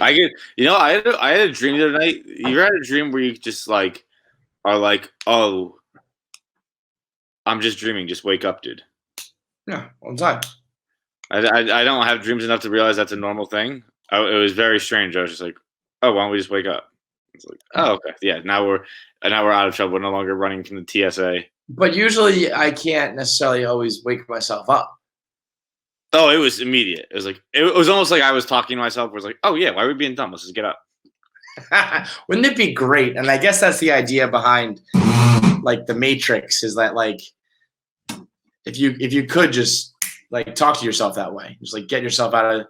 I get, I had a dream the other night. You ever had a dream where you just like are like, oh, I'm just dreaming. Just wake up, dude. Yeah, all the time. I don't have dreams enough to realize that's a normal thing. It was very strange. I was just like, oh, why don't we just wake up? It's like, oh, okay, yeah. Now we're out of trouble. We're no longer running from the TSA. But usually, I can't necessarily always wake myself up. Oh, it was immediate. It was almost like I was talking to myself. It was like, oh yeah, why are we being dumb? Let's just get up. Wouldn't it be great? And I guess that's the idea behind like the Matrix is that like if you could just like talk to yourself that way, just like get yourself out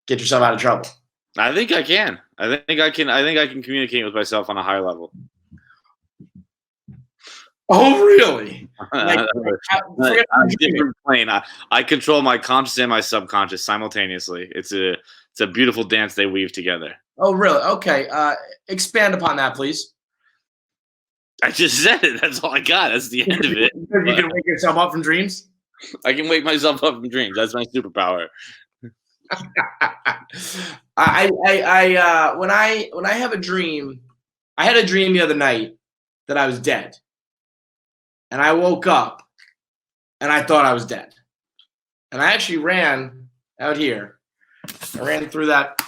of trouble. I think I can. I think I can communicate with myself on a high level. Oh, really? Like, on a different plane. I control my conscious and my subconscious simultaneously. It's a beautiful dance they weave together. Oh, really? Okay. Expand upon that, please. I just said it. That's all I got. That's the end of it. You can wake yourself up from dreams? I can wake myself up from dreams. That's my superpower. When I have a dream, I had a dream the other night that I was dead. And I woke up and I thought I was dead. And I actually ran out here. I ran through that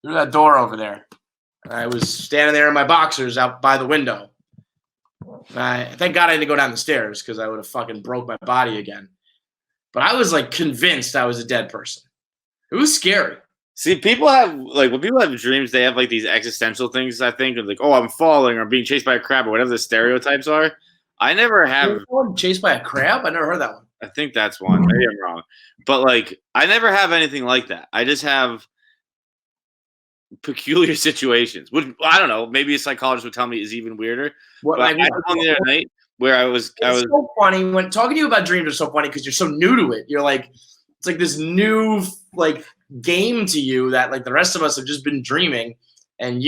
door over there. And I was standing there in my boxers out by the window. Thank God I didn't go down the stairs because I would have fucking broke my body again. But I was like convinced I was a dead person. It was scary. See, people have like when people have dreams, they have like these existential things. I think of like, oh, I'm falling or being chased by a crab or whatever the stereotypes are. I never have chased by a crab. I never heard that one. I think that's one. Maybe I'm wrong, but like I never have anything like that. I just have peculiar situations. Which I don't know. Maybe a psychologist would tell me is even weirder. But I had one the other night where I was so funny when talking to you about dreams is so funny because you're so new to it. You're like it's like this new like game to you that like the rest of us have just been dreaming. And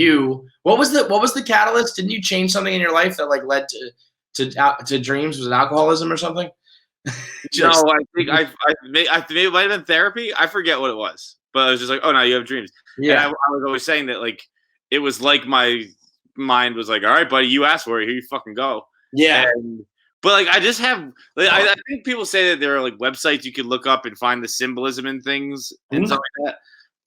what was the catalyst? Didn't you change something in your life that like led to dreams? Was it alcoholism or something? No, I think I maybe it might have been therapy. I forget what it was, but I was just like, oh no, you have dreams. Yeah, and I was always saying that like it was like my mind was like, all right, buddy, you asked for it, here you fucking go. Yeah. But like I just have, like, I think people say that there are like websites you could look up and find the symbolism in things and stuff like that.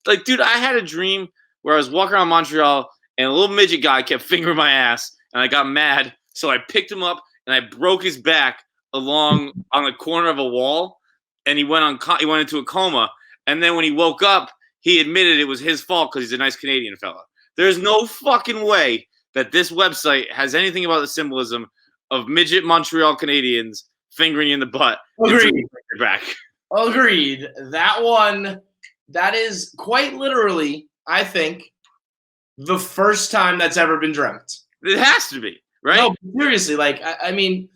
Like, dude, I had a dream where I was walking around Montreal and a little midget guy kept fingering my ass, and I got mad, so I picked him up and I broke his back along on the corner of a wall, and he went into a coma. And then when he woke up, he admitted it was his fault because he's a nice Canadian fella. There's no fucking way that this website has anything about the symbolism of midget Montreal Canadians fingering you in the butt. Agreed. Back. Agreed. That is quite literally, I think, the first time that's ever been dreamt. It has to be, right? No, seriously. Like, I mean,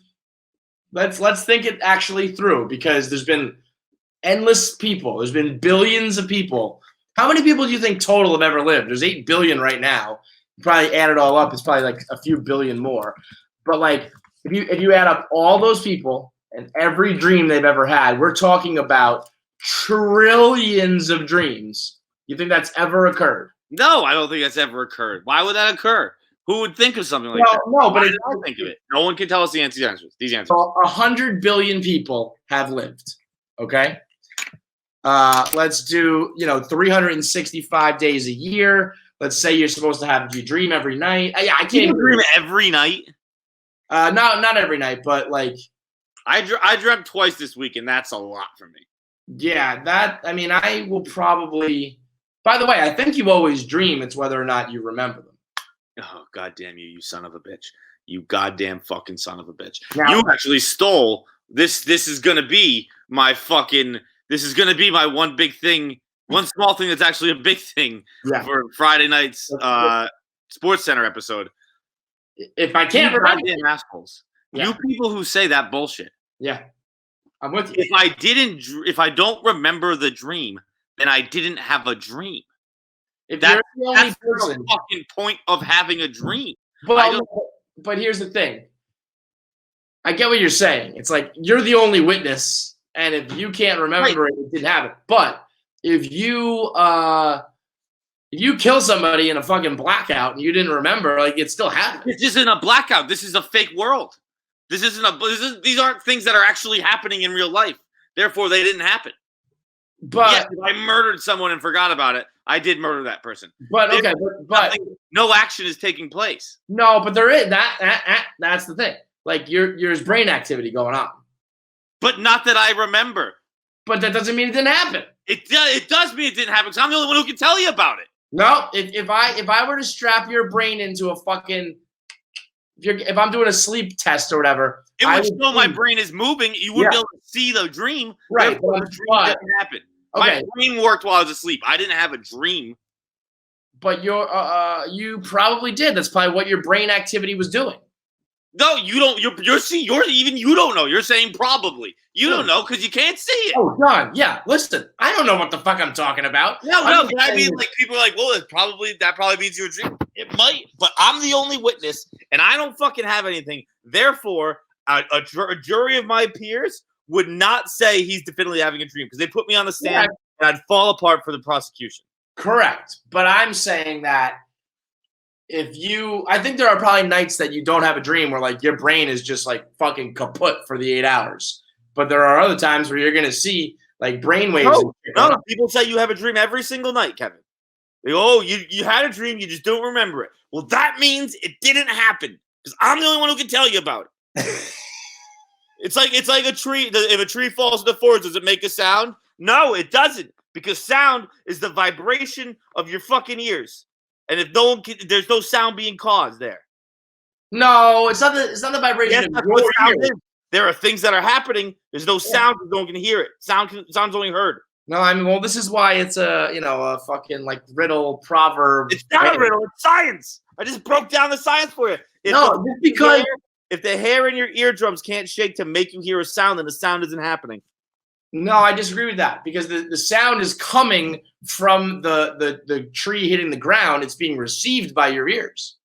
let's think it actually through because there's been endless people. There's been billions of people. How many people do you think total have ever lived? There's 8 billion right now. You probably add it all up. It's probably like a few billion more. But like, if you add up all those people and every dream they've ever had, we're talking about trillions of dreams. You think that's ever occurred? No, I don't think that's ever occurred. Why would that occur? Who would think of something like that? No, but I don't think of it. No one can tell us these answers. So 100 billion people have lived. Okay. Let's do 365 days a year. Let's say you're supposed to you dream every night. I can't even dream every night. Not every night, but like I dreamt twice this week, and that's a lot for me. Yeah, I will probably. By the way, I think you always dream. It's whether or not you remember them. Oh, goddamn you son of a bitch! You goddamn fucking son of a bitch! Now, you actually stole this. This is gonna be my fucking. This is gonna be my one big thing. One small thing that's actually a big thing for Friday night's Sports Center episode. If I can't remember, goddamn assholes! Yeah. You people who say that bullshit. Yeah, I'm with you. If I don't remember the dream, then I didn't have a dream. That's the fucking point of having a dream. But here's the thing. I get what you're saying. It's like you're the only witness, and if you can't remember it didn't happen. But if you If you kill somebody in a fucking blackout and you didn't remember, like it still happened. This isn't a blackout. This is a fake world. These aren't things that are actually happening in real life. Therefore, they didn't happen. But yes, if I murdered someone and forgot about it, I did murder that person. But okay, but no action is taking place. No, but there is that's the thing. Like there's brain activity going on. But not that I remember. But that doesn't mean it didn't happen. It does mean it didn't happen because I'm the only one who can tell you about it. No, if I were to strap your brain into a fucking if I'm doing a sleep test or whatever, it would show my brain is moving. You wouldn't be able to see the dream. Right. The dream didn't happen. Okay. My brain worked while I was asleep. I didn't have a dream. But you probably did. That's probably what your brain activity was doing. No, you don't. You don't know. You're saying probably. You don't know because you can't see it. Oh, John. Yeah. Listen, I don't know what the fuck I'm talking about. No. I mean, like people are like, well, that probably means you're dreaming. It might, but I'm the only witness, and I don't fucking have anything. Therefore, a jury of my peers would not say he's definitively having a dream because they put me on the stand and I'd fall apart for the prosecution. Correct, but I'm saying that. I think there are probably nights that you don't have a dream where like your brain is just like fucking kaput for the 8 hours. But there are other times where you're going to see like brainwaves. No, people say you have a dream every single night, Kevin. They go, oh, you had a dream, you just don't remember it. Well, that means it didn't happen because I'm the only one who can tell you about it. It's like a tree. If a tree falls to the forest, does it make a sound? No, it doesn't because sound is the vibration of your fucking ears. And if there's no sound being caused there. No, it's not the vibration of your ears. There are things that are happening. There's no sound. No one can hear it. Sound's only heard. No, I mean, well, this is why it's a fucking like riddle proverb. It's not a riddle. It's science. I just broke down the science for you. If the hair in your eardrums can't shake to make you hear a sound, then the sound isn't happening. No, I disagree with that because the sound is coming from the tree hitting the ground. It's being received by your ears.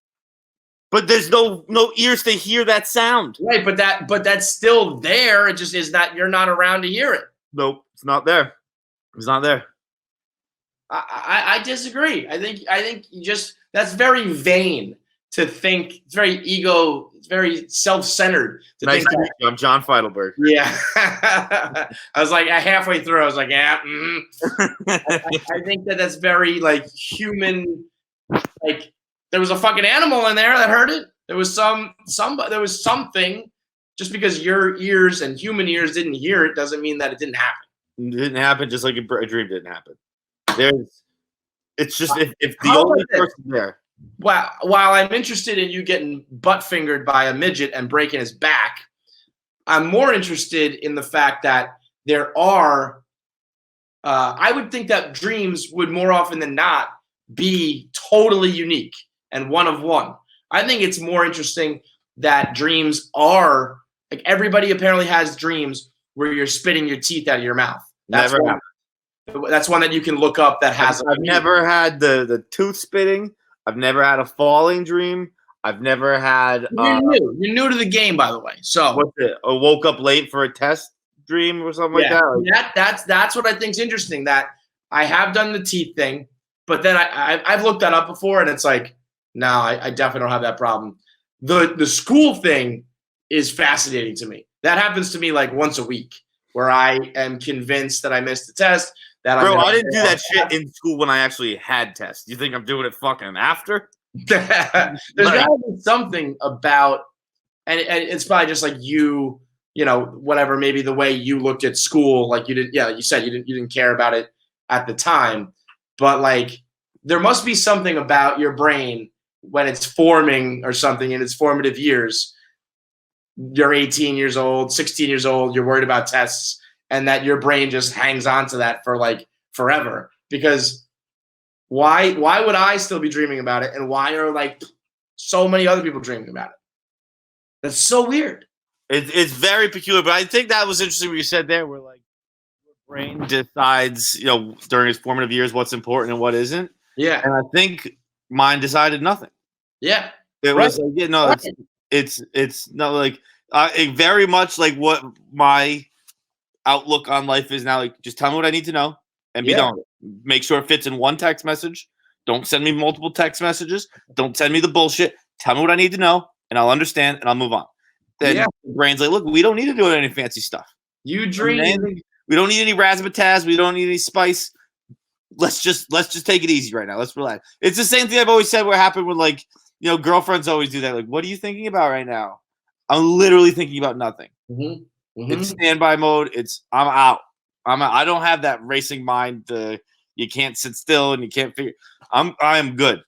But there's no ears to hear that sound. Right, but that's still there. It just is not. You're not around to hear it. Nope, it's not there. It's not there. I disagree. I think you just that's very vain to think. It's very ego. It's very self-centered to think. I'm John Feidelberg. Yeah, I was like halfway through. I was like, yeah. I think that's very like human. Like there was a fucking animal in there that heard it. There was there was something. Just because your ears and human ears didn't hear it doesn't mean that it didn't happen. It didn't happen, just like a dream didn't happen. It's just if the only person there. While I'm interested in you getting butt fingered by a midget and breaking his back, I'm more interested in the fact that there are. I would think that dreams would more often than not be totally unique and one of one. I think it's more interesting that dreams are like everybody apparently has dreams where you're spitting your teeth out of your mouth. That's one that you can look up that has. I've never had the tooth spitting. I've never had a falling dream. I've never had. You're new to the game, by the way. So what's it? I woke up late for a test dream or something like that. That's what I think is interesting. That I have done the teeth thing, but then I've looked that up before, and it's like, no, I definitely don't have that problem. The school thing is fascinating to me. That happens to me like once a week, where I am convinced that I missed the test. I didn't do that shit in school when I actually had tests. You think I'm doing it fucking after? There's gotta be something about, and it's probably just like you know, whatever. Maybe the way you looked at school, like you didn't. Yeah, you said you didn't care about it at the time, but like there must be something about your brain when it's forming or something in its formative years. You're 18 years old, 16 years old. You're worried about tests. And that your brain just hangs on to that for like forever. Because why would I still be dreaming about it? And why are like so many other people dreaming about it? That's so weird. It's very peculiar. But I think that was interesting what you said there, where like your brain decides, during its formative years what's important and what isn't. Yeah. And I think mine decided nothing. Yeah. It was like, it's not like very much like what my outlook on life is now. Like, just tell me what I need to know and be done. Make sure it fits in one text message. Don't send me multiple text messages. Don't send me the bullshit. Tell me what I need to know, and I'll understand, and I'll move on. Then the brain's like, look, we don't need to do any fancy stuff. You dream. We don't need any razzmatazz. We don't need any spice. Let's just take it easy right now. Let's relax. It's the same thing I've always said. What happened with girlfriends always do that. Like, what are you thinking about right now? I'm literally thinking about nothing. It's standby mode. I'm out. I don't have that racing mind. You can't sit still and you can't figure. I am good.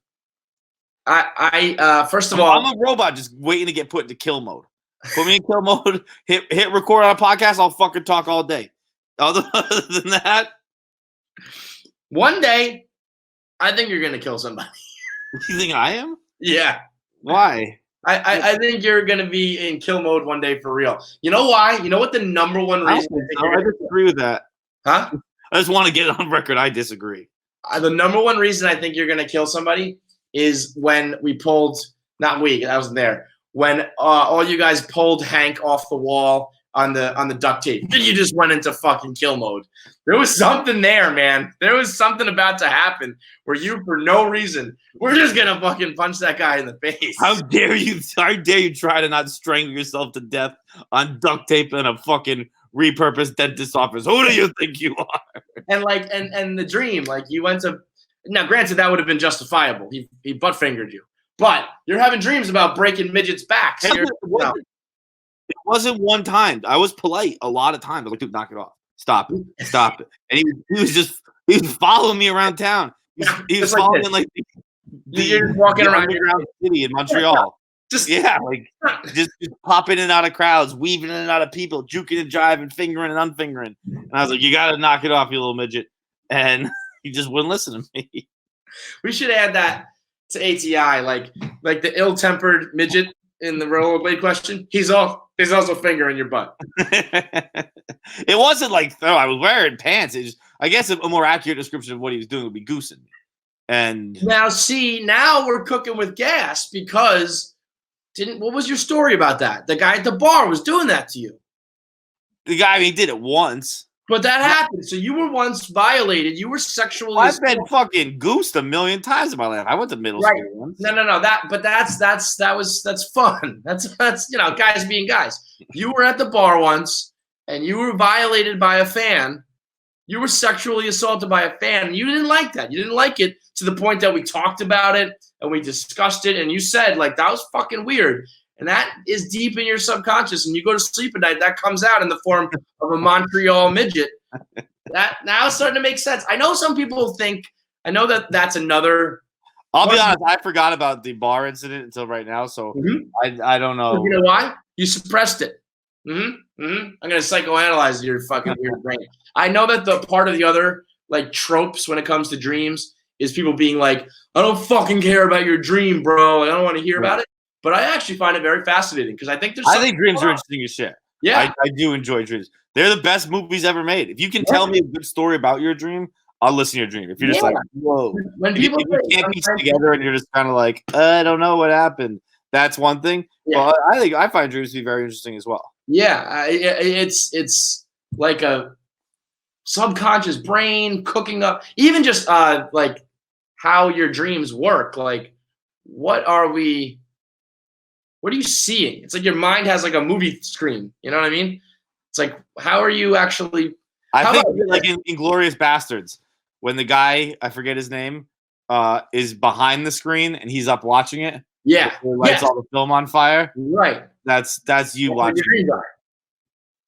First of all, I'm a robot just waiting to get put into kill mode. Put me in kill mode. Hit record on a podcast. I'll fucking talk all day. Other than that, one day, I think you're gonna kill somebody. You think I am? Yeah. Why? I think you're gonna be in kill mode one day for real. You know why? You know what the number one reason? I disagree with that. Huh? I just want to get it on record. I disagree. The number one reason I think you're gonna kill somebody is when we pulled. Not we. I wasn't there. When all you guys pulled Hank off the wall on the duct tape. Then you just went into fucking kill mode. There was something there, man. There was something about to happen where you, for no reason, we're just gonna fucking punch that guy in the face. How dare you? How dare you try to not strangle yourself to death on duct tape in a fucking repurposed dentist office? Who do you think you are? And and the dream, like you went to. Now, granted, that would have been justifiable. He butt fingered you, but you're having dreams about breaking midgets' backs. It wasn't one time. I was polite a lot of times. I was like, dude, knock it off. Stop it. Stop it. And he was following me around town. He was following me like you're walking around city in Montreal. Just pop in and out of crowds, weaving in and out of people, juking and jiving, fingering and unfingering. And I was like, you got to knock it off, you little midget. And he just wouldn't listen to me. We should add that to ATI, like the ill-tempered midget in the rollerblade question. He's also fingering your butt. It wasn't like I was wearing pants. I guess a more accurate description of what he was doing would be goosing me. And now we're cooking with gas because what was your story about that? The guy at the bar was doing that to you. The guy, he did it once. But that happened. So you were once violated. You were sexually I've been fucking goosed a million times in my life. I went to middle school once. No. That's fun. That's guys being guys. You were at the bar once and you were violated by a fan. You were sexually assaulted by a fan. And you didn't like that. You didn't like it to the point that we talked about it and we discussed it. And you said, like, that was fucking weird. And that is deep in your subconscious. And you go to sleep at night, that comes out in the form of a Montreal midget. That now it's starting to make sense. I know some people think, I know that that's another. I'll be honest, I forgot about the bar incident until right now. So I don't know. You know why? You suppressed it. I'm going to psychoanalyze your fucking weird brain. I know that the part of the other like tropes when it comes to dreams is people being like, I don't fucking care about your dream, bro. I don't want to hear about it. But I actually find it very fascinating because I think dreams are interesting as shit. Yeah, I do enjoy dreams. They're the best movies ever made. If you can tell me a good story about your dream, I'll listen to your dream. If you're just like, whoa, when people you can't piece together and you're just kind of like, I don't know what happened. That's one thing. Yeah. Well, I find dreams to be very interesting as well. Yeah, it's like a subconscious brain cooking up. Even just like how your dreams work. Like, what are you seeing? It's like your mind has like a movie screen. You know what I mean? It's like, how are you actually? I think like in Inglourious Bastards, when the guy, I forget his name, is behind the screen and he's up watching it. Yeah. Lights all the film on fire. Right. That's you watching. We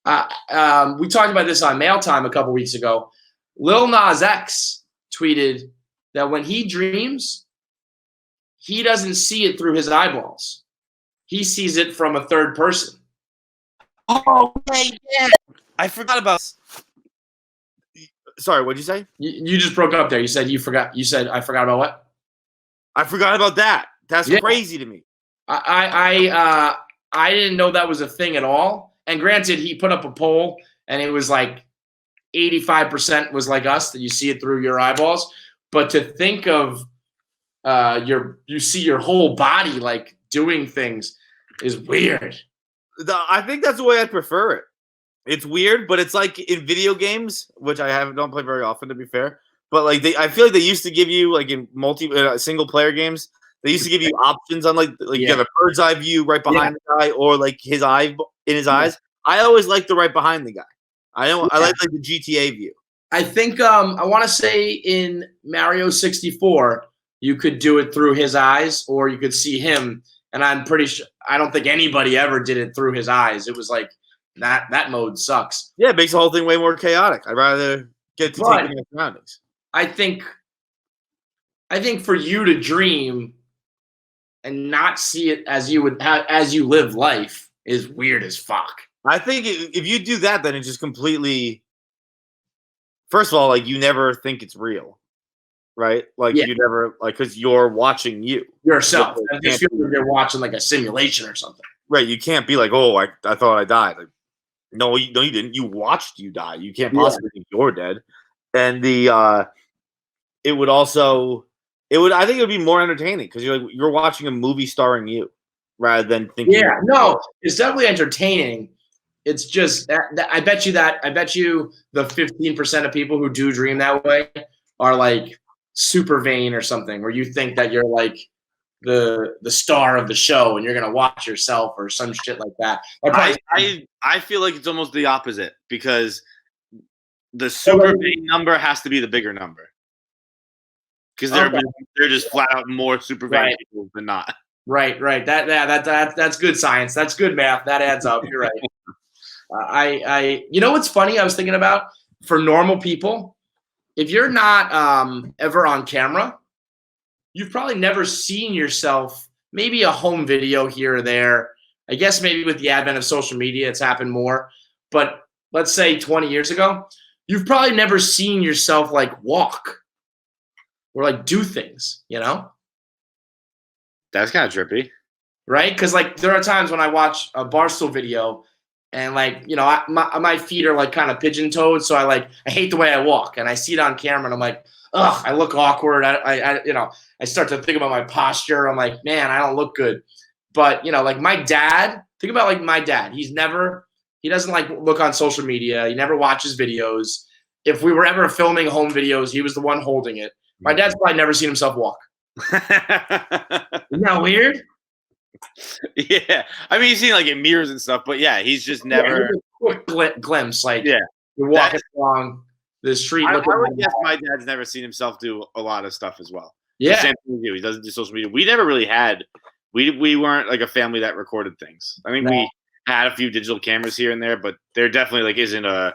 talked about this on Mail Time a couple weeks ago. Lil Nas X tweeted that when he dreams, he doesn't see it through his eyeballs. He sees it from a third person. Oh, wait, yeah. I forgot about. Sorry, what'd you say? You just broke up there. You said you forgot. You said I forgot about what? I forgot about that. That's crazy to me. I didn't know that was a thing at all. And granted, he put up a poll, and it was like 85% was like us, that you see it through your eyeballs. But to think of you see your whole body like doing things is weird. I think that's the way I'd prefer it. It's weird, but it's like in video games, which I don't play very often, to be fair. but like I feel like they used to give you like in single player games, they used to give you options on like you have a bird's eye view right behind the guy or like his eye in his eyes. I always like the right behind the guy. I like the GTA view. I think I want to say in Mario 64 you could do it through his eyes or you could see him, and I'm pretty sure I don't think anybody ever did it through his eyes. It was like that mode sucks. Yeah, it makes the whole thing way more chaotic. I'd rather get to take in the surroundings. I think for you to dream and not see it as you live life is weird as fuck. I think if you do that, then it just completely. First of all, like you never think it's real, right? Like you never because you're watching yourself. And just feel like you're watching like a simulation or something. Right. You can't be like, oh, I thought I died. Like, no, you didn't. You watched you die. You can't possibly think you're dead. And it would also. I think it would be more entertaining because you're watching a movie starring you, rather than thinking. Yeah, no, it's definitely entertaining. It's just I bet you the 15% of people who do dream that way are like super vain or something, where you think that you're like the star of the show and you're gonna watch yourself or some shit like that. I feel like it's almost the opposite because the super vain number has to be the bigger number. Because they're just flat out more super vain people than not. Right. That's good science. That's good math. That adds up. You're right. You know what's funny? I was thinking about for normal people, if you're not ever on camera, you've probably never seen yourself. Maybe a home video here or there. I guess maybe with the advent of social media, it's happened more. But let's say 20 years ago, you've probably never seen yourself like walk. Or like do things, you know? That's kind of trippy. Right? Because like there are times when I watch a Barstool video and like, you know, my feet are like kind of pigeon-toed. So I hate the way I walk and I see it on camera and I'm like, ugh, I look awkward. I start to think about my posture. I'm like, man, I don't look good. But, you know, like my dad, think about like my dad. He doesn't like look on social media. He never watches videos. If we were ever filming home videos, he was the one holding it. My dad's probably never seen himself walk. Isn't that weird? Yeah. I mean, he's seen like in mirrors and stuff, but yeah, he's just never. Quick glimpse. Like, you're walking along the street. I would guess my dad's never seen himself do a lot of stuff as well. Yeah. The same thing with you. He doesn't do social media. We never really had, we weren't like a family that recorded things. I think we had a few digital cameras here and there, but there definitely like isn't a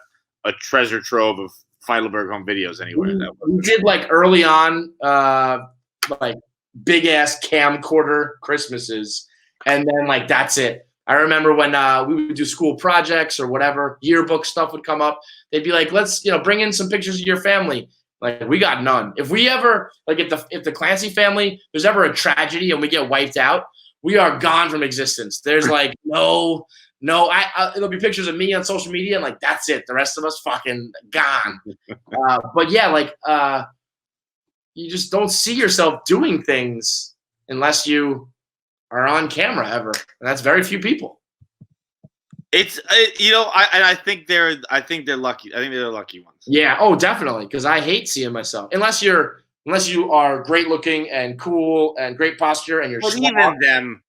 treasure trove of Feidelberg home videos anywhere. We did like early on, like big ass camcorder Christmases, and then like that's it. I remember when we would do school projects or whatever, yearbook stuff would come up. They'd be like, "Let's bring in some pictures of your family." Like we got none. If we ever like if the Clancy family there's ever a tragedy and we get wiped out, we are gone from existence. There's like no. There'll be pictures of me on social media, and like that's it. The rest of us fucking gone. But yeah, like you just don't see yourself doing things unless you are on camera ever, and that's very few people. It's I think they're lucky. I think they're the lucky ones. Yeah. Oh, definitely. Because I hate seeing myself unless you are great looking and cool and great posture and you're. But even them,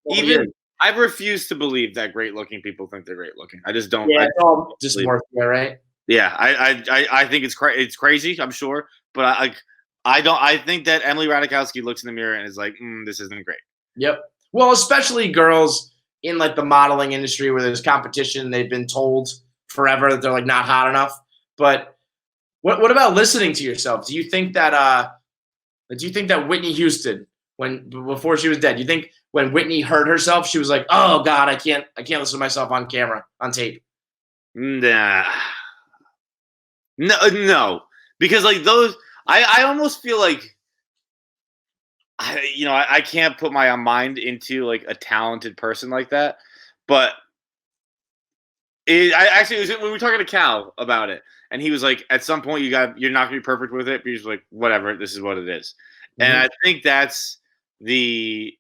I refuse to believe that great-looking people think they're great-looking. I just don't. Yeah, it's all just more there, right? Yeah, I think it's crazy. I'm sure, but I don't. I think that Emily Ratajkowski looks in the mirror and is like, "This isn't great." Yep. Well, especially girls in like the modeling industry where there's competition. They've been told forever that they're like not hot enough. But what about listening to yourself? Do you think that Whitney Houston, before she was dead, you think when Whitney heard herself, she was like, "Oh God, I can't listen to myself on camera, on tape"? Nah. No, because like those, I almost feel like, I can't put my mind into like a talented person like that, but it was when we were talking to Cal about it, and he was like, at some point you're not gonna be perfect with it, but he's like, whatever, this is what it is, and I think that's the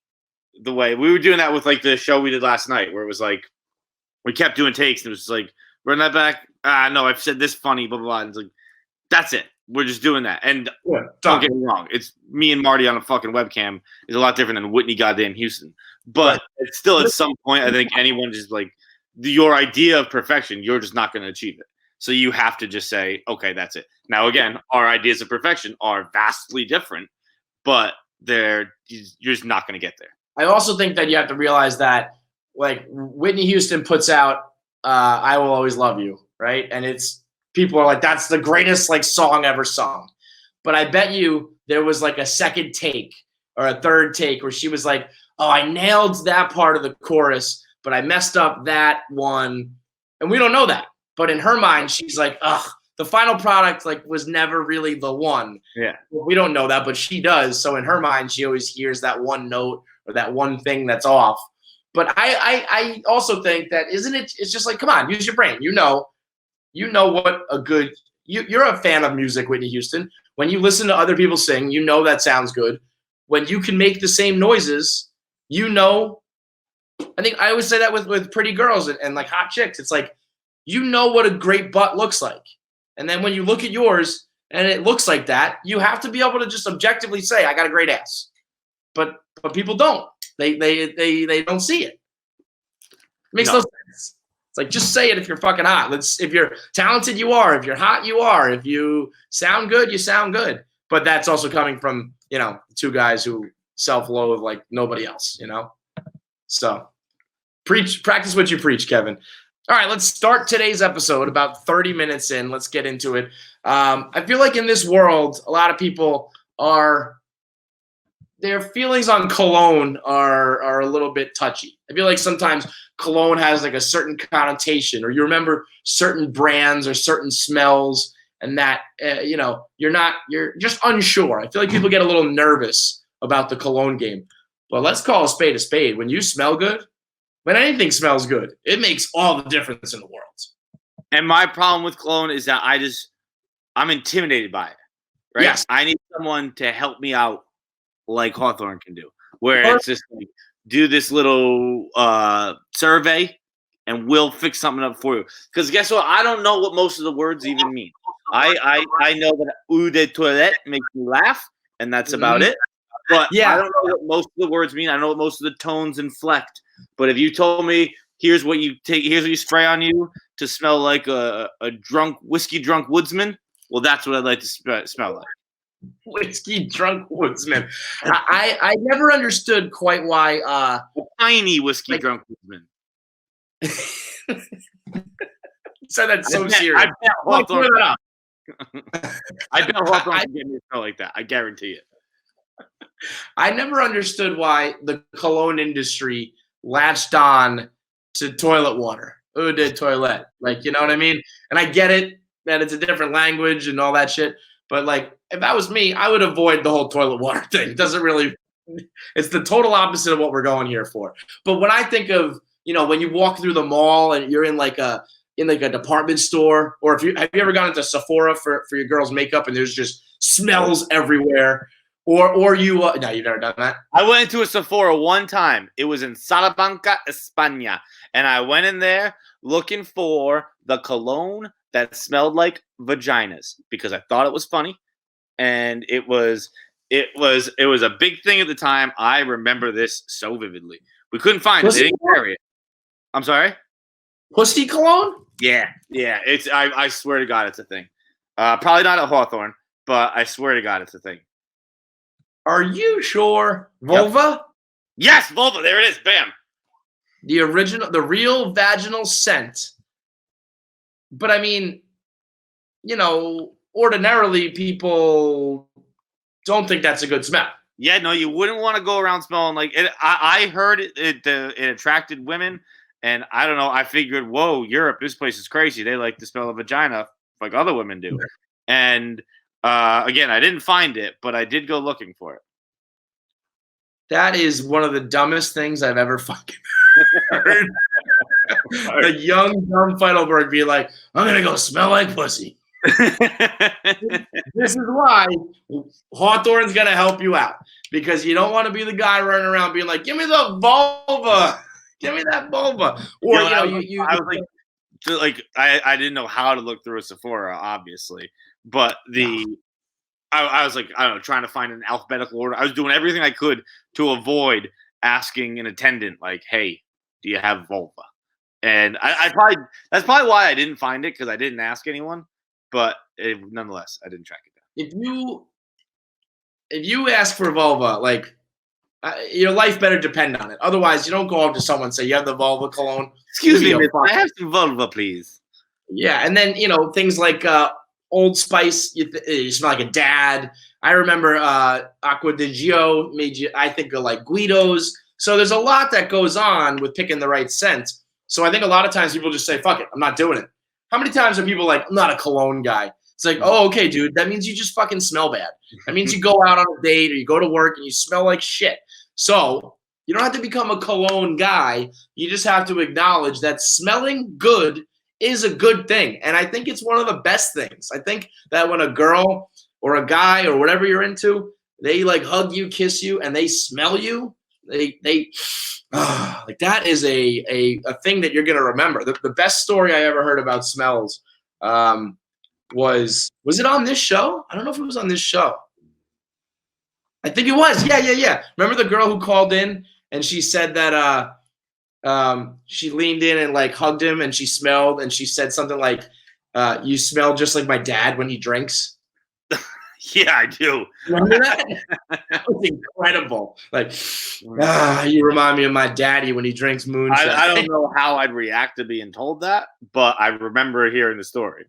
way we were doing that with like the show we did last night, where it was like we kept doing takes and it was just like run that back. No, I've said this funny, blah blah blah. And it's like that's it. we're just doing that. And Yeah, don't get me wrong, it's me and Marty on a fucking webcam is a lot different than Whitney goddamn Houston. But it's still at some point, I think anyone just like your idea of perfection, you're just not going to achieve it. So you have to just say, okay, that's it. Now, again, our ideas of perfection are vastly different, but you're just not going to get there. I also think that you have to realize that, like, Whitney Houston puts out "I Will Always Love You," right? And people are like, that's the greatest like song ever sung. But I bet you there was like a second take or a third take where she was like, oh, I nailed that part of the chorus, but I messed up that one. And we don't know that. But in her mind, she's like, ugh, the final product like was never really the one. Yeah. We don't know that, but she does. So in her mind, she always hears that one note or that one thing that's off. But I also think that it's just like, come on, use your brain. You know what a good you're a fan of music, Whitney Houston. When you listen to other people sing, you know that sounds good. When you can make the same noises, I think I always say that with pretty girls and like hot chicks. It's like, you know what a great butt looks like. And then when you look at yours and it looks like that, you have to be able to just objectively say, I got a great ass. But people don't. They don't see it. It makes no sense. It's like, just say it if you're fucking hot. If you're talented, you are. If you're hot, you are. If you sound good, you sound good. But that's also coming from, two guys who self-loathe like nobody else, So practice what you preach, Kevin. All right, let's start today's episode about 30 minutes in. Let's get into it. I feel like in this world, a lot of people their feelings on cologne are a little bit touchy. I feel like sometimes cologne has like a certain connotation, or you remember certain brands or certain smells, and that you're just unsure. I feel like people get a little nervous about the cologne game. But let's call a spade a spade. When you smell good, when anything smells good, it makes all the difference in the world. And my problem with cologne is that I'm intimidated by it. Right? Yes. I need someone to help me out like Hawthorne can do, where it's just like, do this little survey and we'll fix something up for you. Because guess what? I don't know what most of the words even mean. I know that eau de toilette makes me laugh, and that's about it. But yeah, I don't know what most of the words mean. I know what most of the tones inflect. But if you told me, here's what you spray on you to smell like a whiskey drunk woodsman, well, that's what I'd like to smell like. Whiskey drunk woodsman. I never understood quite why a tiny whiskey drunk woodsman. So that's so serious. I bet Hawthorne can get me a smell like that. I guarantee it. I never understood why the cologne industry latched on to toilet water. Eau de toilette. Like, you know what I mean? And I get it that it's a different language and all that shit. But like, if that was me, I would avoid the whole toilet water thing. It doesn't really, it's the total opposite of what we're going here for. But when I think of, when you walk through the mall and you're in like a department store, or have you ever gone into Sephora for your girl's makeup and there's just smells everywhere? Or you no, you've never done that? I went into a Sephora one time. It was in Salamanca, España. And I went in there looking for the cologne that smelled like vaginas because I thought it was funny. And it was a big thing at the time. I remember this so vividly. We couldn't find it. They didn't carry it. I'm sorry? Pussy cologne? Yeah. It's I swear to God it's a thing. Probably not at Hawthorne, but I swear to God it's a thing. Are you sure? Vulva? Yep. Yes, vulva. There it is. Bam. The real vaginal scent. But I mean, ordinarily people don't think that's a good smell. Yeah, no, you wouldn't want to go around smelling like it. I heard it attracted women, and I don't know. I figured, whoa, Europe, this place is crazy. They like to smell a vagina like other women do. And again, I didn't find it, but I did go looking for it. That is one of the dumbest things I've ever fucking heard. The young, dumb Feidelberg be like, I'm going to go smell like pussy. This is why Hawthorne's going to help you out. Because you don't want to be the guy running around being like, give me the vulva. Give me that vulva. Or, I was like, I didn't know how to look through a Sephora, obviously. But I was like, I don't know, trying to find an alphabetical order. I was doing everything I could to avoid asking an attendant, like, "Hey, do you have vulva?" And that's probably why I didn't find it, because I didn't ask anyone. But nonetheless, I didn't track it down. If you ask for vulva, like your life better depend on it. Otherwise, you don't go up to someone and say, "You have the vulva cologne." Excuse me, miss, I have some vulva, please. Yeah, and then things like Old Spice, you smell like a dad. I remember Acqua di Gio made you. I think of like Guido's. So there's a lot that goes on with picking the right scent. So I think a lot of times people just say, "Fuck it, I'm not doing it." How many times are people like, "I'm not a cologne guy"? It's like, oh, okay, dude. That means you just fucking smell bad. That means you go out on a date or you go to work and you smell like shit. So you don't have to become a cologne guy. You just have to acknowledge that smelling good is a good thing. And I think it's one of the best things. I think that when a girl or a guy or whatever you're into, they like hug you, kiss you, and they smell you, they like that is a thing that you're going to remember. The best story I ever heard about smells was it on this show? I don't know if it was on this show. I think it was. Yeah. Remember the girl who called in and she said that she leaned in and like hugged him and she smelled and she said something like, "You smell just like my dad when he drinks." Yeah, I do. Remember that? That was incredible. Like, you remind me of my daddy when he drinks moonshine. I don't know how I'd react to being told that, but I remember hearing the story.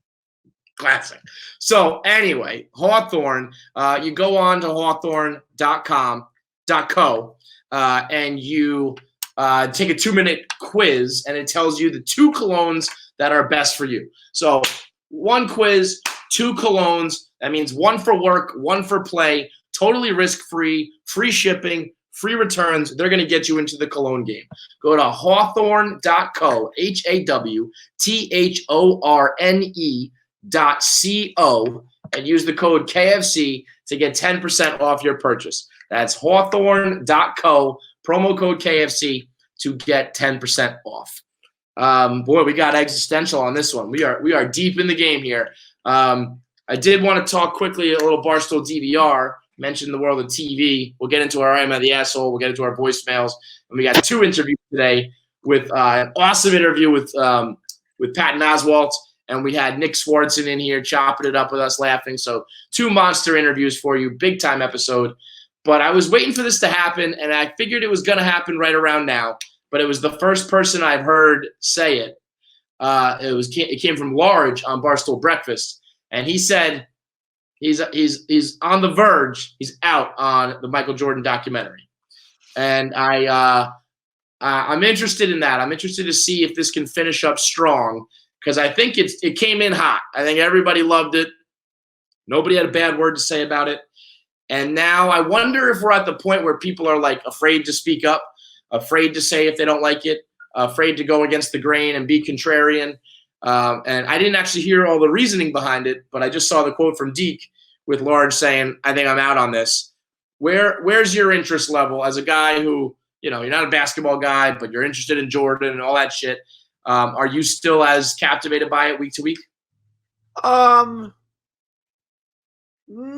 Classic. So anyway, Hawthorne, you go on to hawthorne.co, and you take a 2-minute quiz, and it tells you the 2 colognes that are best for you. So 1 quiz, 2 colognes. That means 1 for work, 1 for play, totally risk-free, free shipping, free returns. They're going to get you into the cologne game. Go to hawthorne.co, HAWTHORNE.co, and use the code KFC to get 10% off your purchase. That's hawthorne.co, promo code KFC to get 10% off. Boy, we got existential on this one. We are deep in the game here. I did want to talk quickly a little Barstool DVR, mention the world of TV. We'll get into our I'm at the asshole. We'll get into our voicemails. And we got 2 interviews today with an awesome interview with Patton Oswalt. And we had Nick Swardson in here chopping it up with us laughing. So 2 monster interviews for you. Big time episode. But I was waiting for this to happen, and I figured it was going to happen right around now. But it was the first person I've heard say it. It came from Large on Barstool Breakfast. And he said he's on the verge. He's out on the Michael Jordan documentary, and I'm interested in that. I'm interested to see if this can finish up strong because I think it came in hot. I think everybody loved it. Nobody had a bad word to say about it. And now I wonder if we're at the point where people are like afraid to speak up, afraid to say if they don't like it, afraid to go against the grain and be contrarian. And I didn't actually hear all the reasoning behind it, but I just saw the quote from Deke with Large saying, "I think I'm out on this." Where's your interest level as a guy who, you're not a basketball guy, but you're interested in Jordan and all that shit? Are you still as captivated by it week to week?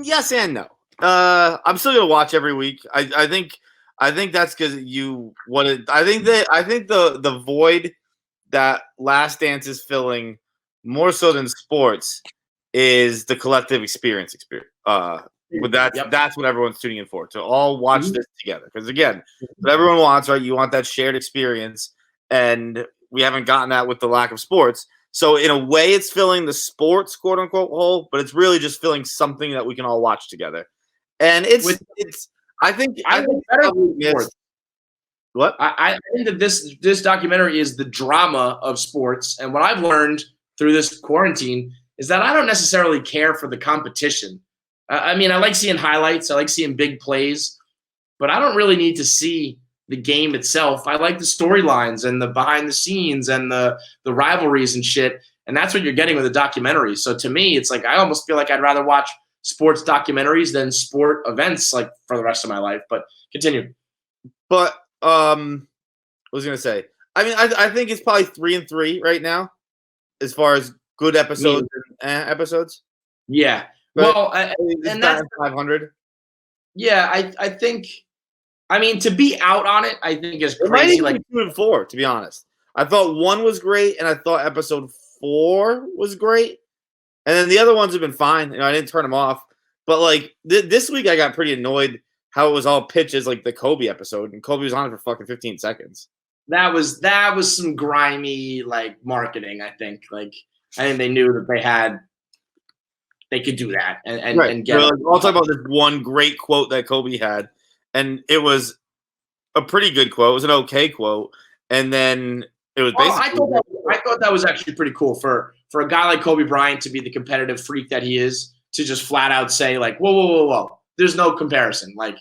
Yes and no. I'm still gonna watch every week. I think that's because I think the void that Last Dance is filling more so than sports is the collective experience. That's what everyone's tuning in for, to all watch this together. Because again, what everyone wants, right? You want that shared experience, and we haven't gotten that with the lack of sports. So in a way, it's filling the sports quote unquote hole, but it's really just filling something that we can all watch together. And I think what? I think that this documentary is the drama of sports. And what I've learned through this quarantine is that I don't necessarily care for the competition. I mean, I like seeing highlights. I like seeing big plays. But I don't really need to see the game itself. I like the storylines and the behind the scenes and the rivalries and shit. And that's what you're getting with a documentary. So to me, it's like I almost feel like I'd rather watch sports documentaries than sport events like for the rest of my life. But continue. But I was gonna say, I mean, I think it's probably 3-3 right now, as far as good episodes and episodes. Yeah. But Well, and that's 500. Yeah, I think. I mean, to be out on it, I think is It might crazy. even Like be 2 and 4, to be honest. I thought 1 was great, and I thought episode 4 was great, and then the other ones have been fine. I didn't turn them off, but like this week, I got pretty annoyed how it was all pitches like the Kobe episode, and Kobe was on it for fucking 15 seconds. that was some grimy like marketing. I think they knew that they could do that and get. Like, I'll talk about this one great quote that Kobe had, and it was a pretty good quote. It was an okay quote, and then it was basically. I thought that was actually pretty cool for a guy like Kobe Bryant to be the competitive freak that he is, to just flat out say like, whoa, there's no comparison. Like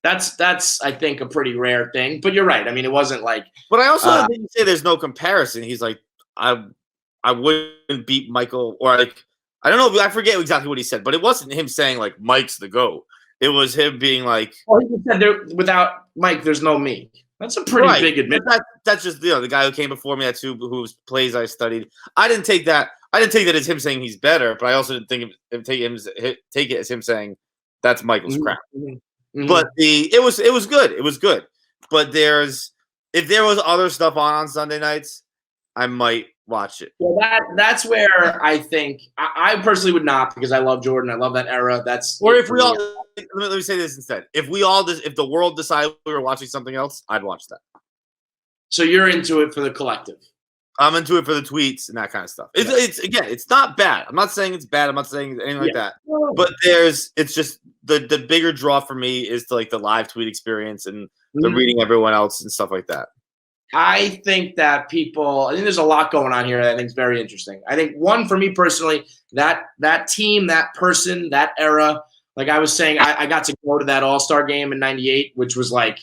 that's I think a pretty rare thing. But you're right. I mean, it wasn't like. But I also didn't say there's no comparison. He's like, I wouldn't beat Michael, or like, I don't know. I forget exactly what he said, but it wasn't him saying like Mike's the GOAT. It was him being like, well, he said without Mike, there's no me. That's a pretty big admission. That's just the guy who came before me. That's whose plays I studied. I didn't take that as him saying he's better, but I also didn't take it as him saying that's Michael's crap. Mm-hmm. But it was good. It was good. But if there was other stuff on Sunday nights, I might watch it. Well, that's where I think I personally would not, because I love Jordan. I love that era. Or if we all let me say this instead. If the world decided we were watching something else, I'd watch that. So you're into it for the collective. I'm into it for the tweets and that kind of stuff. It's not bad. I'm not saying it's bad. I'm not saying anything like that. But it's just the bigger draw for me is to like the live tweet experience and the reading everyone else and stuff like that. I think that I think there's a lot going on here that I think is very interesting. I think one, for me personally, that team, that person, that era, like I was saying, I got to go to that All-Star game in '98, which was like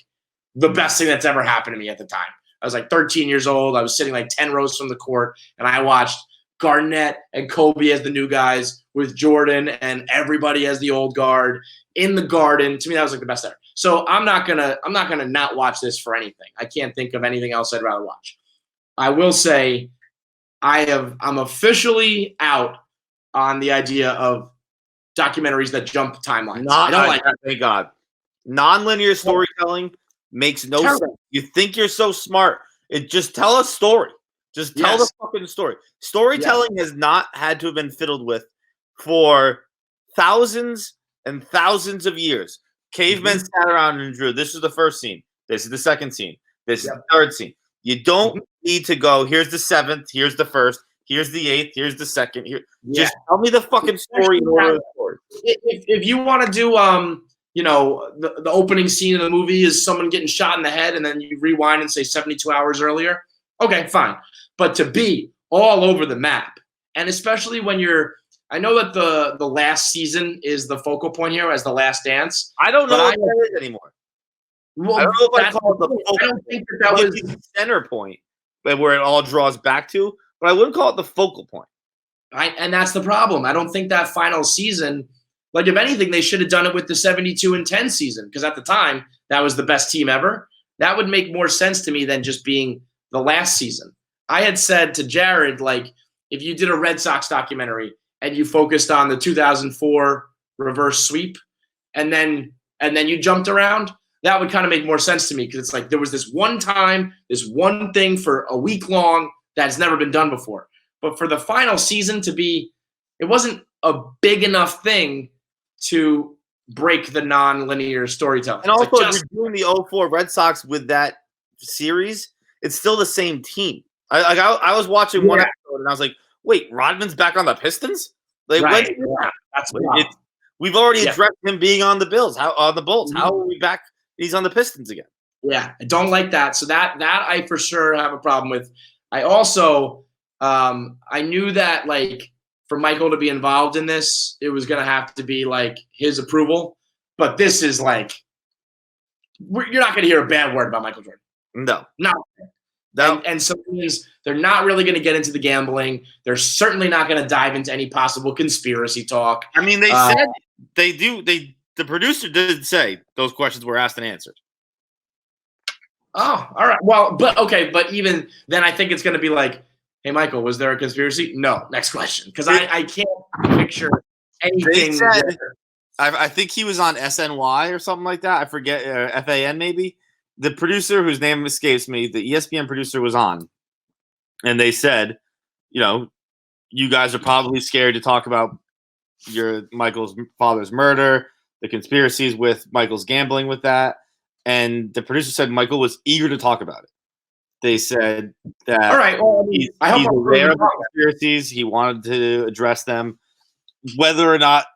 the best thing that's ever happened to me at the time. I was like 13 years old. I was sitting like 10 rows from the court, and I watched Garnett and Kobe as the new guys with Jordan and everybody as the old guard in the Garden. To me, that was like the best ever. So I'm not gonna not watch this for anything. I can't think of anything else I'd rather watch. I will say I'm officially out on the idea of documentaries that jump timelines. I don't like that. Thank God. Non-linear storytelling makes no sense. You think you're so smart. Just tell a story. Just tell the fucking story. Storytelling has not had to have been fiddled with for thousands and thousands of years. Cavemen sat around and drew. This is the first scene. This is the second scene. This is the third scene. You don't need to go, here's the 7th, here's the 1st, here's the 8th, here's the 2nd. Just tell me the fucking story. If you want to do the opening scene of the movie is someone getting shot in the head, and then you rewind and say 72 hours earlier, okay, fine. But to be all over the map, and especially when I know that the last season is the focal point here as the last dance. I don't know what that is anymore. Well, I don't know if I call it the focal point. I don't think that was the center point, but where it all draws back to. But I wouldn't call it the focal point. And that's the problem. I don't think that final season, like if anything, they should have done it with the 72-10 season, because at the time that was the best team ever. That would make more sense to me than just being the last season. I had said to Jared, like, if you did a Red Sox documentary and you focused on the 2004 reverse sweep, and then you jumped around, that would kind of make more sense to me, because it's like there was this one time, this one thing for a week long that's never been done before. But for the final season to be, it wasn't a big enough thing to break the non-linear storytelling. And also, if you're doing the 04 Red Sox with that series, it's still the same team. I was watching one episode and I was like, wait, Rodman's back on the Pistons? Like, right. That's we've already addressed him being on the Bulls. How are we back? He's on the Pistons again. Yeah, I don't like that. So that I for sure have a problem with. I also I knew that like for Michael to be involved in this, it was gonna have to be like his approval. But this is like you're not gonna hear a bad word about Michael Jordan. No. And so they're not really going to get into the gambling. They're certainly not going to dive into any possible conspiracy talk. I mean, they said they do. The producer did say those questions were asked and answered. Oh, all right. Well, but even then, I think it's going to be like, hey, Michael, was there a conspiracy? No. Next question. Because I can't picture anything. said, I think he was on SNY or something like that. I forget, FAN maybe. The producer, whose name escapes me, the ESPN producer was on, and they said, you guys are probably scared to talk about Michael's father's murder, the conspiracies with Michael's gambling with that. And the producer said Michael was eager to talk about it. They said that all right, well, he's aware of the conspiracies. He wanted to address them. Whether or not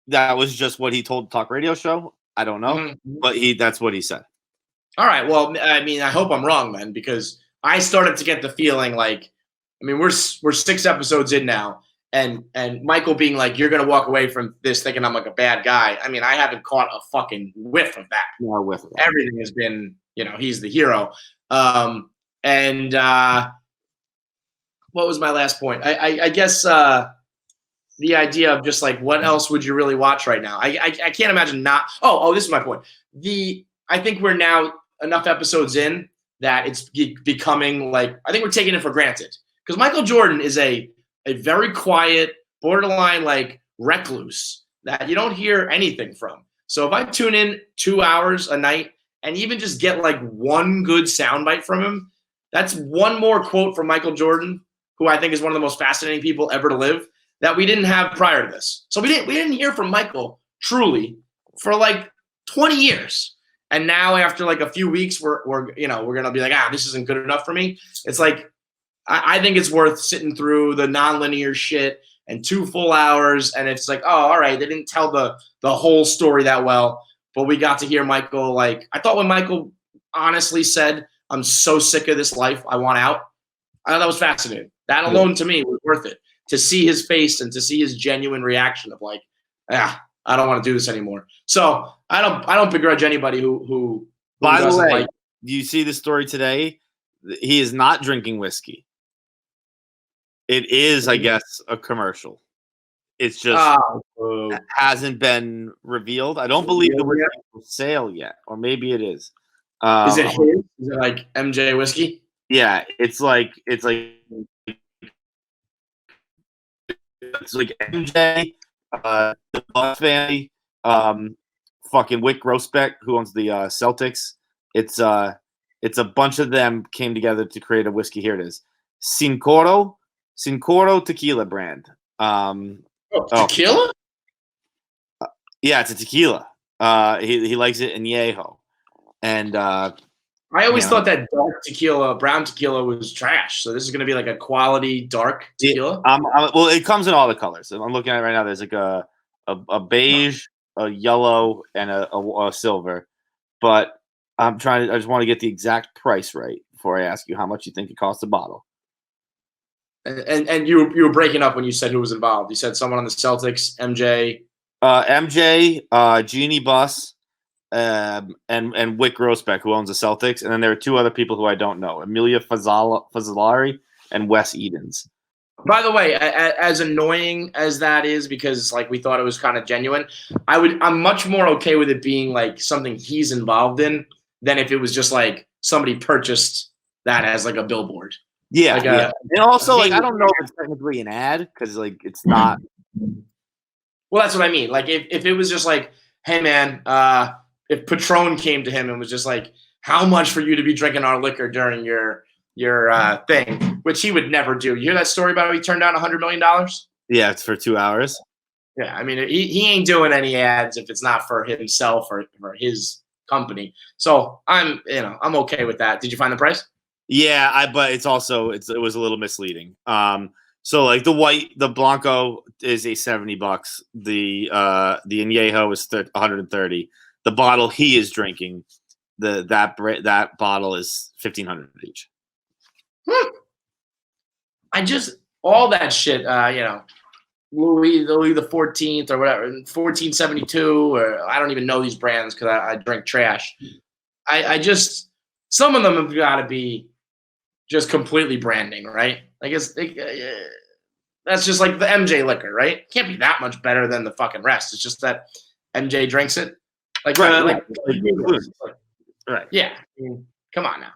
that was just what he told the talk radio show, I don't know. But that's what he said. All right. Well, I mean, I hope I'm wrong, man, because I started to get the feeling like, I mean, we're 6 episodes in now, and Michael being like, you're gonna walk away from this thinking I'm like a bad guy. I mean, I haven't caught a fucking whiff of that. No whiff of that. Everything has been, he's the hero. And what was my last point? I guess the idea of just like, what else would you really watch right now? I can't imagine not. Oh, this is my point. I think we're now enough episodes in that it's becoming like, I think we're taking it for granted, because Michael Jordan is a very quiet, borderline like recluse that you don't hear anything from. So if I tune in 2 hours a night and even just get like one good soundbite from him, that's one more quote from Michael Jordan, who I think is one of the most fascinating people ever to live, that we didn't have prior to this. So we didn't hear from Michael truly for like 20 years. And now after like a few weeks, we're gonna be like, this isn't good enough for me. It's like, I think it's worth sitting through the nonlinear shit and 2 full hours. And it's like, oh, all right, they didn't tell the whole story that well, but we got to hear Michael. Like, I thought when Michael honestly said, I'm so sick of this life, I want out, I thought that was fascinating. That alone to me was worth it, to see his face and to see his genuine reaction of like, I don't want to do this anymore. So I don't begrudge anybody who By the way, like. Do you see the story today? He is not drinking whiskey. It is, I guess, a commercial. It's just hasn't been revealed. I don't believe the whiskey is for sale yet, or maybe it is. Is it his? Is it like MJ whiskey? Yeah, it's like MJ, the Bucks family, fucking Wick Grossbeck, who owns the Celtics. It's a bunch of them came together to create a whiskey. Here it is, Cincoro tequila brand. Tequila? Yeah, it's a tequila. He likes it in Yeho, and I always thought that dark tequila, brown tequila, was trash. So this is going to be like a quality dark tequila. Well, it comes in all the colors. I'm looking at it right now. There's like a beige, a yellow, and a silver. But I just want to get the exact price right before I ask you how much you think it costs a bottle. And you were breaking up when you said who was involved. You said someone on the Celtics, MJ. Jeannie Buss, and Wick Grossbeck, who owns the Celtics, and then there are 2 other people who I don't know: Amelia Fazzolari and Wes Edens. By the way, as annoying as that is, because like we thought it was kind of genuine, I'm much more okay with it being like something he's involved in than if it was just like somebody purchased that as like a billboard. Yeah, like and also like I don't know if it's technically an ad because like it's not. Well, that's what I mean. Like if it was just like, hey man, if Patron came to him and was just like, how much for you to be drinking our liquor during your thing, which he would never do. You hear that story about how he turned down $100 million? Yeah, it's for 2 hours. Yeah, I mean he ain't doing any ads if it's not for himself or for his company. So I'm okay with that. Did you find the price? Yeah, but it's also it was a little misleading. So like the Blanco is a $70. The Añejo is $130. The bottle he is drinking, that bottle is $1,500 each. All that shit, Louis the 14th or whatever, 1472, or I don't even know these brands because I drink trash. I just, some of them have got to be just completely branding, right? I guess that's just like the MJ liquor, right? Can't be that much better than the fucking rest. It's just that MJ drinks it. Like, right. Right. Yeah. I mean, come on now.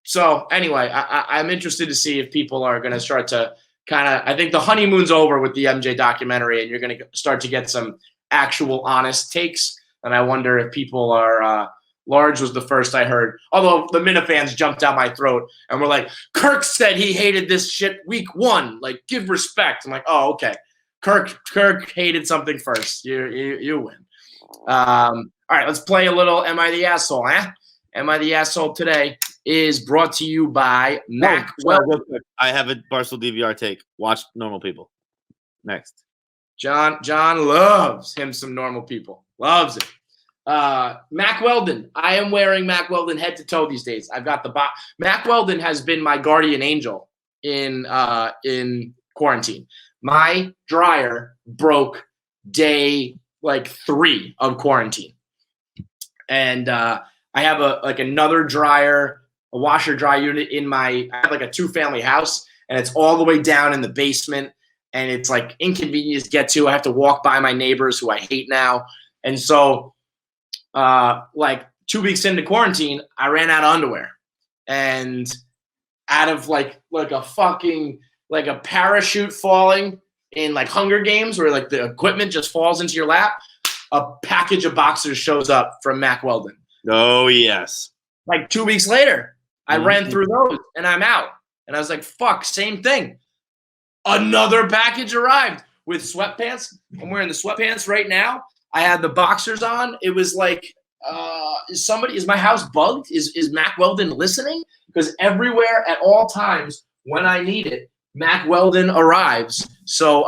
So anyway, I'm interested to see if people are going to start to I think the honeymoon's over with the MJ documentary, and you're going to start to get some actual honest takes. And I wonder if people are Large was the first I heard. Although the Minifans jumped down my throat and were like, Kirk said he hated this shit week 1. Like, give respect. I'm like, oh, okay. Kirk hated something first. You win. All right, let's play a little Am I the Asshole, eh? Am I the Asshole today is brought to you by Mac. I have a Barstool DVR take. Watch Normal People. Next. John loves him some Normal People. Loves it. Mac Weldon. I am wearing Mac Weldon head to toe these days. I've got the box. Mac Weldon has been my guardian angel in quarantine. My dryer broke day 3 of quarantine, and I have another dryer, a washer dry unit in I have a 2-family house, and it's all the way down in the basement, and it's inconvenient to get to. I have to walk by my neighbors who I hate now, and so 2 weeks into quarantine, I ran out of underwear, and out of a parachute falling in Hunger Games where the equipment just falls into your lap, a package of boxers shows up from Mac Weldon. Oh, yes. 2 weeks later, I ran through those and I'm out. And I was like, fuck, same thing. Another package arrived with sweatpants. I'm wearing the sweatpants right now. I had the boxers on. It was is my house bugged? Is Mac Weldon listening? Because everywhere at all times when I need it, Mac Weldon arrives. So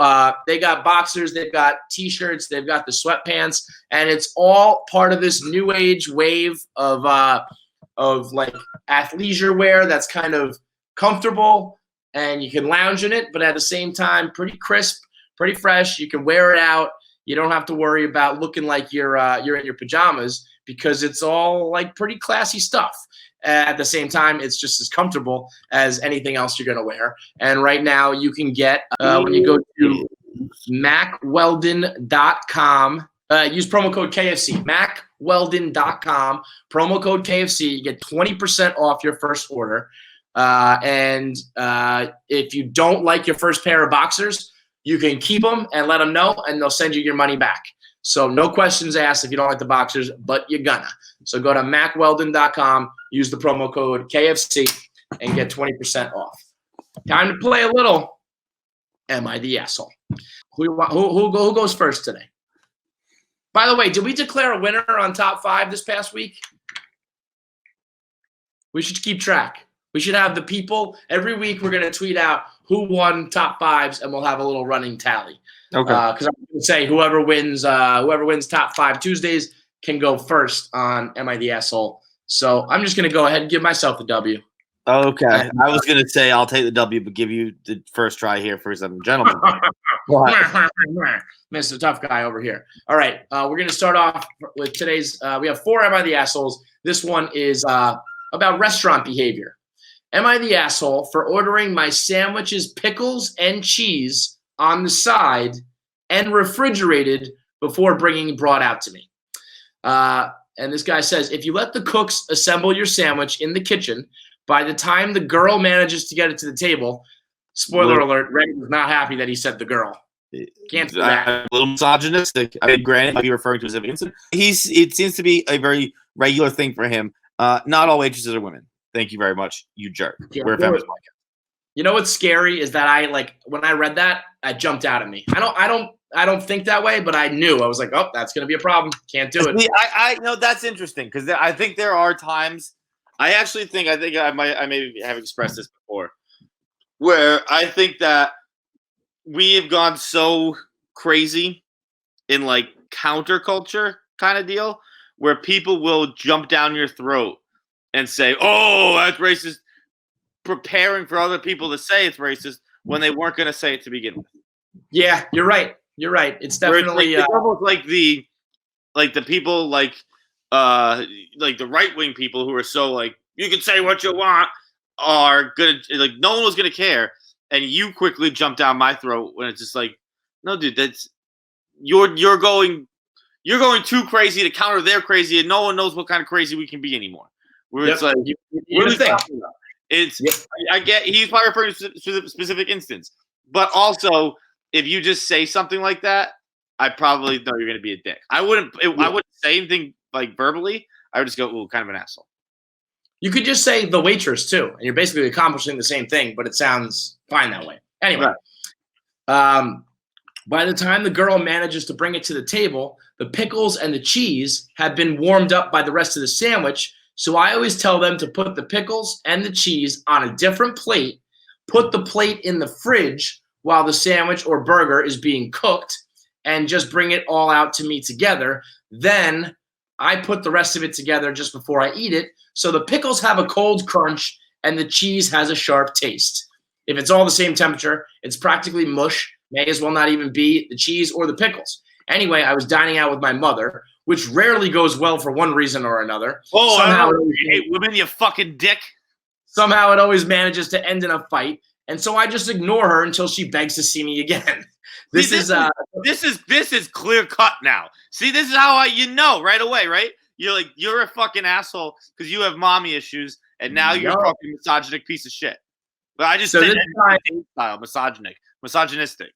they got boxers, they've got T-shirts, they've got the sweatpants, and it's all part of this new age wave of athleisure wear that's kind of comfortable and you can lounge in it, but at the same time, pretty crisp, pretty fresh. You can wear it out. You don't have to worry about looking like you're in your pajamas because it's all pretty classy stuff. At the same time, it's just as comfortable as anything else you're going to wear. And right now you can get, when you go to macweldon.com, use promo code KFC, macweldon.com, promo code KFC, you get 20% off your first order. And if you don't like your first pair of boxers, you can keep them and let them know, and they'll send you your money back. So no questions asked if you don't like the boxers, but you're gonna. So go to macweldon.com, use the promo code KFC, and get 20% off. Time to play a little Am I the Asshole? Who goes first today? By the way, did we declare a winner on top 5 this past week? We should keep track. We should have the people. Every week we're going to tweet out who won top 5s, and we'll have a little running tally. Okay. Because I'm going to say whoever wins top 5 Tuesdays can go first on Am I the Asshole? So I'm just going to go ahead and give myself the W. Okay. I was going to say I'll take the W, but give you the first try here for some gentlemen. Mr. Tough Guy over here. All right. We're going to start off with today's we have 4 Am I the Assholes. This one is about restaurant behavior. Am I the asshole for ordering my sandwiches, pickles, and cheese on the side and refrigerated before brought out to me? And this guy says, if you let the cooks assemble your sandwich in the kitchen, by the time the girl manages to get it to the table, spoiler alert, Ray was not happy that he said the girl. Can't do that. A little misogynistic. I mean, granted, might be referring to as an incident. It seems to be a very regular thing for him. Not all waitresses are women. Thank you very much, you jerk. We're a feminist podcast. You know what's scary is that when I read that, it jumped out at me. I don't think that way, but I knew. I was like, oh, that's gonna be a problem. Can't do it. I know that's interesting because I think there are times. I think I may have expressed this before, where I think that we have gone so crazy in counterculture kind of deal, where people will jump down your throat and say, oh, that's racist, preparing for other people to say it's racist when they weren't going to say it to begin with. Yeah, you're right. It's definitely it's almost like the people the right-wing people who are so you can say what you want are gonna no one was gonna care, and you quickly jump down my throat when it's just no, dude, that's you're going too crazy to counter their crazy, and no one knows what kind of crazy we can be anymore. Where it's what are we talking about? I get he's probably referring to a specific instance, But also, if you just say something like that, I probably know you're going to be a dick. I wouldn't say anything like verbally. I would just go, ooh, kind of an asshole. You could just say the waitress too, and you're basically accomplishing the same thing, but it sounds fine that way. Anyway, by the time the girl manages to bring it to the table, the pickles and the cheese have been warmed up by the rest of the sandwich. So I always tell them to put the pickles and the cheese on a different plate, put the plate in the fridge while the sandwich or burger is being cooked, and just bring it all out to me together. Then I put the rest of it together just before I eat it. So the pickles have a cold crunch and the cheese has a sharp taste. If it's all the same temperature, it's practically mush. May as well not even be the cheese or the pickles. Anyway, I was dining out with my mother, which rarely goes well for one reason or another. Oh, somehow you hate women, you fucking dick. Somehow it always manages to end in a fight. And so I just ignore her until she begs to see me again. This is clear cut now. See, this is how you know right away, right? You're like, you're a fucking asshole because you have mommy issues, and now you're a fucking misogynistic piece of shit. But I just said style, misogynistic.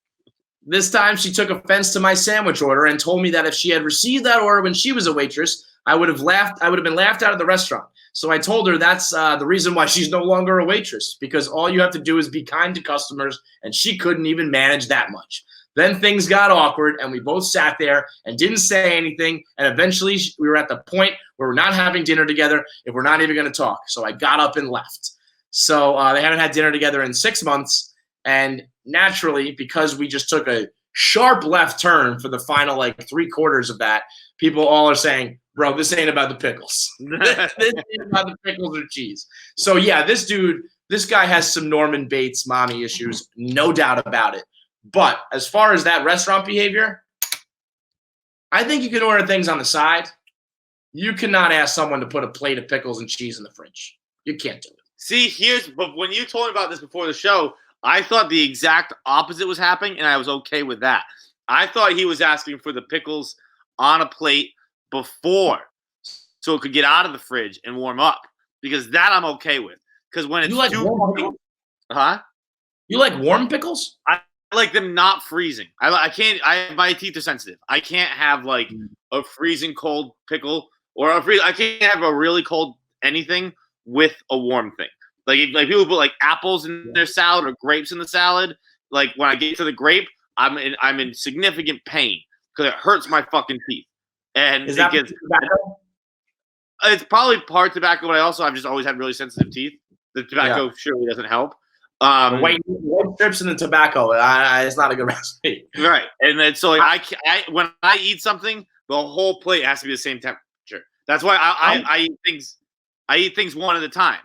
This time she took offense to my sandwich order and told me that if she had received that order when she was a waitress, I would have been laughed out of the restaurant. So I told her that's the reason why she's no longer a waitress, because all you have to do is be kind to customers, and she couldn't even manage that much. Then things got awkward, and we both sat there and didn't say anything, and eventually we were at the point where we're not having dinner together if we're not even going to talk. So I got up and left. So they haven't had dinner together in 6 months, and naturally, because we just took a sharp left turn for the final, like, 3/4 of that, people all are saying, bro, this ain't about the pickles. This ain't about the pickles or cheese. So, yeah, this guy has some Norman Bates mommy issues, no doubt about it. But as far as that restaurant behavior, I think you can order things on the side. You cannot ask someone to put a plate of pickles and cheese in the fridge. You can't do it. See, but when you told me about this before the show, I thought the exact opposite was happening, and I was okay with that. I thought he was asking for the pickles on a plate before, so it could get out of the fridge and warm up, because that I'm okay with. Because when it's warm pickles? You like warm pickles? I like them not freezing. My teeth are sensitive. I can't have like a freezing cold pickle or I can't have a really cold anything with a warm thing. Like people put like apples in their salad or grapes in the salad. Like when I get to the grape, I'm in significant pain because it hurts my fucking teeth. And is that tobacco? It's probably part tobacco, but I've just always had really sensitive teeth. The tobacco surely doesn't help. White strips in the tobacco. It's not a good recipe. Right. And then so like, when I eat something, the whole plate has to be the same temperature. That's why I eat things. I eat things one at a time,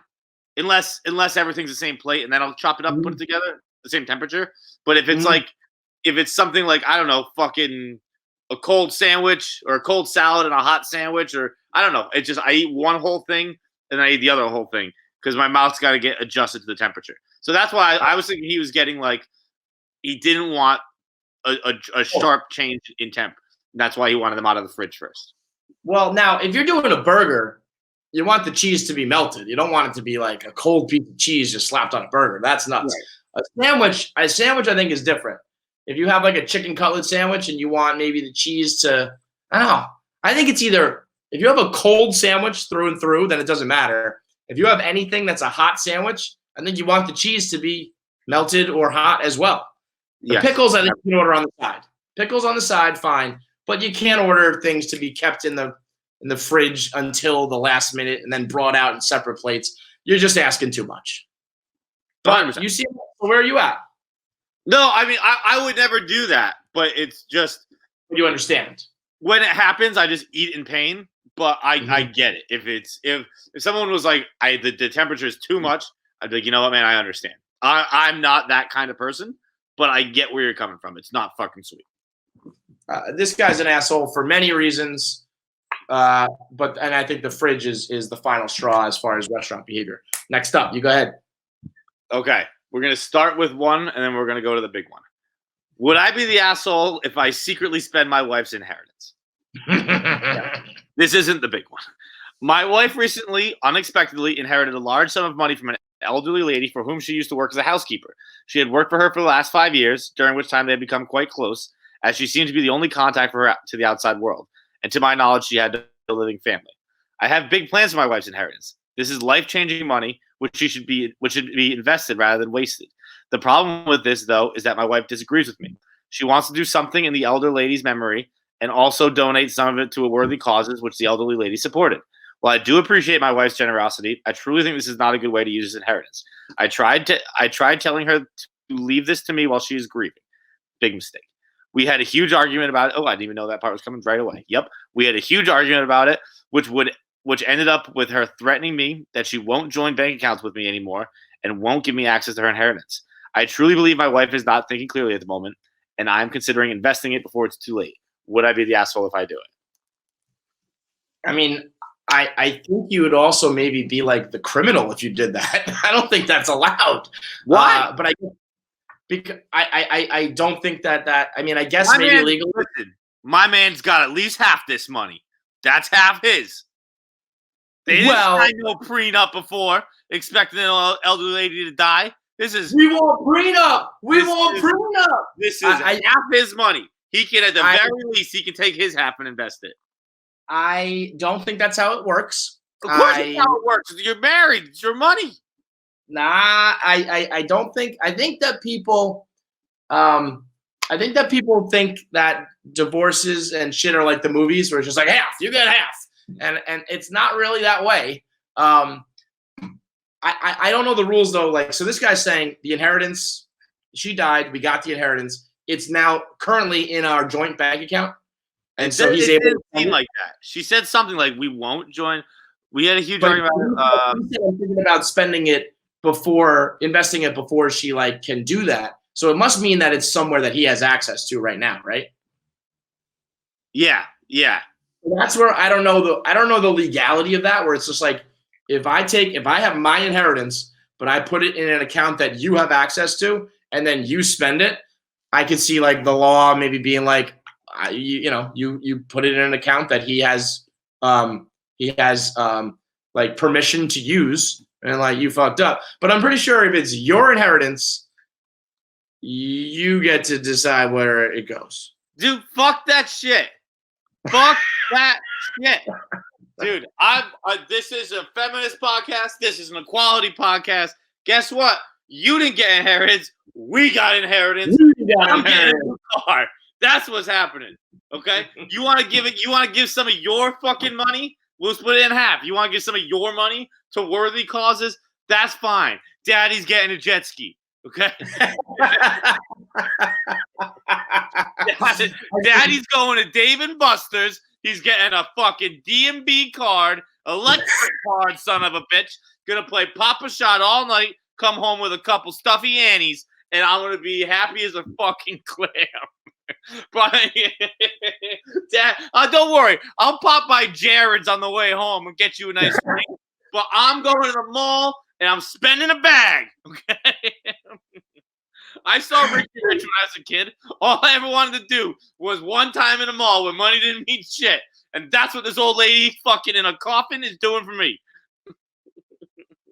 unless everything's the same plate, and then I'll chop it up and put it together the same temperature. But if it's if it's something like, I don't know, fucking a cold sandwich or a cold salad and a hot sandwich, or I don't know, it's just I eat one whole thing and I eat the other whole thing because my mouth's got to get adjusted to the temperature. So that's why I was thinking he was getting like he didn't want a sharp change in temp. That's why he wanted them out of the fridge first. Well, now if you're doing a burger, you want the cheese to be melted. You don't want it to be like a cold piece of cheese just slapped on a burger. That's nuts. Right. A sandwich I think is different. If you have like a chicken cutlet sandwich and you want maybe the cheese to, I don't know. I think it's either if you have a cold sandwich through and through, then it doesn't matter. If you have anything that's a hot sandwich, I think you want the cheese to be melted or hot as well. The pickles, I think you can order on the side. Pickles on the side, fine. But you can't order things to be kept in the fridge until the last minute and then brought out in separate plates. You're just asking too much. But 100%. You see, where are you at? No, I mean, I would never do that, but it's just. You understand. When it happens, I just eat in pain, but I get it. If someone was like, the temperature is too much, I'd be like, you know what, man, I understand. I'm not that kind of person, but I get where you're coming from. It's not fucking sweet. This guy's an asshole for many reasons, and I think the fridge is the final straw as far as restaurant behavior. Next up, you go ahead. Okay. We're going to start with one, and then we're going to go to the big one. Would I be the asshole if I secretly spend my wife's inheritance? This isn't the big one. My wife recently, unexpectedly, inherited a large sum of money from an elderly lady for whom she used to work as a housekeeper. She had worked for her for the last 5 years, during which time they had become quite close, as she seemed to be the only contact for her to the outside world. And to my knowledge, she had a living family. I have big plans for my wife's inheritance. This is life-changing money, which should be invested rather than wasted. The problem with this, though, is that my wife disagrees with me. She wants to do something in the elder lady's memory and also donate some of it to worthy causes, which the elderly lady supported. While I do appreciate my wife's generosity, I truly think this is not a good way to use this inheritance. I tried telling her to leave this to me while she is grieving. Big mistake. We had a huge argument about it. Oh, I didn't even know that part was coming right away. Yep. We had a huge argument about it, which ended up with her threatening me that she won't join bank accounts with me anymore and won't give me access to her inheritance. I truly believe my wife is not thinking clearly at the moment, and I'm considering investing it before it's too late. Would I be the asshole if I do it? I mean, I think you would also maybe be like the criminal if you did that. I don't think that's allowed. Why? But I don't think that. I mean, I guess maybe legally. Listen, my man's got at least half this money. That's half his. They didn't sign no prenup before, expecting an elderly lady to die. We want prenup. We want prenup. This is half his money. He can, at the very least, he can take his half and invest it. I don't think that's how it works. Of course, it's how it works. You're married. It's your money. Nah, I don't think. I think that people, think that divorces and shit are like the movies, where it's just like half. You get half, and it's not really that way. I don't know the rules though. Like, so this guy's saying the inheritance. She died. We got the inheritance. It's now currently in our joint bank account. And so he's able to seem like that. She said something like, "We won't join." We had a huge argument. I'm thinking about spending it investing it before she can do that. So it must mean that it's somewhere that he has access to right now, right? Yeah. That's where I don't know the legality of that. Where it's just like if I have my inheritance, but I put it in an account that you have access to, and then you spend it, I could see the law maybe being like. You put it in an account that he has permission to use, and you fucked up. But I'm pretty sure if it's your inheritance, you get to decide where it goes. Dude, fuck that shit. Fuck that shit. Dude, this is a feminist podcast. This is an equality podcast. Guess what? You didn't get inheritance. We got inheritance. I'm getting a new car. That's what's happening. Okay? You want to give some of your fucking money? We'll split it in half. You want to give some of your money to worthy causes? That's fine. Daddy's getting a jet ski. Okay? Daddy's going to Dave & Buster's. He's getting a fucking D&B card, electric card, son of a bitch. Gonna play Papa Shot all night, come home with a couple stuffy Annies, and I'm gonna be happy as a fucking clam. But Dad, don't worry. I'll pop by Jared's on the way home and get you a nice drink. But I'm going to the mall and I'm spending a bag. Okay. I saw Ricky Rich when I was a kid. All I ever wanted to do was one time in a mall where money didn't mean shit. And that's what this old lady fucking in a coffin is doing for me.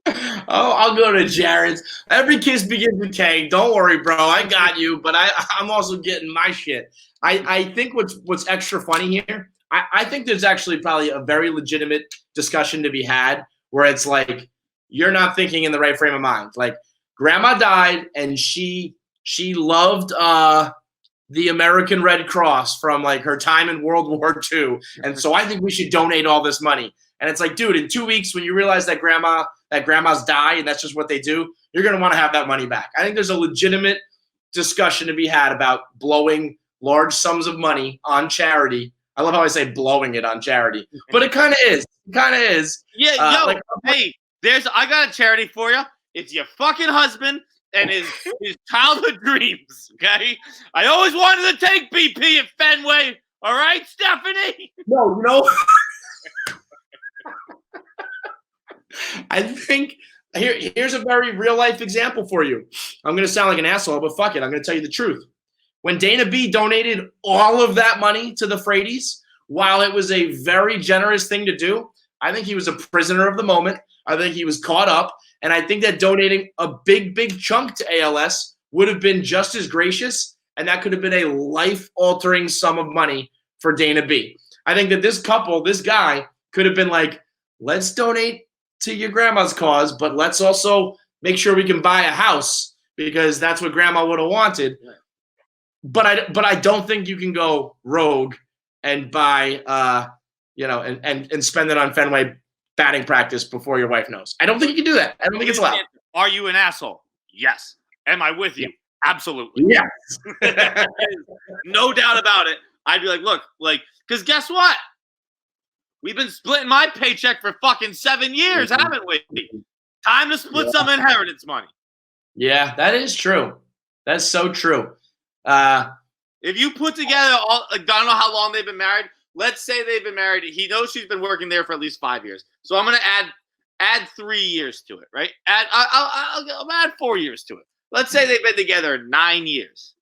Oh, I'll go to Jared's. Every kiss begins with K. Don't worry, bro. I got you. But I'm also getting my shit. I think what's extra funny here, I think there's actually probably a very legitimate discussion to be had where it's like you're not thinking in the right frame of mind. Like grandma died and she loved the American Red Cross from her time in World War II. And so I think we should donate all this money. And it's like, dude, in 2 weeks when you realize that grandmas die and that's just what they do, you're going to want to have that money back. I think there's a legitimate discussion to be had about blowing large sums of money on charity. I love how I say blowing it on charity, but it kind of is. It kind of is. Yeah, hey, I got a charity for you. It's your fucking husband and his childhood dreams, okay? I always wanted to take BP at Fenway. All right, Stephanie? No, I think here's a very real life example for you. I'm going to sound like an asshole, but fuck it. I'm going to tell you the truth. When Dana B donated all of that money to the Frady's, while it was a very generous thing to do, I think he was a prisoner of the moment. I think he was caught up. And I think that donating a big chunk to ALS would have been just as gracious. And that could have been a life-altering sum of money for Dana B. I think that this guy could have been like, let's donate to your grandma's cause, but let's also make sure we can buy a house because that's what grandma would have wanted. But I don't think you can go rogue and buy, and spend it on Fenway batting practice before your wife knows. I don't think you can do that. I don't think it's allowed. Are you an asshole? Yes. Am I with you? Absolutely. Yes. No doubt about it. I'd be like, look, because guess what? We've been splitting my paycheck for fucking 7 years, haven't we? Time to split some inheritance money. Yeah, that is true. That's so true. If you put together I don't know how long they've been married. Let's say they've been married. He knows she's been working there for at least 5 years. So I'm going to add 3 years to it, right? I'll add 4 years to it. Let's say they've been together 9 years.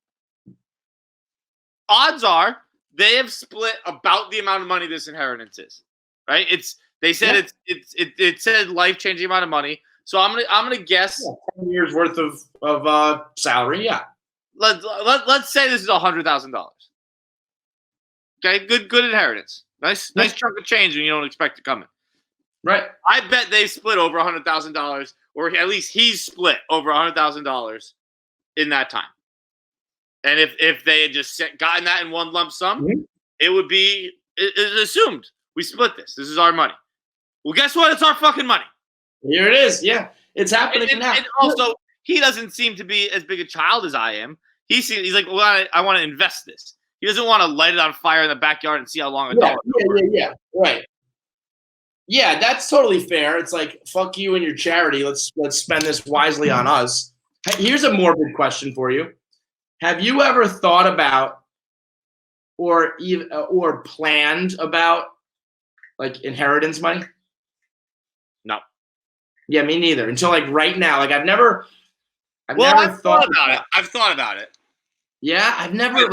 Odds are they have split about the amount of money this inheritance is, right? They said it said life-changing amount of money. So I'm gonna guess 10 years worth of salary. Yeah. Let's say this is $100,000. Okay, good inheritance. Nice chunk of change when you don't expect it coming. Right. I bet they split over $100,000, or at least he's split over $100,000 in that time. And if they had just gotten that in one lump sum, it would be assumed we split this. This is our money. Well, guess what? It's our fucking money. Here it is. Yeah, it's happening now. And also, he doesn't seem to be as big a child as I am. He's like, well, I want to invest this. He doesn't want to light it on fire in the backyard and see how long a dollar. Yeah. Right. Yeah, that's totally fair. It's like, fuck you and your charity. Let's spend this wisely on us. Here's a morbid question for you. Have you ever thought about or planned about like inheritance money? No. Yeah, me neither. Until like right now. Like I've never thought about it. I've thought about it. Yeah, I've never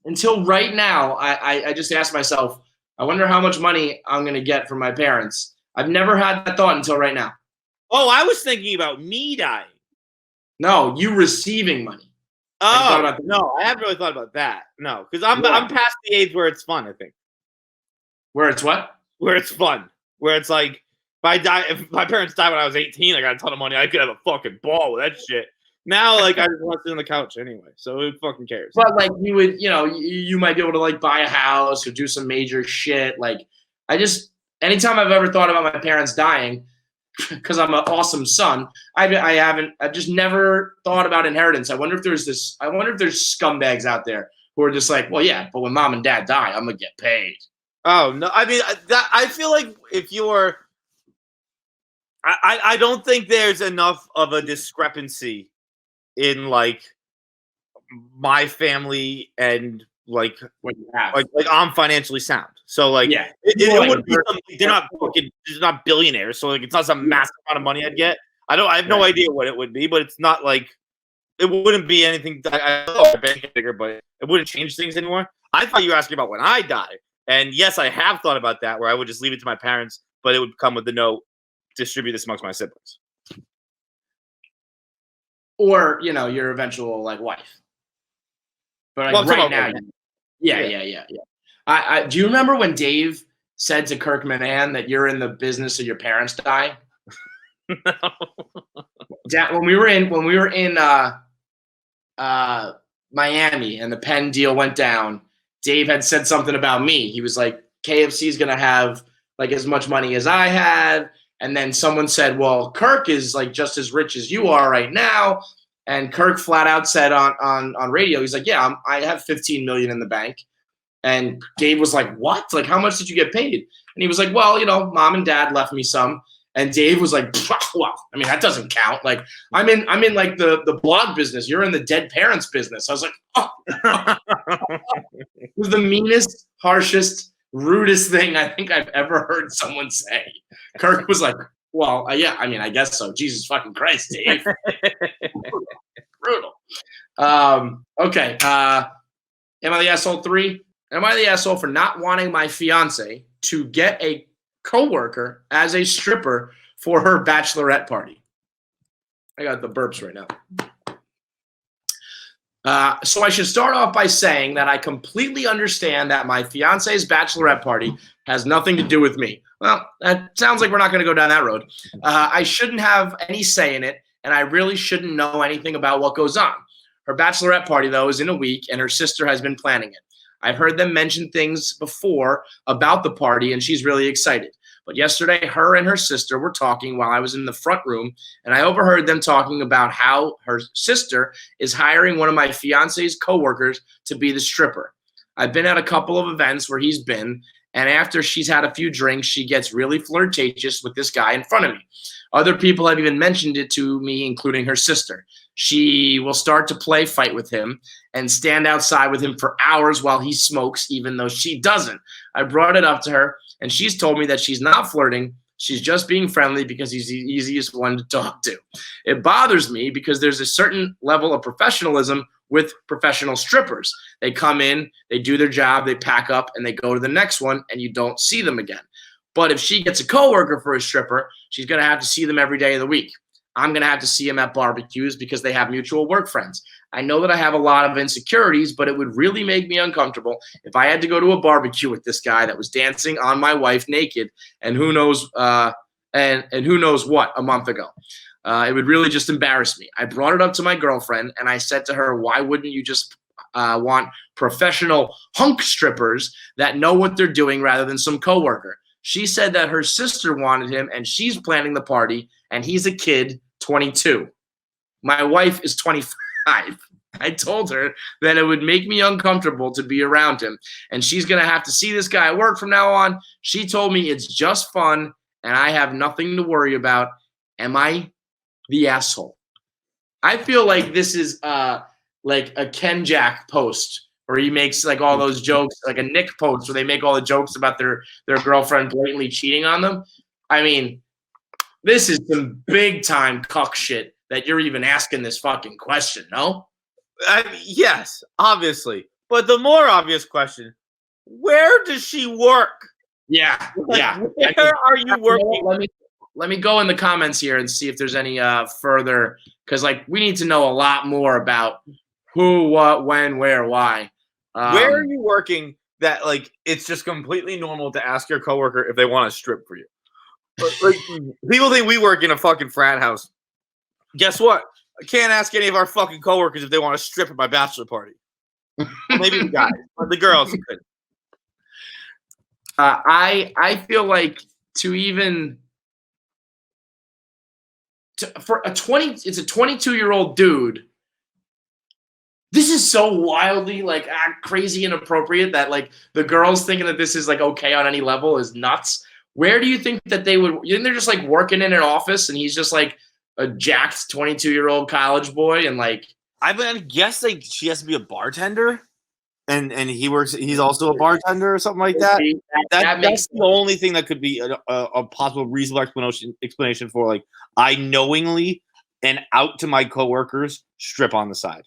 until right now. I just asked myself, I wonder how much money I'm gonna get from my parents. I've never had that thought until right now. Oh, I was thinking about me dying. No, you receiving money. Oh, no, I haven't really thought about that. No, because I'm past the age where it's fun, I think. Where it's what? Where it's fun. Where it's like, if my parents died when I was 18, I got a ton of money. I could have a fucking ball with that shit. Now, like, I just want to sit on the couch anyway. So who fucking cares? But, like, you would, you might be able to, like, buy a house or do some major shit. Like, anytime I've ever thought about my parents dying, because I'm an awesome son, I've just never thought about inheritance. I wonder if there's scumbags out there who are just like, well, yeah, but when mom and dad die, I'm going to get paid. Oh, no. I mean, I feel like if you're, I don't think there's enough of a discrepancy in like my family and like what you have. like I'm financially sound. So like it wouldn't be they're not billionaires, so like it's not some massive amount of money I'd get. I have no idea what it would be, but it's not like it wouldn't be anything. I know bigger, but it wouldn't change things anymore. I thought you were asking about when I die, and yes, I have thought about that, where I would just leave it to my parents, but it would come with the note, distribute this amongst my siblings. Or, your eventual like wife. But like right now, yeah. Do you remember when Dave said to Kirk Minahan that you're in the business of your parents die? No. When we were in Miami and the Penn deal went down, Dave had said something about me. He was like, KFC is gonna have like as much money as I had. And then someone said, well, Kirk is like just as rich as you are right now. And Kirk flat out said on radio, he's like, yeah, I have $15 million in the bank. And Dave was like, what? Like, how much did you get paid? And he was like, well, mom and dad left me some. And Dave was like, well, I mean, that doesn't count. Like, I'm in like the blog business. You're in the dead parents business. I was like, oh. It was the meanest, harshest, rudest thing I think I've ever heard someone say. Kirk was like, well, yeah, I mean, I guess so. Jesus fucking Christ, Dave. Brutal. Okay. Am I the asshole 3? Am I the asshole for not wanting my fiance to get a coworker as a stripper for her bachelorette party. I got the burps right now. So I should start off by saying that I completely understand that my fiance's bachelorette party has nothing to do with me. Well, that sounds like we're not going to go down that road. I shouldn't have any say in it, and I really shouldn't know anything about what goes on. Her bachelorette party, though, is in a week, and her sister has been planning it. I've heard them mention things before about the party, and she's really excited. But yesterday, her and her sister were talking while I was in the front room, and I overheard them talking about how her sister is hiring one of my fiance's coworkers to be the stripper. I've been at a couple of events where he's been, and after she's had a few drinks, she gets really flirtatious with this guy in front of me. Other people have even mentioned it to me, including her sister. She will start to play fight with him and stand outside with him for hours while he smokes, even though she doesn't. I brought it up to her, and she's told me that she's not flirting. She's just being friendly because he's the easiest one to talk to. It bothers me because there's a certain level of professionalism with professional strippers. They come in, they do their job, they pack up, and they go to the next one, and you don't see them again. But if she gets a coworker for a stripper, she's going to have to see them every day of the week. I'm going to have to see them at barbecues because they have mutual work friends. I know that I have a lot of insecurities, but it would really make me uncomfortable if I had to go to a barbecue with this guy that was dancing on my wife naked and who knows and who knows what a month ago. It would really just embarrass me. I brought it up to my girlfriend, and I said to her, why wouldn't you just want professional hunk strippers that know what they're doing rather than some coworker? She said that her sister wanted him, and she's planning the party, and he's a kid, 22. My wife is 25. I told her that it would make me uncomfortable to be around him, and she's going to have to see this guy at work from now on. She told me it's just fun, and I have nothing to worry about. Am I the asshole? I feel like this is like a Ken Jack post where he makes like all those jokes, like a Nick post where they make all the jokes about their girlfriend blatantly cheating on them. I mean, this is some big time cuck shit that you're even asking this fucking question, no? Yes, obviously. But the more obvious question, where does she work? Yeah, yeah. Where are you working? Let me go in the comments here and see if there's any further, because like we need to know a lot more about who, what, when, where, why. Where are you working that like it's just completely normal to ask your coworker if they want to strip for you? Like, people think we work in a fucking frat house. Guess what? I can't ask any of our fucking coworkers if they want to strip at my bachelor party. Maybe the guys, but the girls could. I feel like for a 22-year-old dude. This is so wildly like crazy inappropriate that like the girls thinking that this is like okay on any level is nuts. Where do you think that they would? You think they're just like working in an office and he's just like a jacked 22-year-old college boy and like I guess like she has to be a bartender and he works. He's also a bartender or something like that. That's the only thing that could be a possible reasonable explanation for like I knowingly and out to my coworkers strip on the side.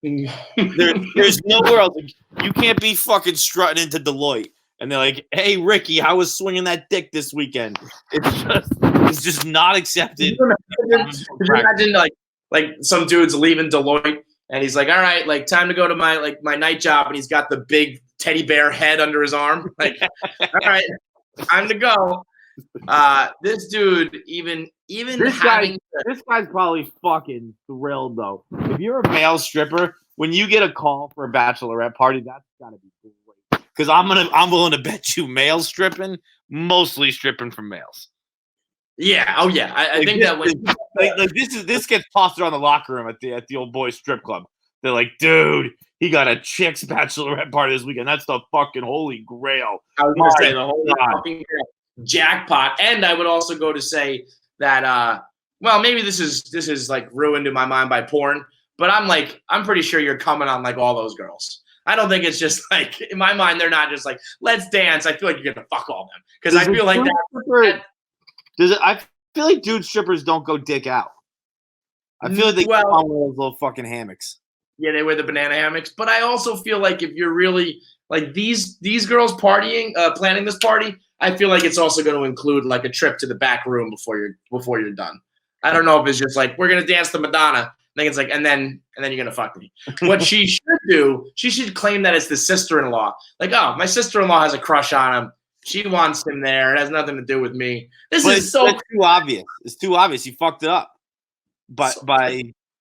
There's nowhere else. You can't be fucking strutting into Deloitte and they're like, "Hey, Ricky, I was swinging that dick this weekend." It's just not accepted. Could you imagine like some dude's leaving Deloitte and he's like, "All right, like time to go to my night job," and he's got the big teddy bear head under his arm. Like, all right, time to go. This dude this guy's probably fucking thrilled though. If you're a male stripper, when you get a call for a bachelorette party, that's gotta be great. Because I'm willing to bet you male stripping, mostly stripping from males. Yeah. Oh yeah. I think that when this gets tossed around the locker room at the old boys strip club. They're like, dude, he got a chick's bachelorette party this weekend. That's the fucking holy grail. I was gonna say the whole fucking jackpot. And I would also go to say that well, maybe this is like ruined in my mind by porn, but I'm pretty sure you're coming on like all those girls. I don't think it's just like in my mind they're not just like let's dance. I feel like you're gonna fuck all them because I feel like I feel like dude strippers don't go dick out. I feel like they come on with those little fucking hammocks. Yeah, they wear the banana hammocks. But I also feel like if you're really like these girls partying, planning this party, I feel like it's also going to include like a trip to the back room before you're done. I don't know if it's just like we're gonna dance to Madonna. I think it's like and then you're gonna fuck me. What she should do, she should claim that it's the sister-in-law. Like, oh, my sister-in-law has a crush on him. She wants him there. It has nothing to do with me. This is so too obvious. It's too obvious. You fucked it up. But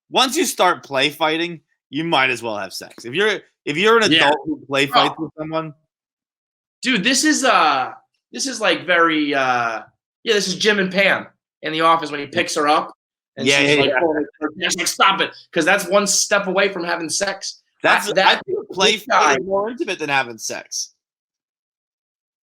once you start play fighting, you might as well have sex. If you're an adult who play fights with someone, dude, this is like very this is Jim and Pam in The Office when he picks her up and she's like, stop it, because that's one step away from having sex. I think play fighting is more intimate than having sex.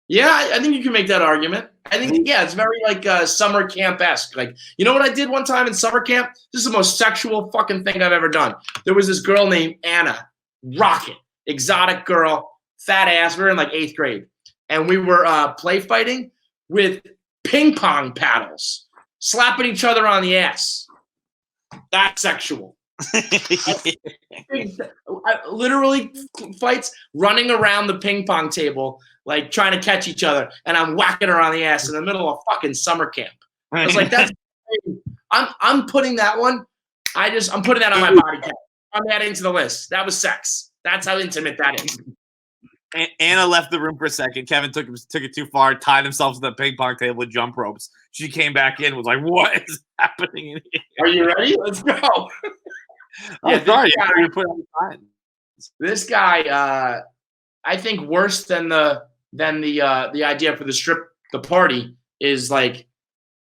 Yeah, I think you can make that argument. I think, it's very like summer camp-esque. Like, you know what I did one time in summer camp? This is the most sexual fucking thing I've ever done. There was this girl named Anna, rocket, exotic girl, fat ass. We were in like 8th grade. And we were play fighting with ping pong paddles, slapping each other on the ass. That's sexual. Literally fights running around the ping pong table, like trying to catch each other, and I'm whacking her on the ass in the middle of fucking summer camp. I was like, that's I'm putting that one. I'm putting that on my body count. I'm adding to the list. That was sex. That's how intimate that is. Anna left the room for a second. Kevin took it too far, tied himself to the ping pong table with jump ropes. She came back in, was like, "What is happening in here? Are you ready? Let's go." Sorry, you put on time. This guy, I think, worse than the idea for the party is like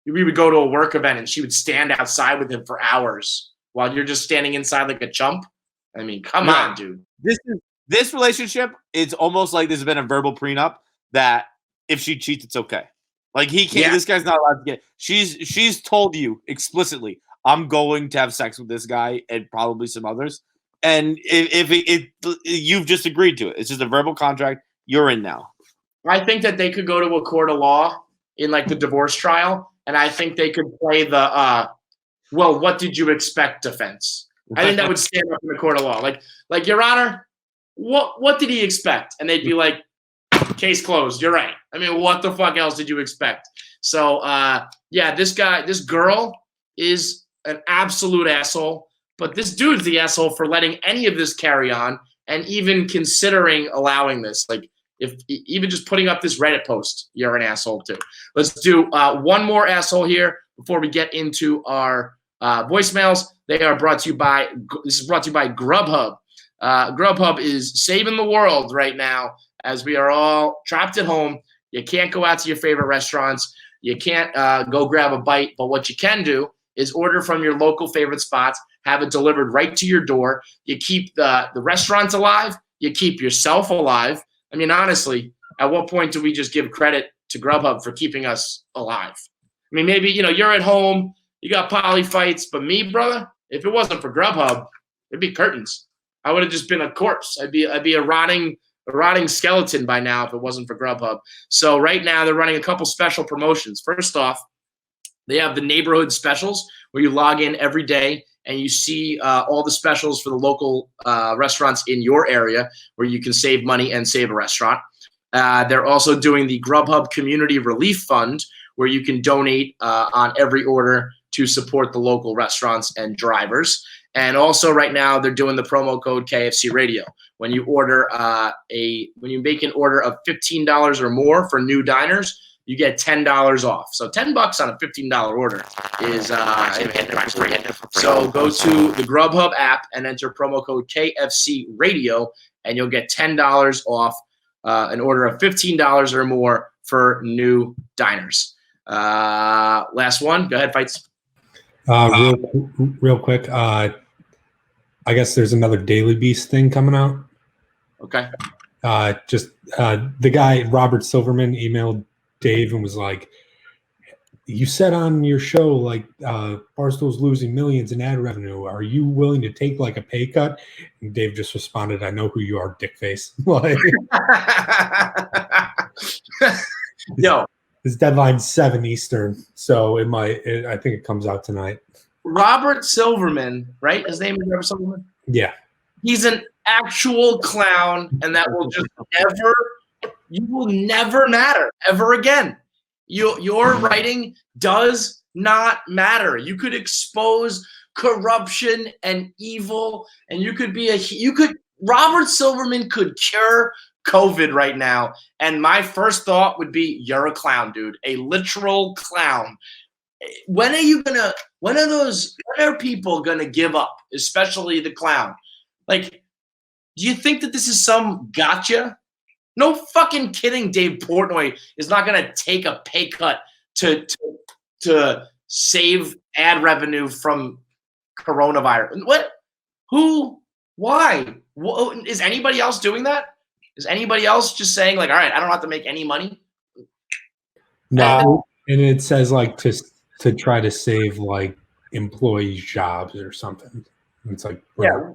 we would go to a work event and she would stand outside with him for hours while you're just standing inside like a chump. I mean, come on, dude. This relationship is almost like there's been a verbal prenup that if she cheats, it's okay. Like he can't. Yeah. This guy's not allowed to get. She's told you explicitly, I'm going to have sex with this guy and probably some others. And if you've just agreed to it, it's just a verbal contract. You're in now. I think that they could go to a court of law in like the divorce trial, and I think they could play the well, what did you expect defense. I think that would stand up in the court of law. Like Your Honor, what did he expect? And they'd be like, case closed. You're right. I mean, what the fuck else did you expect? So this girl is an absolute asshole, but this dude's the asshole for letting any of this carry on and even considering allowing this. Like, if even just putting up this Reddit post, you're an asshole too. Let's do one more asshole here before we get into our voicemails. This is brought to you by Grubhub. Grubhub is saving the world right now as we are all trapped at home. You can't go out to your favorite restaurants. You can't go grab a bite, but what you can do is order from your local favorite spots, have it delivered right to your door. You keep the restaurants alive. You keep yourself alive. I mean, honestly, at what point do we just give credit to Grubhub for keeping us alive? I mean, maybe, you're at home, you got poly fights, but me, brother, if it wasn't for Grubhub, it'd be curtains. I would have just been a corpse. I'd be a rotting skeleton by now if it wasn't for Grubhub. So right now they're running a couple special promotions. First off, they have the neighborhood specials where you log in every day and you see all the specials for the local restaurants in your area where you can save money and save a restaurant. They're also doing the Grubhub Community Relief Fund where you can donate on every order to support the local restaurants and drivers. And also right now they're doing the promo code KFC Radio. When you order when you make an order of $15 or more for new diners, you get $10 off. So $10 on a $15 order is so go to the Grubhub app and enter promo code KFC Radio, and you'll get $10 off an order of $15 or more for new diners. Last one. Go ahead, Fights. Real quick. I guess there's another Daily Beast thing coming out. Okay. The guy, Robert Silverman, emailed Dave and was like, you said on your show, like, Barstool's losing millions in ad revenue. Are you willing to take like a pay cut? And Dave just responded, I know who you are, dickface. Like, Yo. His deadline's 7 Eastern, so I think it comes out tonight. Robert Silverman, right? His name is Robert Silverman? Yeah. He's an actual clown, and that will just never You will never matter ever again. Your writing does not matter. You could expose corruption and evil, and Robert Silverman could cure COVID right now. And my first thought would be, you're a clown, dude, a literal clown. When are people gonna give up, especially the clown? Like, do you think that this is some gotcha? No fucking kidding. Dave Portnoy is not gonna take a pay cut to save ad revenue from coronavirus. What? Who? Why? Is anybody else doing that? Is anybody else just saying like, all right, I don't have to make any money? No, and it says like to try to save like employees' jobs or something. It's like, bro. Yeah.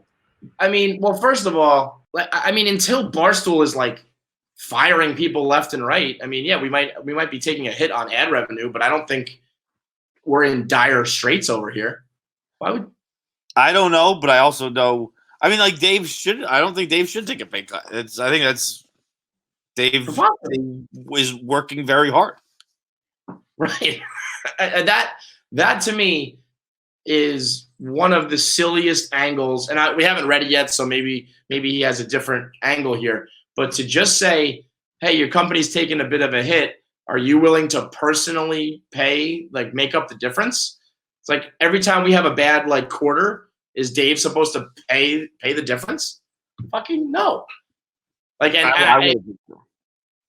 I mean, well, first of all, until Barstool is like firing people left and right, I mean, yeah, we might be taking a hit on ad revenue, but I don't think we're in dire straits over here. Why would? I don't know, but I also know. I mean, like I don't think Dave should take a pay cut. I think that's Dave is working very hard. Right. That to me is one of the silliest angles, and we haven't read it yet, so maybe he has a different angle here. But to just say, hey, your company's taking a bit of a hit, are you willing to personally pay, like make up the difference? It's like every time we have a bad like quarter, is Dave supposed to pay the difference? Fucking no. Like, and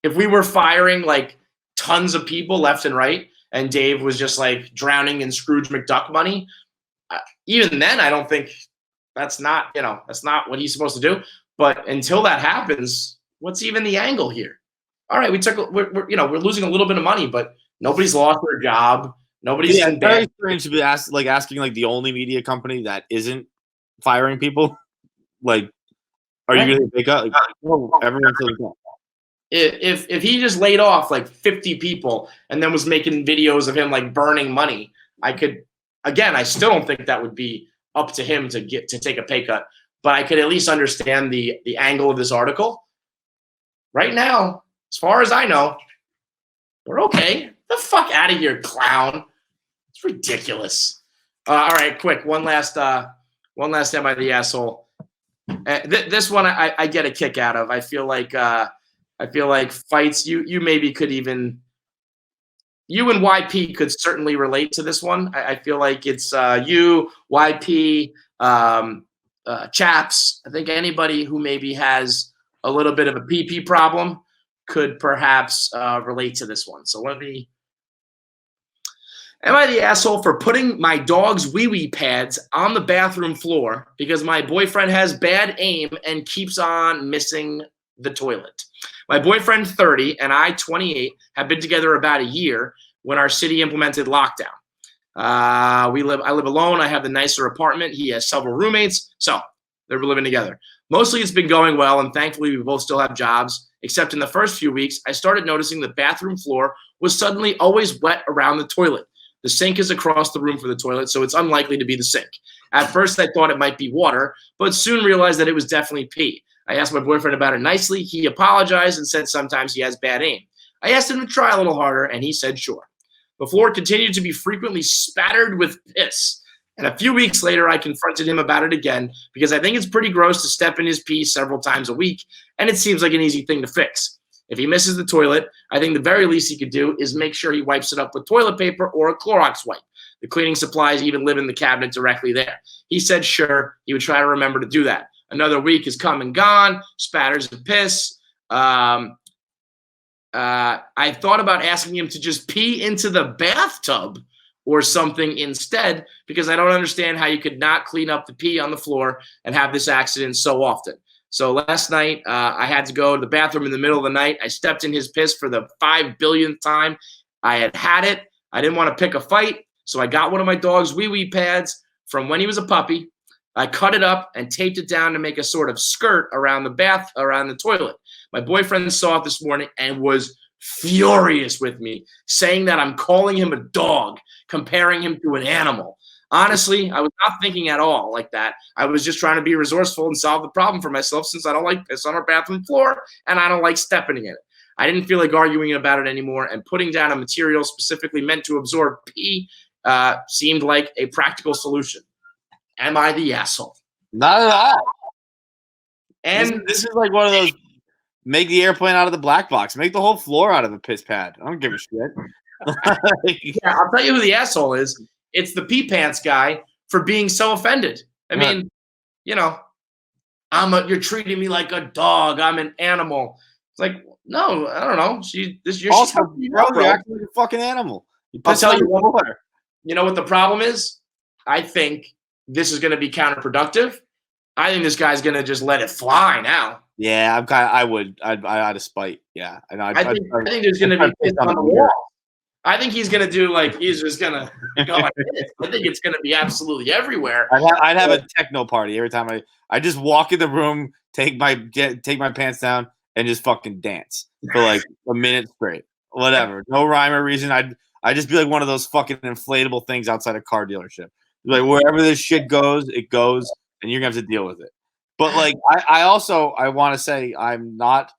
if we were firing like tons of people left and right, and Dave was just like drowning in Scrooge McDuck money, even then, I don't think that's not what he's supposed to do. But until that happens, what's even the angle here? All right, we're losing a little bit of money, but nobody's lost their job. Nobody's in bad. Very strange to be asking like the only media company that isn't firing people. Like, are you going to pick up? Like, everyone's like, if he just laid off like 50 people and then was making videos of him like burning money, I still don't think that would be up to him to take a pay cut. But I could at least understand the angle of this article. Right now, as far as I know, we're okay. The fuck out of here, clown. It's ridiculous. All right, quick. One last time by the asshole. This one I get a kick out of. I feel like fights. You maybe could even. You and YP could certainly relate to this one. I feel like it's you, YP, Chaps. I think anybody who maybe has a little bit of a PP problem could perhaps relate to this one. So let me. Am I the asshole for putting my dog's wee-wee pads on the bathroom floor because my boyfriend has bad aim and keeps on missing the toilet? My boyfriend, 30, and I, 28, have been together about a year when our city implemented lockdown. I live alone. I have the nicer apartment. He has several roommates, so they're living together. Mostly it's been going well, and thankfully we both still have jobs, except in the first few weeks, I started noticing the bathroom floor was suddenly always wet around the toilet. The sink is across the room from the toilet, so it's unlikely to be the sink. At first, I thought it might be water, but soon realized that it was definitely pee. I asked my boyfriend about it nicely. He apologized and said sometimes he has bad aim. I asked him to try a little harder, and he said sure. The floor continued to be frequently spattered with piss. And a few weeks later, I confronted him about it again because I think it's pretty gross to step in his pee several times a week, and it seems like an easy thing to fix. If he misses the toilet, I think the very least he could do is make sure he wipes it up with toilet paper or a Clorox wipe. The cleaning supplies even live in the cabinet directly there. He said sure, he would try to remember to do that. Another week has come and gone, spatters of piss. I thought about asking him to just pee into the bathtub or something instead because I don't understand how you could not clean up the pee on the floor and have this accident so often. So last night, I had to go to the bathroom in the middle of the night. I stepped in his piss for the 5 billionth time. I had it. I didn't want to pick a fight, so I got one of my dog's wee-wee pads from when he was a puppy. I cut it up and taped it down to make a sort of skirt around the toilet. My boyfriend saw it this morning and was furious with me, saying that I'm calling him a dog, comparing him to an animal. Honestly, I was not thinking at all like that. I was just trying to be resourceful and solve the problem for myself since I don't like piss on our bathroom floor and I don't like stepping in it. I didn't feel like arguing about it anymore, and putting down a material specifically meant to absorb pee seemed like a practical solution. Am I the asshole? Not at all. And this is like one of those make the airplane out of the black box. Make the whole floor out of a piss pad. I don't give a shit. yeah, I'll tell you who the asshole is. It's the pee pants guy for being so offended. I mean, you know, you're treating me like a dog. I'm an animal. It's like, no, I don't know. You're acting like a fucking animal. I'll tell you what. You know what the problem is? I think this is going to be counterproductive. I think this guy's going to just let it fly now. Yeah, I'd out of spite. Yeah, I think there's going to be piss on the wall. I think he's going to do he's just going to go like this. I think it's going to be absolutely everywhere. I'd have a techno party every time I just walk in the room, take my pants down, and just fucking dance for like a minute straight. Whatever, no rhyme or reason. I'd just be like one of those fucking inflatable things outside a car dealership. Like wherever this shit goes, it goes, and you're gonna have to deal with it. But like, I want to say I'm not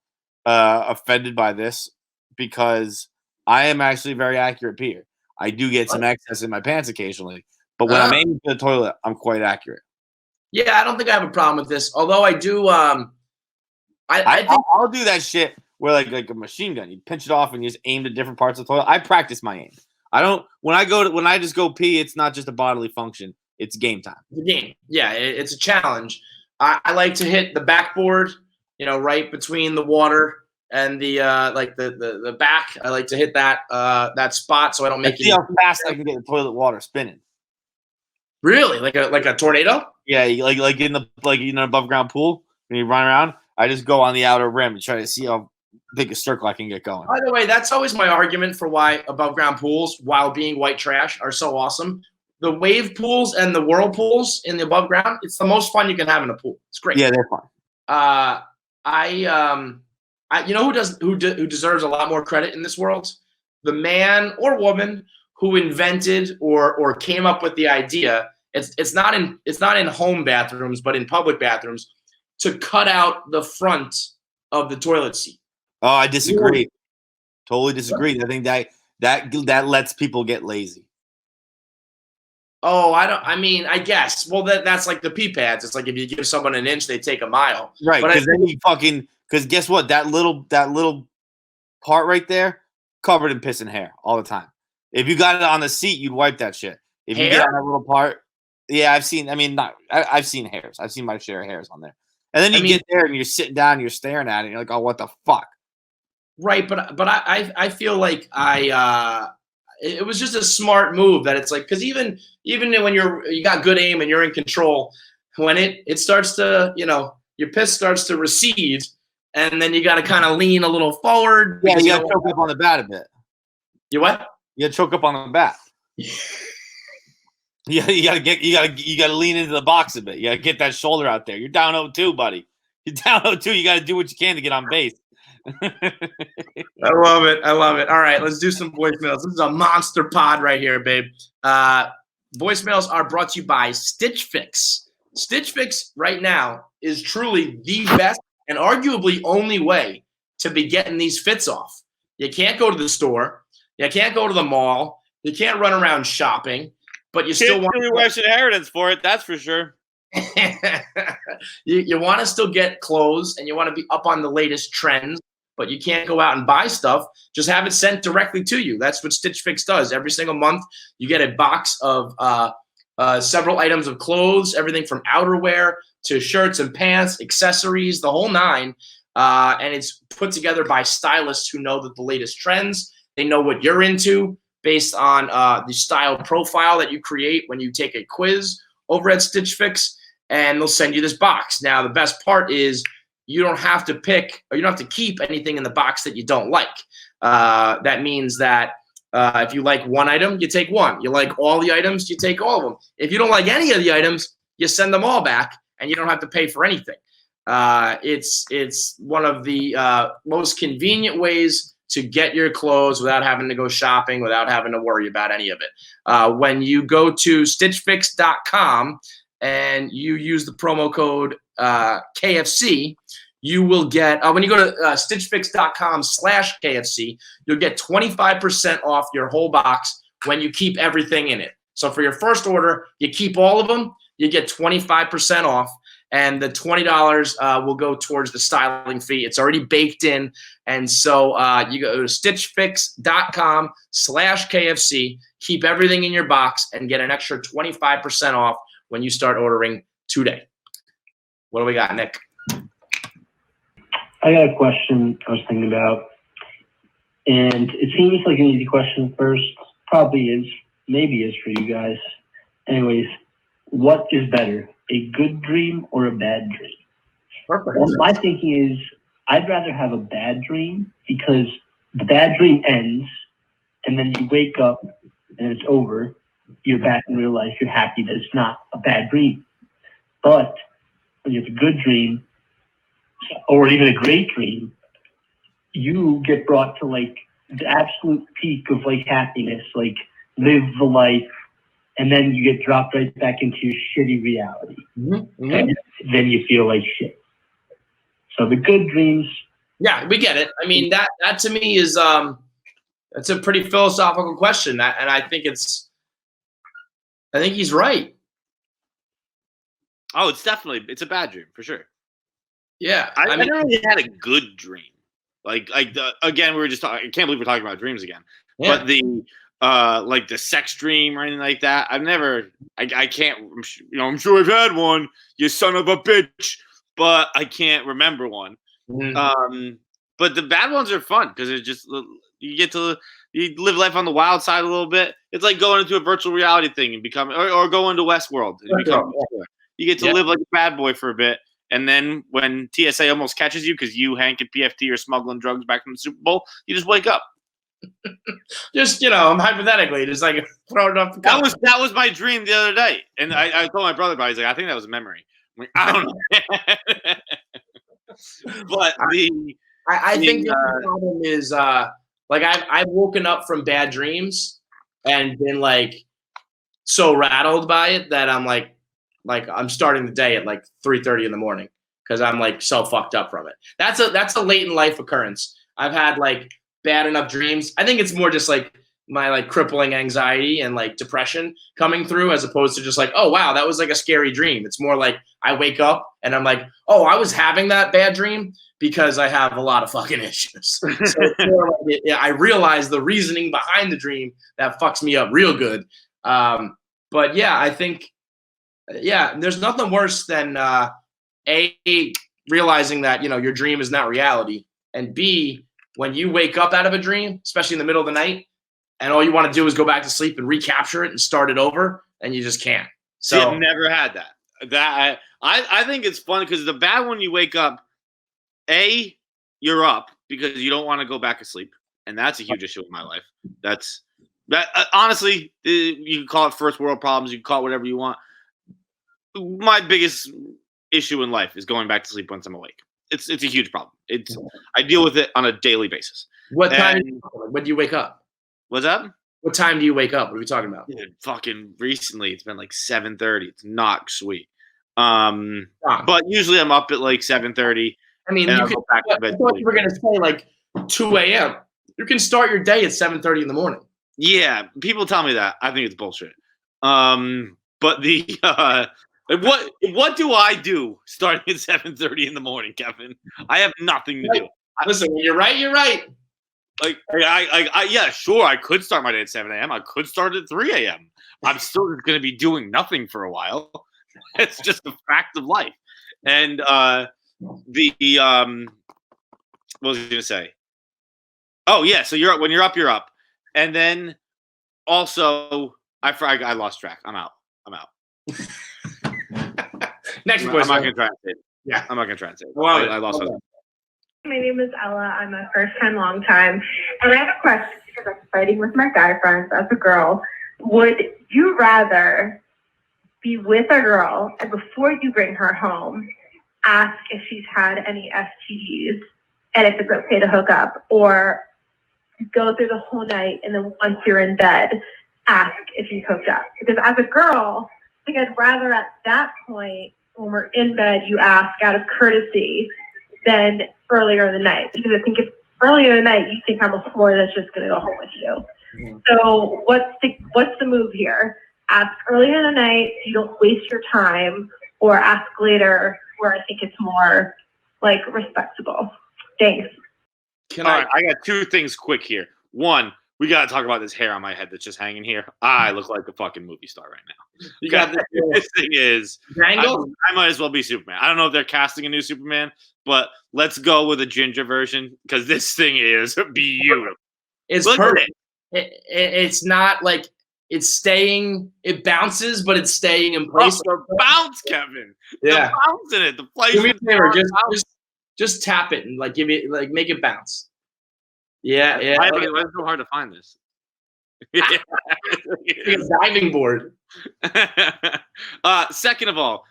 offended by this because I am actually very accurate peer. I do get some excess in my pants occasionally, but when I'm aiming for the toilet, I'm quite accurate. Yeah, I don't think I have a problem with this. Although I do, I think I'll do that shit where like a machine gun, you pinch it off and you just aim to different parts of the toilet. I practice my aim. I don't when I just go pee, it's not just a bodily function. It's game time. The game. Yeah, it's a challenge. I like to hit the backboard, right between the water and the the back. I like to hit that spot so I don't make see how fast I can get the toilet water spinning. Really? Like a tornado? Yeah, like in the above ground pool when you run around. I just go on the outer rim and try to see how big a circle I can get going. By the way, that's always my argument for why above ground pools, while being white trash, are so awesome. The wave pools and the whirlpools in the above ground, it's the most fun you can have in a pool. It's great. Yeah, they're fun. Who deserves a lot more credit in this world? The man or woman who invented or came up with the idea. It's not in home bathrooms, but in public bathrooms, to cut out the front of the toilet seat. Oh, I disagree. Totally disagree. I think that lets people get lazy. Oh, I guess. Well, that's like the pee pads. It's like if you give someone an inch, they take a mile. Right, because guess what? That little part right there, covered in piss and hair all the time. If you got it on the seat, you'd wipe that shit. If you get on that little part, yeah, I've seen hairs. I've seen my share of hairs on there. And then you get there and you're sitting down and you're staring at it and you're like, oh, what the fuck? Right, but I feel like it was just a smart move that it's like, because even when you got good aim and you're in control, when it starts to, your piss starts to recede, and then you got to kind of lean a little forward. Yeah, you got to choke up on the bat a bit. You what? You got to choke up on the bat. You gotta lean into the box a bit. You gotta get that shoulder out there. You're down 0-2, buddy. You're down 0-2. You gotta do what you can to get on base. I love it. All right, let's do some voicemails. This is a monster pod right here, babe. Voicemails are brought to you by Stitch Fix. Stitch Fix right now is truly the best and arguably only way to be getting these fits off. You can't go to the store. You can't go to the mall. You can't run around shopping. But you still want your wife's inheritance for it, that's for sure. you want to still get clothes and you want to be up on the latest trends, but you can't go out and buy stuff. Just have it sent directly to you. That's what Stitch Fix does. Every single month, you get a box of several items of clothes, everything from outerwear to shirts and pants, accessories, the whole nine. And it's put together by stylists who know the latest trends. They know what you're into, based on the style profile that you create when you take a quiz over at Stitch Fix, and they'll send you this box. Now, the best part is you don't have to pick, or you don't have to keep anything in the box that you don't like. That means that if you like one item, you take one. You like all the items, you take all of them. If you don't like any of the items, you send them all back, and you don't have to pay for anything. It's one of the most convenient ways to get your clothes without having to go shopping, without having to worry about any of it. When you go to stitchfix.com and you use the promo code KFC, you will get, when you go to stitchfix.com/KFC, you'll get 25% off your whole box when you keep everything in it. So for your first order, you keep all of them, you get 25% off. And the $20 will go towards the styling fee. It's already baked in. And so you go to stitchfix.com/KFC, keep everything in your box, and get an extra 25% off when you start ordering today. What do we got, Nick? I got a question I was thinking about. And it seems like an easy question first. Probably is. Maybe is for you guys. Anyways, what is better? A good dream or a bad dream? Perfect. Well, my thinking is I'd rather have a bad dream because the bad dream ends and then you wake up and it's over. You're back in real life. You're happy that it's not a bad dream. But when you have a good dream or even a great dream, you get brought to like the absolute peak of like happiness, like live the life. And then you get dropped right back into your shitty reality. Mm-hmm. And then you feel like shit. So the good dreams. Yeah, we get it. I mean, that to me is it's a pretty philosophical question. And I think he's right. Oh, it's a bad dream for sure. Yeah. I never really had a good dream. Again, we were just talking. I can't believe we're talking about dreams again. Yeah. But like the sex dream or anything like that. I can't, I'm sure I've had one, you son of a bitch, but I can't remember one. Mm-hmm. But the bad ones are fun because it's just, you live life on the wild side a little bit. It's like going into a virtual reality thing and become, or going to Westworld. And you get to live like a bad boy for a bit. And then when TSA almost catches you because you, Hank, and PFT are smuggling drugs back from the Super Bowl, you just wake up. Just hypothetically, just like throw it off the cup. That was my dream the other day, and I told my brother about it. He's like, I think that was a memory. I'm like, I don't know. But I think the problem is like I've woken up from bad dreams and been like so rattled by it that I'm like I'm starting the day at like 3:30 in the morning because I'm like so fucked up from it. That's a late in life occurrence. I've had like bad enough dreams. I think it's more just like my like crippling anxiety and like depression coming through as opposed to just like, oh wow, that was like a scary dream. It's more like I wake up and I'm like, oh, I was having that bad dream because I have a lot of fucking issues. So it's more like I realize the reasoning behind the dream that fucks me up real good. But yeah, I think there's nothing worse than A, realizing that your dream is not reality, and B, when you wake up out of a dream, especially in the middle of the night, and all you want to do is go back to sleep and recapture it and start it over, and you just can't. So I've never had that. I think it's fun because the bad one you wake up, A, you're up because you don't want to go back to sleep, and that's a huge issue in my life. Honestly, you can call it first world problems, you can call it whatever you want. My biggest issue in life is going back to sleep once I'm awake. It's a huge problem. I deal with it on a daily basis. What time? When do you wake up? What's up? What time do you wake up? What are we talking about? Dude, fucking recently, it's been like 7:30. It's not sweet. But usually I'm up at like 7:30. I mean, I thought you were gonna say like 2 a.m. You can start your day at 7:30 in the morning. Yeah, people tell me that. I think it's bullshit. But what do I do starting at 7:30 in the morning, Kevin? I have nothing to do. Listen, when you're right, you're right. Like, yeah, sure, I could start my day at 7 a.m. I could start at 3 a.m. I'm still going to be doing nothing for a while. It's just a fact of life. And what was I going to say? Oh, yeah, so when you're up. And then also, I lost track. I'm out. Next I'm question. not going to try and say it. Yeah, I'm not going to try and say it. Well, I lost it. My name is Ella. I'm a first-time, long-time. And I have a question because I'm fighting with my guy friends as a girl. Would you rather be with a girl and before you bring her home, ask if she's had any STDs and if it's okay to hook up, or go through the whole night and then once you're in bed, ask if you've hooked up? Because as a girl, I think I'd rather at that point, when we're in bed, you ask out of courtesy than earlier in the night. Because I think if earlier in the night you think I'm a whore that's just going to go home with you. So what's the move here? Ask earlier in the night so you don't waste your time, or ask later where I think it's more like respectable. Thanks. All right, I got two things quick here. One, we got to talk about this hair on my head that's just hanging here. I look like a fucking movie star right now. You got this thing is, I Jangle? might as well be Superman. I don't know if they're casting a new Superman, but let's go with a ginger version because this thing is beautiful. It's Look at perfect. It's not like it's staying. It bounces, but it's staying in place. Oh, the bounce, Kevin. Yeah. The bounce in it. The place. Do me a favor. Just tap it and like give it like make it bounce. Yeah, yeah. Why is it so hard to find this? It's a diving board. Second of all,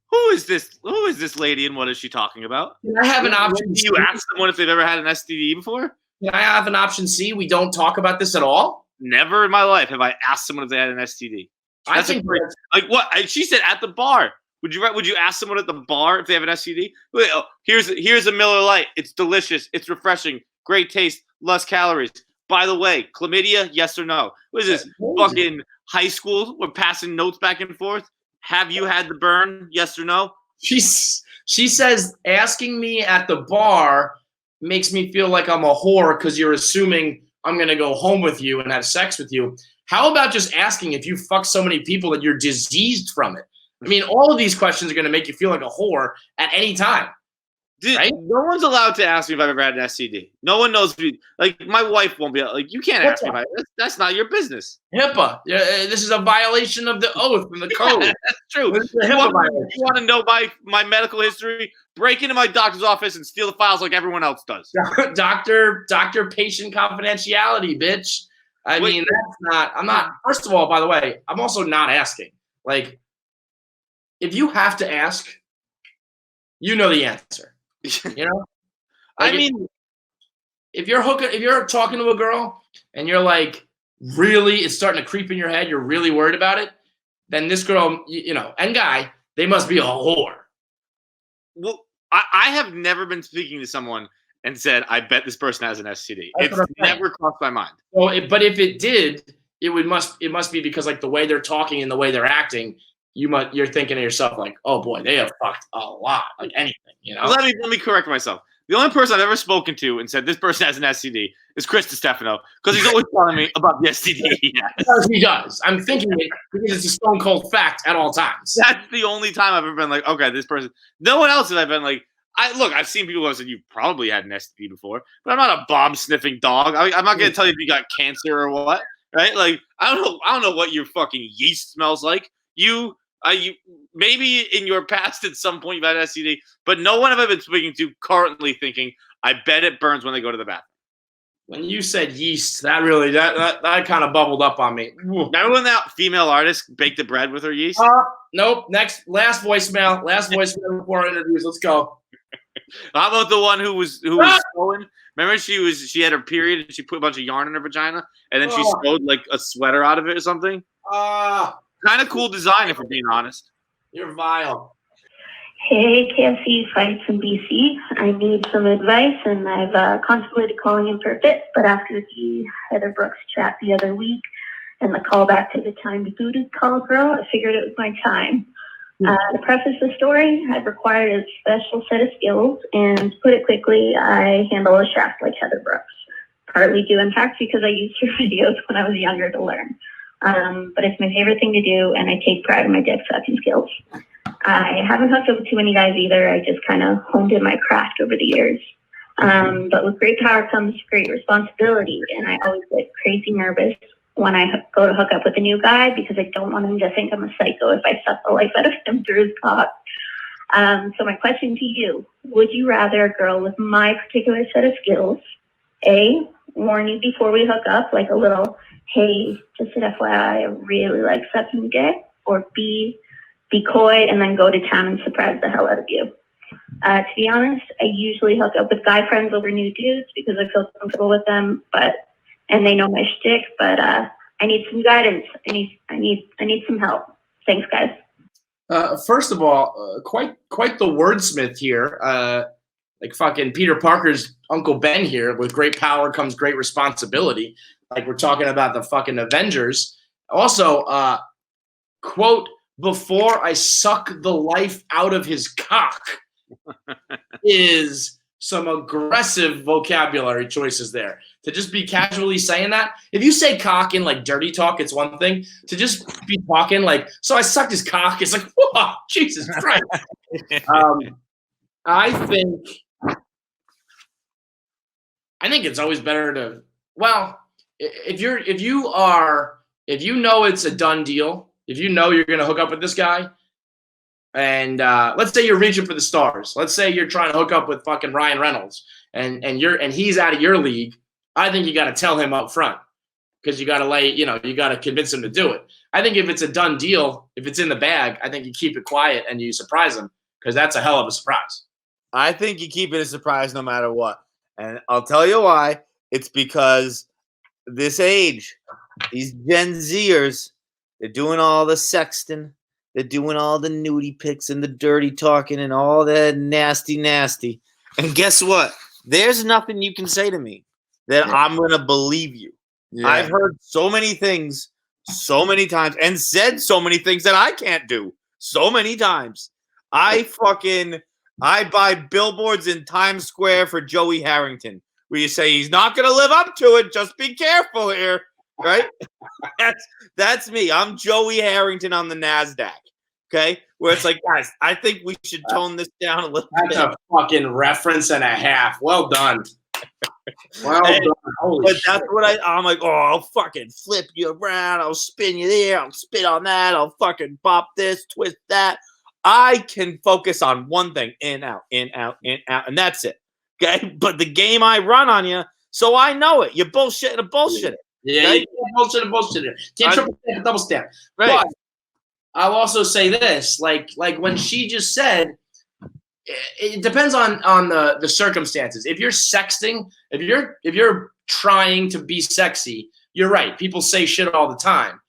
who is this? Who is this lady, and what is she talking about? Can I have an option? Do you ask someone if they've ever had an STD before? Can I have an option C? We don't talk about this at all. Never in my life have I asked someone if they had an STD. I think like what she said at the bar. Would you ask someone at the bar if they have an STD? Wait, oh, here's a Miller Lite. It's delicious. It's refreshing. Great taste. Less calories. By the way, chlamydia? Yes or no? What is this? Fucking high school? We're passing notes back and forth. Have you had the burn? Yes or no? she says asking me at the bar makes me feel like I'm a whore because you're assuming I'm gonna go home with you and have sex with you. How about just asking if you fuck so many people that you're diseased from it? I mean, all of these questions are gonna make you feel like a whore at any time. Dude, right? No one's allowed to ask me if I've ever had an STD. No one knows me. Like, my wife won't be like, you can't ask me about it. That's not your business. HIPAA. This is a violation of the oath and the code. That's true. This is a You HIPAA violation. want to know my medical history? Break into my doctor's office and steal the files like everyone else does. Doctor, patient confidentiality, bitch. I mean, I'm not, first of all, by the way, I'm also not asking. Like, if you have to ask, you know the answer. You know? Like I mean, if you're talking to a girl and you're like, really, it's starting to creep in your head, you're really worried about it, then this girl, you know, and guy, they must be a whore. Well, I have never been speaking to someone and said, I bet this person has an STD. That's It's never crossed my mind. Well, but if it did, it must be because like the way they're talking and the way they're acting, you're thinking to yourself like, oh boy, they have fucked a lot, like anything, you know. Let me correct myself. The only person I've ever spoken to and said this person has an STD is Chris DiStefano because he's always telling me about the STD he has. Because he does. I'm thinking it because it's a stone cold fact at all times. That's the only time I've ever been like, okay, this person. No one else has I've been like, I've seen people who have said you probably had an STD before, but I'm not a bomb sniffing dog. I'm not gonna tell you if you got cancer or what, right? Like I don't know what your fucking yeast smells like. You maybe in your past at some point you've had an STD, but no one I've ever been speaking to currently thinking, I bet it burns when they go to the bathroom. When you said yeast, that really that kind of bubbled up on me. Remember when that female artist baked the bread with her yeast? Nope. Last voicemail before our interviews. Let's go. How about the one who was sewing? Remember she had her period and she put a bunch of yarn in her vagina and then she sewed like a sweater out of it or something? Kind of cool design, if we're being honest. You're vile. Hey, KFC fights in BC. I need some advice, and I've contemplated calling in for a bit, but after the Heather Brooks chat the other week and the callback to the Time to Booted call girl, I figured it was my time. To preface the story, I've acquired a special set of skills, and to put it quickly, I handle a shaft like Heather Brooks. Partly due in fact because I used her videos when I was younger to learn. But it's my favorite thing to do, and I take pride in my dick sucking skills. I haven't hooked up with too many guys either. I just kind of honed in my craft over the years. But with great power comes great responsibility, and I always get crazy nervous when I go to hook up with a new guy because I don't want him to think I'm a psycho if I suck the life out of him through his cock. So my question to you, would you rather a girl with my particular set of skills, A, warn you before we hook up, like a little, hey, just an FYI, I really like sucking dick, or B, be coy and then go to town and surprise the hell out of you? To be honest, I usually hook up with guy friends over new dudes because I feel comfortable with them, and they know my shtick, but I need some guidance. I need some help. Thanks, guys. First of all, quite the wordsmith here. fucking Peter Parker's Uncle Ben here. With great power comes great responsibility. Like we're talking about the fucking Avengers. Also, quote, before I suck the life out of his cock is some aggressive vocabulary choices there. To just be casually saying that. If you say cock in like dirty talk, it's one thing. To just be talking like, so I sucked his cock, it's like, whoa, Jesus Christ. I think it's always better to, well, if you know it's a done deal, if you know you're going to hook up with this guy, and let's say you're reaching for the stars. Let's say you're trying to hook up with fucking Ryan Reynolds, and he's out of your league. I think you got to tell him up front, because you got to you got to convince him to do it. I think if it's a done deal, if it's in the bag, I think you keep it quiet and you surprise him, because that's a hell of a surprise. I think you keep it a surprise no matter what. And I'll tell you why. It's because this age, these Gen Zers, they're doing all the sexting. They're doing all the nudie pics and the dirty talking and all that nasty. And guess what? There's nothing you can say to me that I'm going to believe you. Yeah. I've heard so many things so many times and said so many things that I can't do so many times. I buy billboards in Times Square for Joey Harrington, where you say he's not going to live up to it. Just be careful here, right? That's me. I'm Joey Harrington on the NASDAQ, okay? Where it's like, guys, I think we should tone this down a little bit. That's a fucking reference and a half. Well done. Well done. Holy shit. That's what I'm like, oh, I'll fucking flip you around. I'll spin you there. I'll spit on that. I'll fucking pop this, twist that. I can focus on one thing, in, out, and that's it. Okay? But the game I run on you, so I know it. You're bullshitting and bullshitting. Yeah, right? bullshit. Can't triple stamp, double stamp. Right. But I'll also say this, like when she just said, it depends on the circumstances. If you're sexting, if you're trying to be sexy, you're right. People say shit all the time.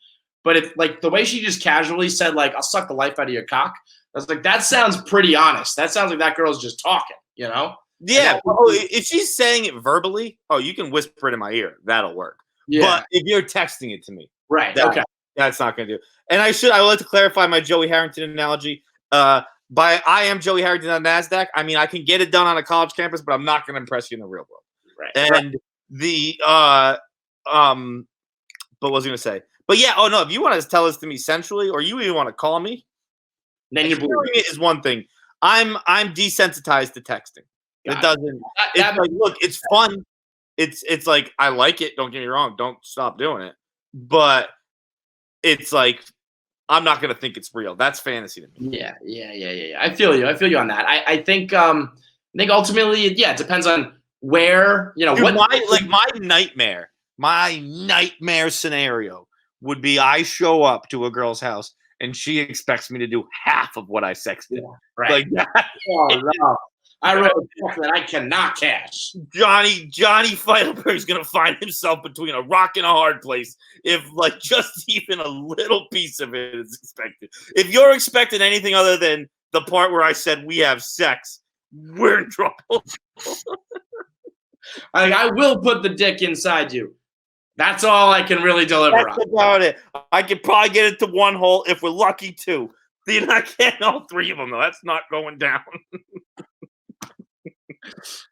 But if like the way she just casually said, like, I'll suck the life out of your cock, I was like, that sounds pretty honest. That sounds like that girl's just talking, you know? Yeah. If she's saying it verbally, you can whisper it in my ear. That'll work. Yeah. But if you're texting it to me, right? That's not going to do. And I would like to clarify my Joey Harrington analogy. I am Joey Harrington on NASDAQ. I mean, I can get it done on a college campus, but I'm not going to impress you in the real world. Right. And but what was I going to say? But yeah, no, if you want to tell this to me centrally, or you even want to call me, then you're doing it is one thing. I'm desensitized to texting. It doesn't. It's like, look, it's fun. It's like, I like it. Don't get me wrong. Don't stop doing it. But it's like, I'm not gonna think it's real. That's fantasy to me. Yeah. I feel you on that. I think ultimately, it depends on where, what my nightmare scenario would be I show up to a girl's house and she expects me to do half of what I sexted. Yeah, right. Like that. Oh, no. I wrote a check that I cannot cash. Johnny Feidelberg's going to find himself between a rock and a hard place if like just even a little piece of it is expected. If you're expecting anything other than the part where I said we have sex, we're in trouble. I will put the dick inside you. That's all I can really deliver That's about it. I could probably get it to one hole if we're lucky too. You're not getting all three of them though. That's not going down.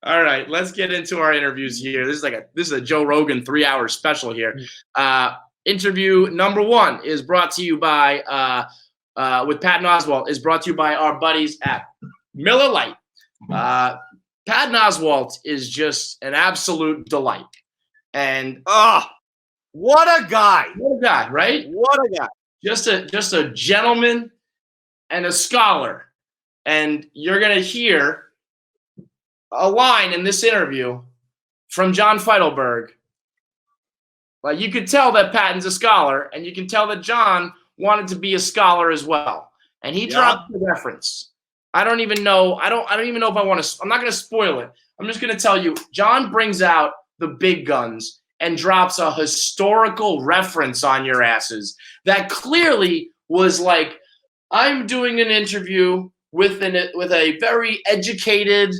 All right, let's get into our interviews here. This is a Joe Rogan 3-hour special here. Interview number 1 is brought to you by with Patton Oswalt is brought to you by our buddies at Miller Lite. Patton Oswalt is just an absolute delight. And what a guy. What a guy, right? What a guy. Just a gentleman and a scholar. And you're going to hear a line in this interview from John Feidelberg. Like, you could tell that Patton's a scholar, and you can tell that John wanted to be a scholar as well. And he dropped the reference. I don't even know if I want to. I'm not going to spoil it. I'm just going to tell you, John brings out the big guns and drops a historical reference on your asses that clearly was like, I'm doing an interview with a very educated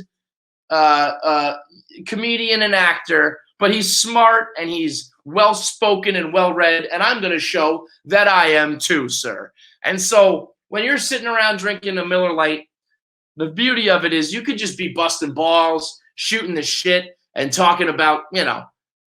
comedian and actor, but he's smart and he's well-spoken and well-read, and I'm going to show that I am too, sir. And so when you're sitting around drinking a Miller Lite, the beauty of it is you could just be busting balls, shooting the shit, and talking about,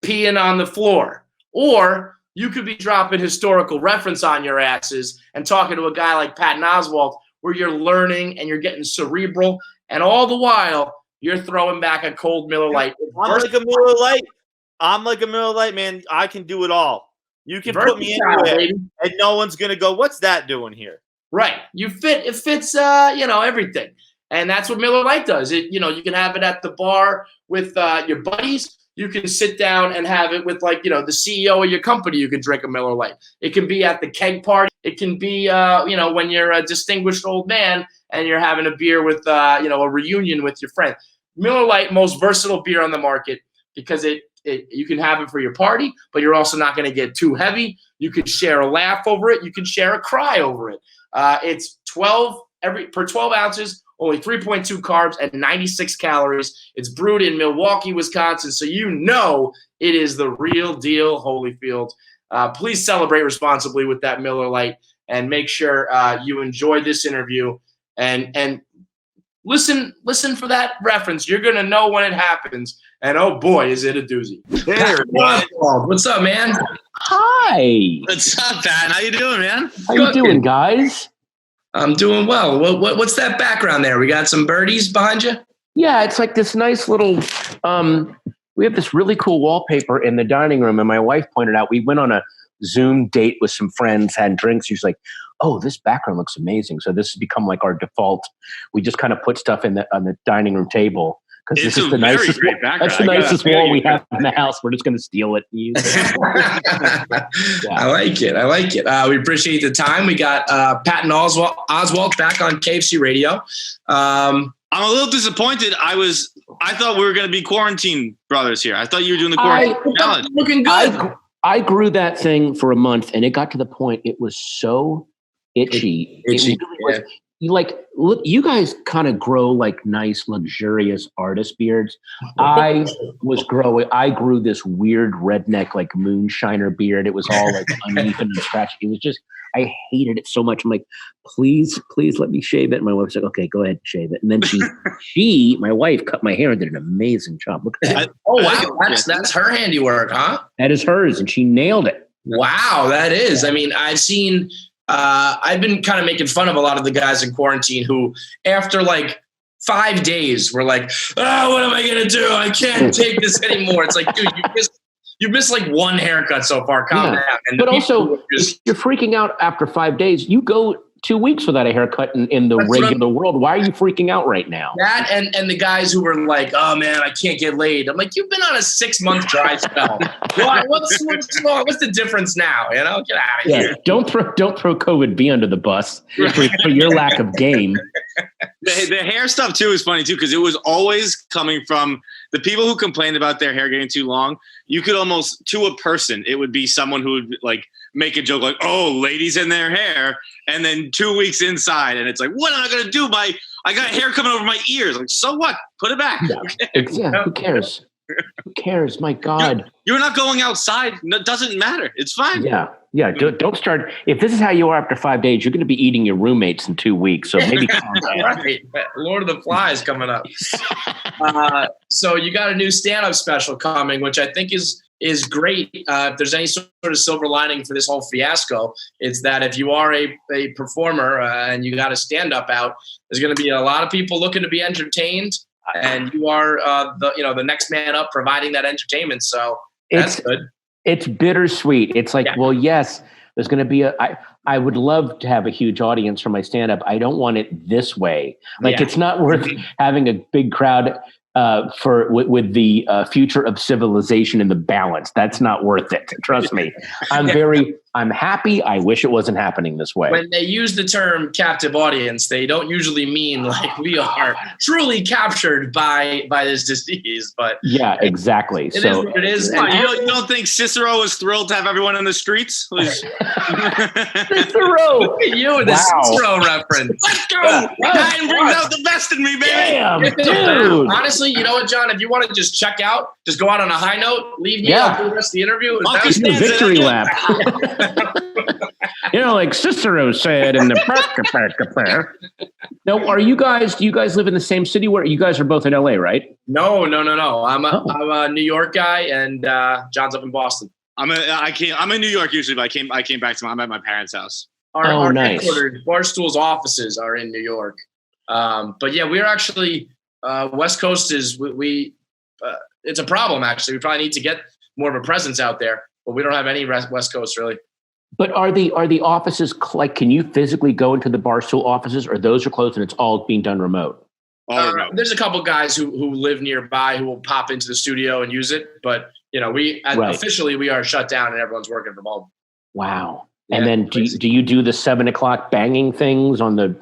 peeing on the floor. Or you could be dropping historical reference on your asses and talking to a guy like Patton Oswalt where you're learning and you're getting cerebral, and all the while you're throwing back a cold Miller Lite. I'm like a Miller Lite, man. I can do it all. You can put me anywhere, and no one's going to go, what's that doing here? Right. It fits, everything. And that's what Miller Lite does. You can have it at the bar with your buddies. You can sit down and have it with, the CEO of your company. You can drink a Miller Lite. It can be at the keg party. It can be, when you're a distinguished old man and you're having a beer with, a reunion with your friend. Miller Lite, most versatile beer on the market because you can have it for your party, but you're also not going to get too heavy. You can share a laugh over it. You can share a cry over it. It's 12 per 12 ounces. Only 3.2 carbs and 96 calories. It's brewed in Milwaukee, Wisconsin, so it is the real deal, Holyfield. Please celebrate responsibly with that Miller Lite, and make sure you enjoy this interview. And listen for that reference. You're gonna know when it happens. And oh boy, is it a doozy! What's up, man? Hi. What's up, Pat? How you doing, man? How you doing, guys? I'm doing well. What's that background there? We got some birdies behind you? Yeah, it's like this nice little, we have this really cool wallpaper in the dining room, and my wife pointed out, we went on a Zoom date with some friends, had drinks. She's like, oh, this background looks amazing. So this has become like our default. We just kind of put stuff on the dining room table. Because this is the nicest. That's the nicest wall we have in the house. We're just going to steal it and use it. I like it. We appreciate the time. We got Patton Oswalt back on KFC Radio. I'm a little disappointed. I thought we were going to be quarantine brothers here. I thought you were doing the quarantine challenge. Looking good. I grew that thing for a month, and it got to the point it was so itchy. It really was. Look, you guys kind of grow like nice, luxurious artist beards. I grew this weird redneck, like moonshiner beard. It was all like uneven and scratchy. It was just, I hated it so much. I'm like, please let me shave it. And my wife's like, okay, go ahead and shave it. And then my wife cut my hair and did an amazing job. Look at that. Oh, wow. That's her handiwork, huh? That is hers. And she nailed it. Wow, that is. I mean, I've been kind of making fun of a lot of the guys in quarantine who, after like 5 days, were like, oh, what am I going to do? I can't take this anymore. It's like, dude, you missed like one haircut so far. Calm down. And but also, if you're freaking out after 5 days, you go 2 weeks without a haircut in the regular world. Why are you freaking out right now? That and the guys who were like, oh man, I can't get laid. I'm like, you've been on a 6-month dry spell. What's wrong? What's the difference now? Get out of here. Don't throw COVID B under the bus for your lack of game. The hair stuff too is funny too, because it was always coming from the people who complained about their hair getting too long. You could almost, to a person, it would be someone who would like make a joke like, oh, ladies in their hair. And then 2 weeks inside, and it's like, what am I going to do? I got hair coming over my ears. Like, so what? Put it back. Yeah, who cares? Who cares? My God. You're not going outside. It doesn't matter. It's fine. Yeah. Don't start. If this is how you are after 5 days, you're going to be eating your roommates in 2 weeks. So maybe calm down. Right. Lord of the Flies coming up. So you got a new stand-up special coming, which I think is great. If there's any sort of silver lining for this whole fiasco, it's that if you are a performer and you got a stand-up out, there's going to be a lot of people looking to be entertained, and you are the next man up providing that entertainment. So that's good. It's bittersweet. It's like, well, yes, there's going to be I would love to have a huge audience for my stand-up. I don't want it this way. Like, it's not worth having a big crowd with the future of civilization and the balance. That's not worth it. Trust me. I'm happy. I wish it wasn't happening this way. When they use the term captive audience, they don't usually mean like we are truly captured by this disease. But yeah, exactly. It is what it is. And you don't think Cicero was thrilled to have everyone in the streets? Cicero! Look at you with the Cicero reference. Let's go! Time brings out the best in me, baby. Damn, dude. Honestly, honestly, you know what, John? If you want to just check out, just go out on a high note, leave me out for the rest of the interview. Victory lap. Like Cicero said in the Now, do you guys live in the same city? Where you guys are both in LA, right? No. I'm a New York guy, and John's up in Boston. I'm in New York usually, but I came back I'm at my parents' house. Our nice. headquarters, Barstool's offices are in New York. But yeah, we're actually West Coast is we it's a problem actually. We probably need to get more of a presence out there, but we don't have any West Coast really. But are the offices like? Can you physically go into the Barstool offices, or those are closed and it's all being done remote? There's a couple guys who live nearby who will pop into the studio and use it, but officially we are shut down and everyone's working from home. Wow. Yeah, and then do you do the 7 o'clock banging things on the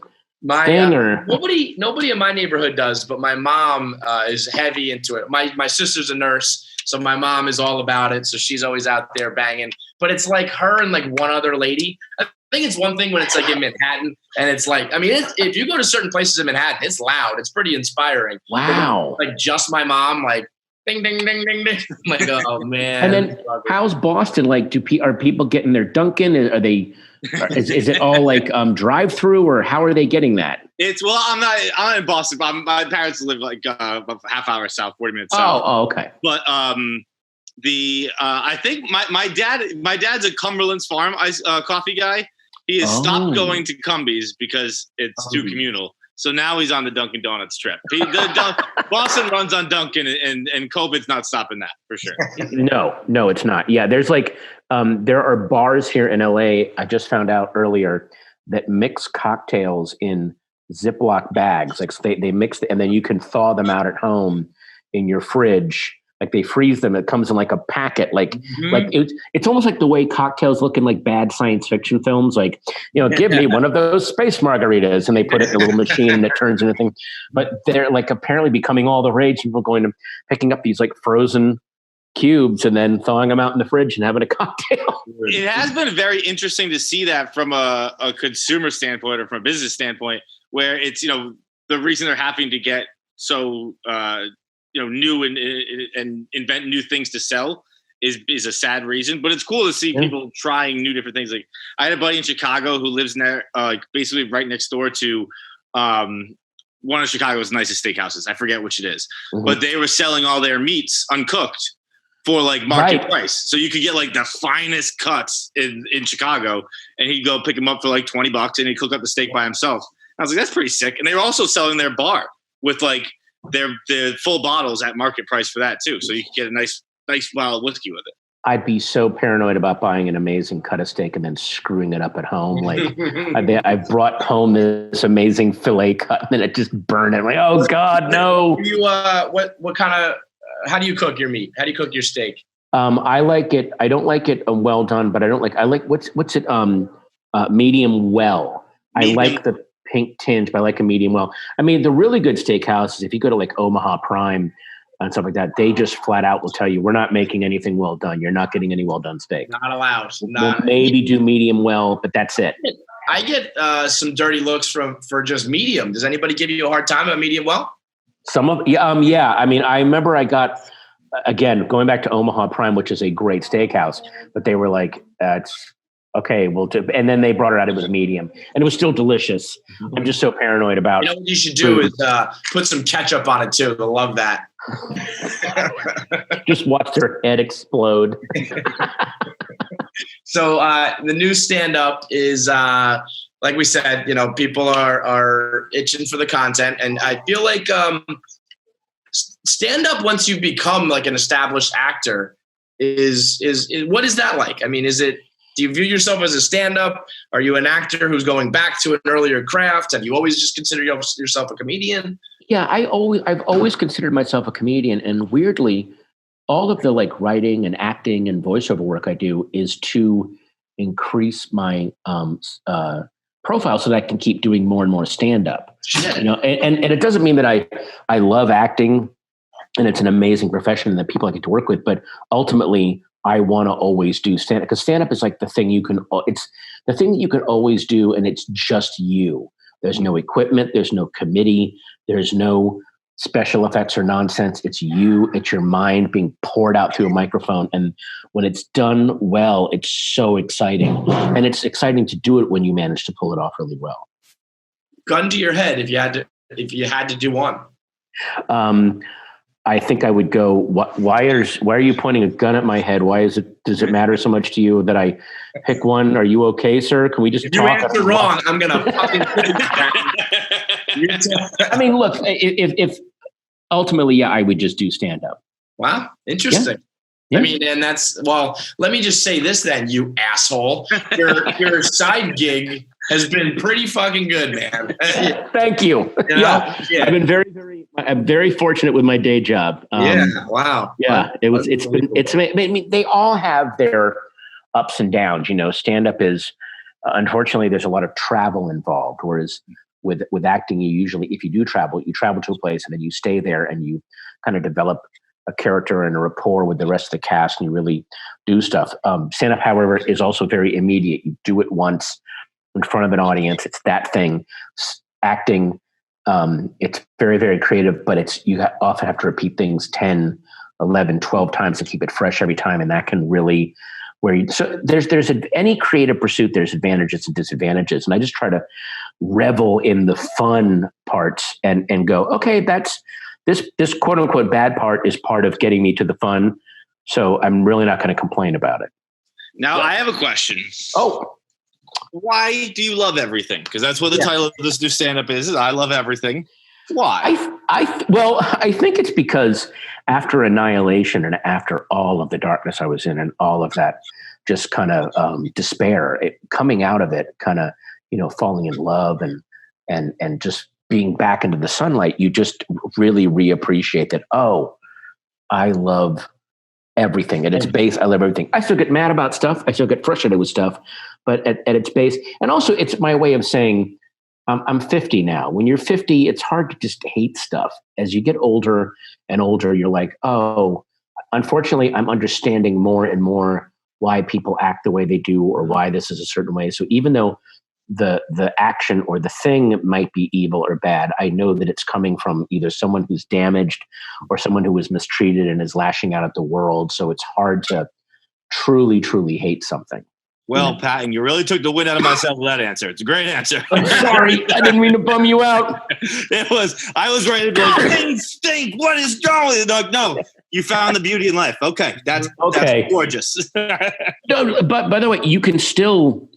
thing? Or nobody in my neighborhood does, but my mom is heavy into it. My sister's a nurse, so my mom is all about it. So she's always out there banging. But it's like her and like one other lady. I think it's one thing when it's like in Manhattan, and it's like, I mean, if you go to certain places in Manhattan, it's loud. It's pretty inspiring. Wow. Like just my mom, like ding, ding, ding, ding, ding. I'm like, oh man. And then how's Boston? Like, are people getting their Dunkin'? Are they? Is it all like drive-through, or how are they getting that? I'm not in Boston, but my parents live like about half hour south, 40 minutes south. Oh, okay. But I think my dad's a Cumberland's Farm coffee guy. He has stopped going to Cumbies because it's too communal. So now he's on the Dunkin' Donuts trip. Boston runs on Dunkin', and COVID's not stopping that for sure. No, it's not. Yeah, there's like there are bars here in LA. I just found out earlier that mix cocktails in Ziploc bags. Like they mix and then you can thaw them out at home in your fridge. Like they freeze them. It comes in like a packet. Like it's almost like the way cocktails look in like bad science fiction films. Like, give me one of those space margaritas, and they put it in a little machine that turns into thing. But they're like apparently becoming all the rage. People going to picking up these like frozen cubes and then thawing them out in the fridge and having a cocktail. It has been very interesting to see that from a consumer standpoint or from a business standpoint, where it's the reason they're having to get so new and invent new things to sell is a sad reason, but it's cool to see people trying new different things. Like I had a buddy in Chicago who lives there, basically right next door to one of Chicago's nicest steakhouses. I forget which it is, but they were selling all their meats uncooked for like market price. So you could get like the finest cuts in Chicago, and he'd go pick them up for like $20 and he'd cook up the steak by himself. I was like, that's pretty sick. And they were also selling their bar with like their full bottles at market price for that too. So you could get a nice bottle of whiskey with it. I'd be so paranoid about buying an amazing cut of steak and then screwing it up at home. Like I brought home this amazing filet cut and then it just burned it. I'm like, oh God, no. You what kind of how do you cook your meat? How do you cook your steak? I like it. I don't like it well done, but I like what's it medium well. Medium. I like the pink tinge, but I like a medium well. I mean, the really good steakhouses, if you go to like Omaha Prime and stuff like that, they just flat out will tell you, we're not making anything well done. You're not getting any well done steak. Not allowed. We'll maybe do medium well, but that's it. I get some dirty looks for just medium. Does anybody give you a hard time at medium well? Yeah. I mean, I remember I got, again, going back to Omaha Prime, which is a great steakhouse, but they were like, it's okay. And then they brought it out. It was medium, and it was still delicious. I'm just so paranoid about. You know what you should do is put some ketchup on it too. They'll love that. Just watch their head explode. So the new stand-up is, like we said, people are itching for the content, and I feel like stand-up, once you become like an established actor, is what is that like? I mean, do you view yourself as a stand-up? Are you an actor who's going back to an earlier craft? Have you always just considered yourself a comedian? Yeah, I've always considered myself a comedian, and weirdly, all of the like writing and acting and voiceover work I do is to increase my profile so that I can keep doing more and more stand-up. And it doesn't mean that I love acting and it's an amazing profession and the people I get to work with, but ultimately I want to always do stand-up, because stand-up is like the thing it's the thing that you can always do, and it's just you. There's no equipment, there's no committee, there's no special effects are nonsense. It's you, it's your mind being poured out through a microphone. And when it's done well, it's so exciting. And it's exciting to do it when you manage to pull it off really well. Gun to your head if you had to do one. I think I would go, why are you pointing a gun at my head? Does it matter so much to you that I pick one? Are you okay, sir? Can we just talk? You answer wrong, I'm going to fucking I mean, look, if ultimately, I would just do stand up. Wow. Interesting. Yeah. I mean, and let me just say this then, you asshole. Your side gig has been pretty fucking good, man. Thank you. Yeah. I've been I'm very fortunate with my day job. Wow. Yeah. They all have their ups and downs. Stand up is, unfortunately, there's a lot of travel involved. Whereas with acting, you usually, if you do travel, you travel to a place and then you stay there and you kind of develop a character and a rapport with the rest of the cast and you really do stuff. Stand up, however, is also very immediate. You do it once in front of an audience. It's that thing. Acting, it's very, very creative, but you often have to repeat things 10, 11, 12 times to keep it fresh every time. And that can really, so there's any creative pursuit, there's advantages and disadvantages. And I just try to revel in the fun parts and go, okay, that's this quote unquote bad part is part of getting me to the fun. So I'm really not going to complain about it. Now I have a question. Oh, why do you love everything? Because that's what the title of this new stand-up is I love everything. Why? I think it's because after Annihilation and after all of the darkness I was in and all of that just kind of despair, coming out of it, kind of, falling in love and just being back into the sunlight, you just really reappreciate that, oh, I love everything. At its base, I love everything. I still get mad about stuff. I still get frustrated with stuff. But at its base, and also it's my way of saying, I'm 50 now. When you're 50, it's hard to just hate stuff. As you get older and older, you're like, oh, unfortunately, I'm understanding more and more why people act the way they do or why this is a certain way. So even though the action or the thing might be evil or bad, I know that it's coming from either someone who's damaged or someone who was mistreated and is lashing out at the world. So it's hard to truly, truly hate something. Well, Patton, you really took the wind out of my sail with that answer. It's a great answer. I'm sorry. I didn't mean to bum you out. I was ready to be like, things stink. What is wrong with it? Like, no, you found the beauty in life. Okay. That's gorgeous. No, but by the way, you can still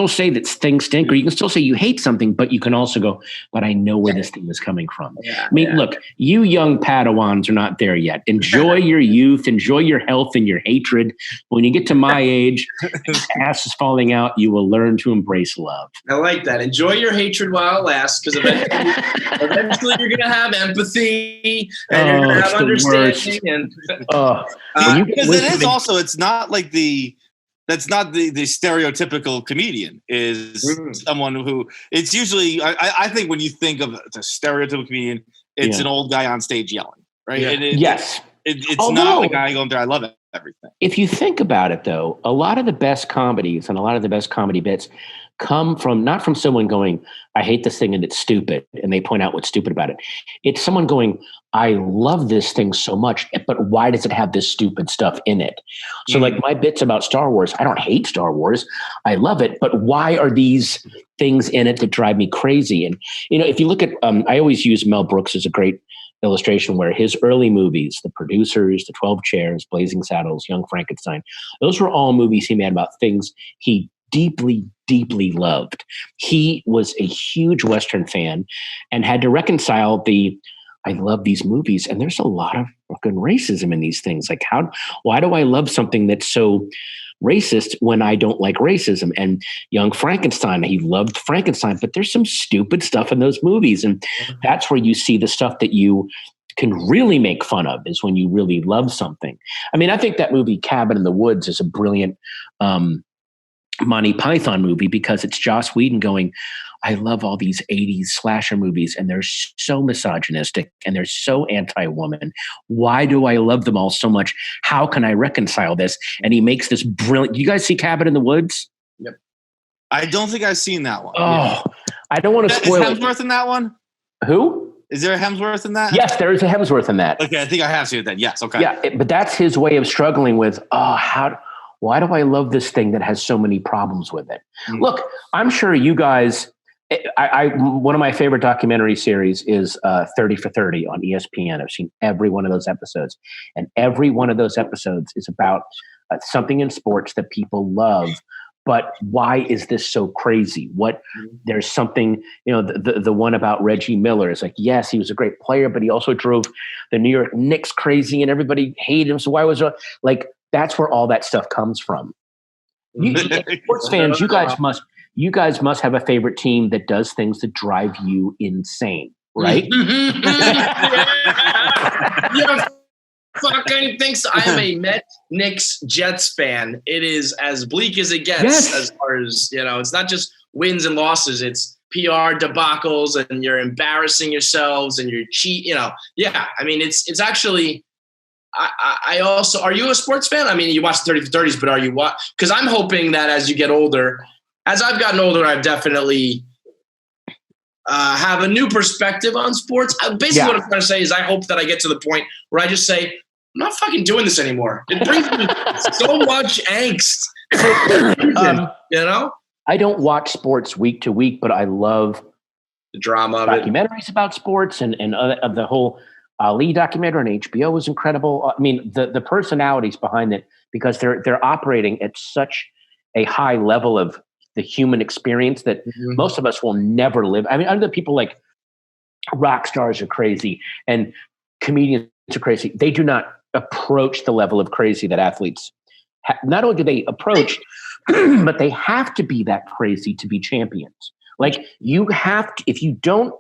say that things stink, or you can still say you hate something, but you can also go, but I know where this thing is coming from. Look, you young Padawans are not there yet. Enjoy your youth, enjoy your health and your hatred. When you get to my age, ass is falling out, you will learn to embrace love. I like that. Enjoy your hatred while it lasts, because eventually you're going to have empathy and you're going to have understanding. Because it is also, it's not like that's not the stereotypical comedian is someone who it's usually, I think when you think of a stereotypical comedian, it's an old guy on stage yelling, right? Yeah. It's not the guy going there, I love everything. If you think about it though, a lot of the best comedies and a lot of the best comedy bits come from, not from someone going, I hate this thing and it's stupid, and they point out what's stupid about it. It's someone going, I love this thing so much, but why does it have this stupid stuff in it? So like my bits about Star Wars, I don't hate Star Wars. I love it, but why are these things in it that drive me crazy? And, if you look at, I always use Mel Brooks as a great illustration where his early movies, The Producers, The 12 Chairs, Blazing Saddles, Young Frankenstein, those were all movies he made about things he deeply, deeply loved. He was a huge Western fan and had to reconcile I love these movies, and there's a lot of fucking racism in these things. Like, why do I love something that's so racist when I don't like racism? And Young Frankenstein, he loved Frankenstein, but there's some stupid stuff in those movies. And that's where you see the stuff that you can really make fun of, is when you really love something. I mean, I think that movie Cabin in the Woods is a brilliant Monty Python movie, because it's Joss Whedon going, I love all these 80s slasher movies, and they're so misogynistic and they're so anti-woman. Why do I love them all so much? How can I reconcile this? And he makes this brilliant. You guys see Cabin in the Woods? Yep. I don't think I've seen that one. Oh, I don't want to spoil it. Is Hemsworth in that one? Who? Is there a Hemsworth in that? Yes, there is a Hemsworth in that. Okay, I think I have seen it then. Yes, okay. Yeah, but that's his way of struggling with, why do I love this thing that has so many problems with it? Look, I'm sure you guys, one of my favorite documentary series is 30 for 30 on ESPN. I've seen every one of those episodes. And every one of those episodes is about something in sports that people love. But why is this so crazy? There's something, the one about Reggie Miller is like, yes, he was a great player, but he also drove the New York Knicks crazy and everybody hated him. So why was it like, that's where all that stuff comes from. Sports fans, you guys must have a favorite team that does things that drive you insane, right? Fucking thinks I am a Mets, Knicks, Jets fan. It is as bleak as it gets as far as, it's not just wins and losses. It's PR debacles and you're embarrassing yourselves and you're Yeah. I mean, it's actually, I also, are you a sports fan? I mean, you watch 30 for 30s, but are you because I'm hoping that as you get older, as I've gotten older, I've definitely have a new perspective on sports. Basically what I'm trying to say is I hope that I get to the point where I just say, I'm not fucking doing this anymore. It brings me so much angst. I don't watch sports week to week, but I love the drama of documentaries about sports and of the whole Ali documentary on HBO was incredible. I mean, the personalities behind it, because they're operating at such a high level of the human experience that most of us will never live. I mean, other people like rock stars are crazy and comedians are crazy. They do not approach the level of crazy that athletes not only do they approach, but they have to be that crazy to be champions. Like you have to, if you don't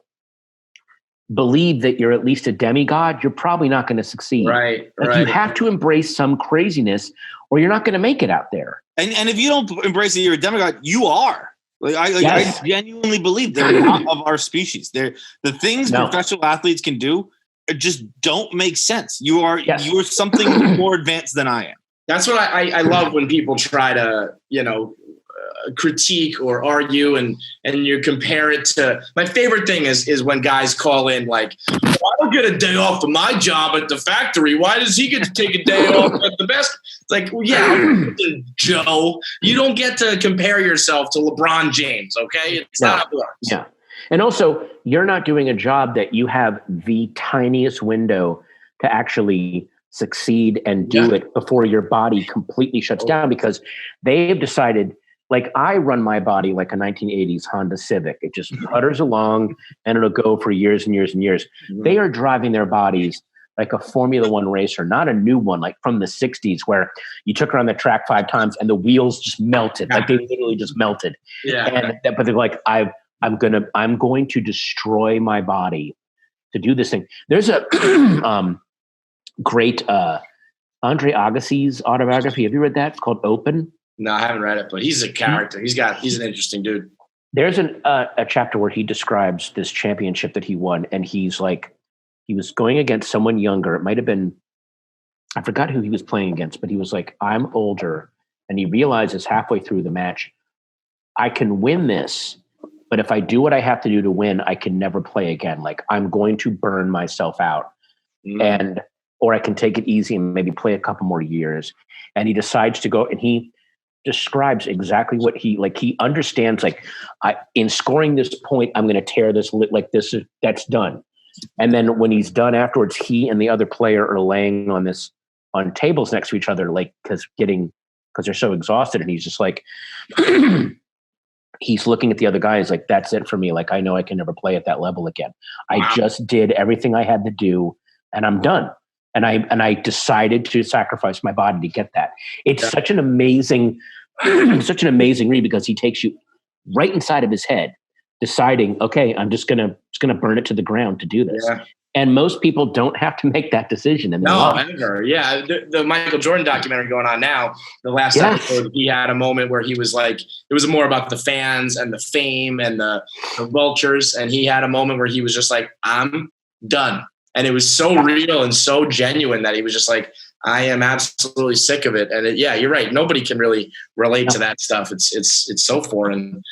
believe that you're at least a demigod, you're probably not going to succeed. Right. You have to embrace some craziness or you're not going to make it out there. And if you don't embrace it, you're a demigod, you are. I genuinely believe they're not of our species. The things professional athletes can do just don't make sense. You are something more advanced than I am. That's what I love when people try to, critique or argue and you compare it to my favorite thing is when guys call in like, I don't get a day off of my job at the factory. Why does he get to take a day off at the best? It's like, Joe, you don't get to compare yourself to LeBron James. Okay. It's not how it works. Yeah. And also you're not doing a job that you have the tiniest window to actually succeed and do it before your body completely shuts down, because they've decided, like I run my body like a 1980s Honda Civic. It just putters along and it'll go for years and years and years. They are driving their bodies like a Formula One racer, not a new one, like from the 60s where you took her on the track 5 times and the wheels just melted. Like they literally just melted. Yeah. But they're like, I'm going to destroy my body to do this thing. There's a great Andre Agassi's autobiography. Have you read that? It's called Open. No, I haven't read it, but he's a character. He's an interesting dude. There's a chapter where he describes this championship that he won, and he's like, he was going against someone younger. It might have been, I forgot who he was playing against, but he was like, I'm older. And he realizes halfway through the match, I can win this, but if I do what I have to do to win, I can never play again. Like I'm going to burn myself out. Or I can take it easy and maybe play a couple more years. And he decides to go, and he describes exactly what he understands. Like in scoring this point, I'm going to tear this that's done. And then when he's done afterwards, he and the other player are laying on tables next to each other, like, because they're so exhausted. And he's just like, he's looking at the other guy. He's like, that's it for me. Like, I know I can never play at that level again. I just did everything I had to do and I'm done. And I decided to sacrifice my body to get that. It's such an amazing read, because he takes you right inside of his head, deciding, okay, I'm just gonna burn it to the ground to do this. Yeah. And most people don't have to make that decision. Ever. Yeah. The Michael Jordan documentary going on now, the last episode, he had a moment where he was like, it was more about the fans and the fame and the vultures. And he had a moment where he was just like, I'm done. And it was so real and so genuine that he was just like, I am absolutely sick of it. And you're right. Nobody can really relate to that stuff. It's so foreign.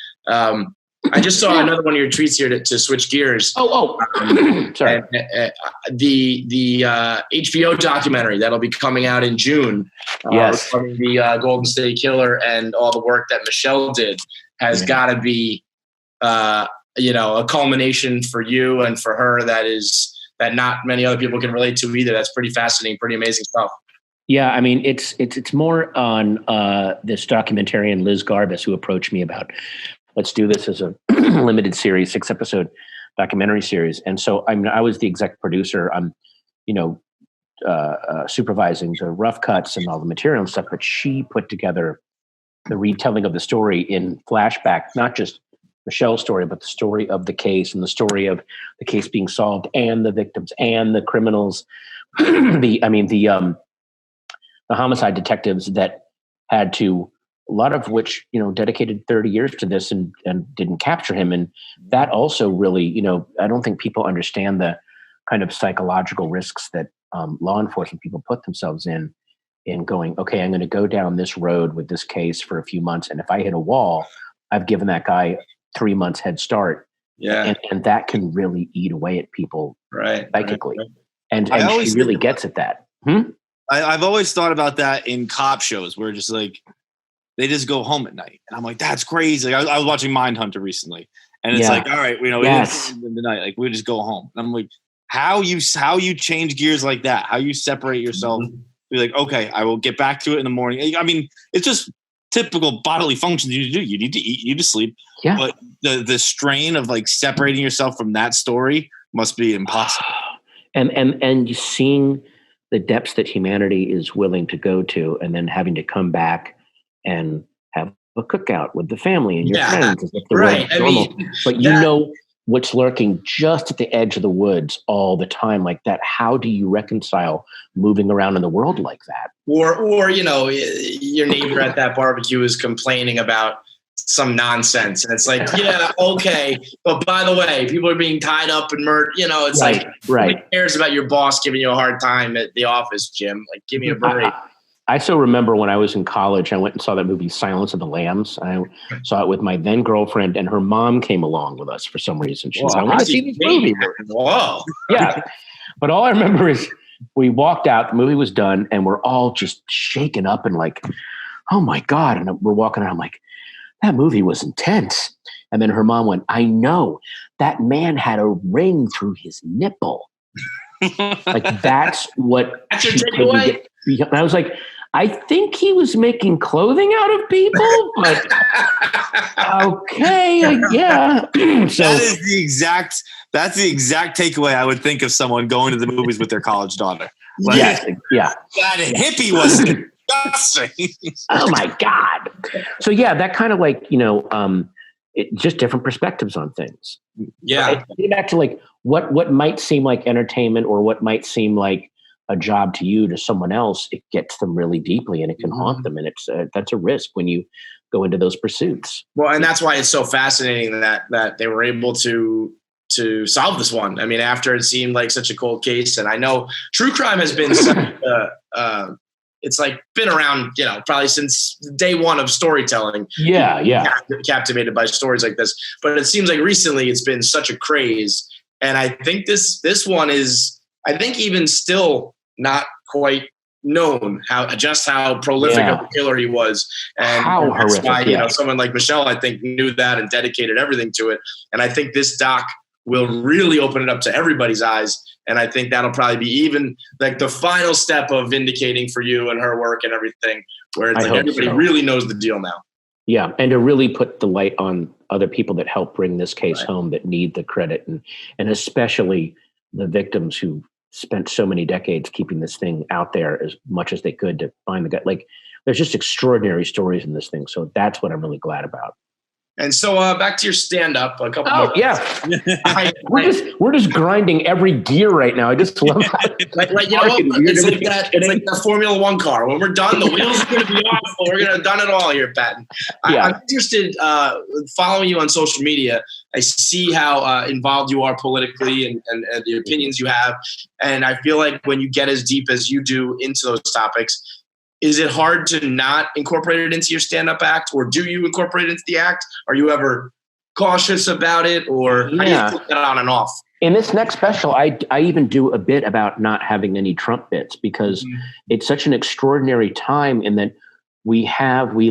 I just saw another one of your tweets here to switch gears. Sorry. The HBO documentary that'll be coming out in June. Yes. Regarding the Golden State Killer and all the work that Michelle did has got to be, a culmination for you and for her that not many other people can relate to either. That's pretty fascinating, pretty amazing stuff. Yeah, I mean, it's more on this documentarian Liz Garbus who approached me about, let's do this as a limited series, 6-episode documentary series. And so I was the exec producer. I'm, supervising the rough cuts and all the material and stuff, but she put together the retelling of the story in flashback, not just Michelle's story, but the story of the case and the story of the case being solved and the victims and the criminals. The homicide detectives that had to, a lot of which, dedicated 30 years to this and didn't capture him. And that also really, I don't think people understand the kind of psychological risks that law enforcement people put themselves in going, okay, I'm going to go down this road with this case for a few months. And if I hit a wall, I've given that guy 3 months head start. Yeah. And that can really eat away at people psychically. Right. And she really gets at that. I've always thought about that in cop shows where just like they just go home at night, and I'm like, that's crazy. Like, I was watching Mindhunter recently, and it's like, all right, we didn't in the night, like we just go home. And I'm like, how you change gears like that? How you separate yourself? You're like, okay, I will get back to it in the morning. I mean, it's just typical bodily functions you need to do. You need to eat, you need to sleep. Yeah. But the strain of like separating yourself from that story must be impossible. And you seeing the depths that humanity is willing to go to, and then having to come back and have a cookout with the family and your friends as if the world is normal. But you know what's lurking just at the edge of the woods all the time like that. How do you reconcile moving around in the world like that? Or your neighbor at that barbecue is complaining about some nonsense, and it's like, yeah, okay, but by the way, people are being tied up and murdered. It's like, who cares about your boss giving you a hard time at the office, Jim? Like, give me a break. I still remember when I was in college, I went and saw that movie Silence of the Lambs. I saw it with my then girlfriend, and her mom came along with us for some reason. She said, I want to see this movie. Whoa. Yeah. But all I remember is we walked out, the movie was done, and we're all just shaken up and like, oh my God. And we're walking around like, that movie was intense. And then her mom went, I know, that man had a ring through his nipple. Like, that's what. That's your takeaway? And I was like, I think he was making clothing out of people, but okay, yeah. So that's the exact takeaway I would think of someone going to the movies with their college daughter. Like, yeah. That hippie was disgusting. Oh my God. So yeah, that kind of like, just different perspectives on things. Yeah. Right? Get back to like what might seem like entertainment or what might seem like a job to you, to someone else, it gets them really deeply and it can haunt them. And that's a risk when you go into those pursuits. Well, and that's why it's so fascinating that they were able to solve this one. I mean, after it seemed like such a cold case, and I know true crime has been such it's like been around, probably since day one of storytelling. Yeah. Captivated by stories like this. But it seems like recently it's been such a craze. And I think this one is, I think even still not quite known how prolific of a killer he was. And how that's horrific, why, someone like Michelle, I think, knew that and dedicated everything to it. And I think this doc will really open it up to everybody's eyes. And I think that'll probably be even like the final step of vindicating for you and her work and everything, where it's like everybody really knows the deal now. Yeah. And to really put the light on other people that help bring this case home, that need the credit, and especially the victims who spent so many decades keeping this thing out there as much as they could to find the guy. Like, there's just extraordinary stories in this thing. So that's what I'm really glad about. And so back to your stand-up. A couple more. Yeah. We're just grinding every gear right now. I just love that. It's like the Formula One car. When we're done, the wheels are going to be off. We're going to have done it all here, Patton. I'm interested following you on social media. I see how involved you are politically and the opinions you have. And I feel like when you get as deep as you do into those topics, is it hard to not incorporate it into your stand-up act, or do you incorporate it into the act? Are you ever cautious about it, or how do you put that on and off? In this next special, I even do a bit about not having any Trump bits because it's such an extraordinary time in that we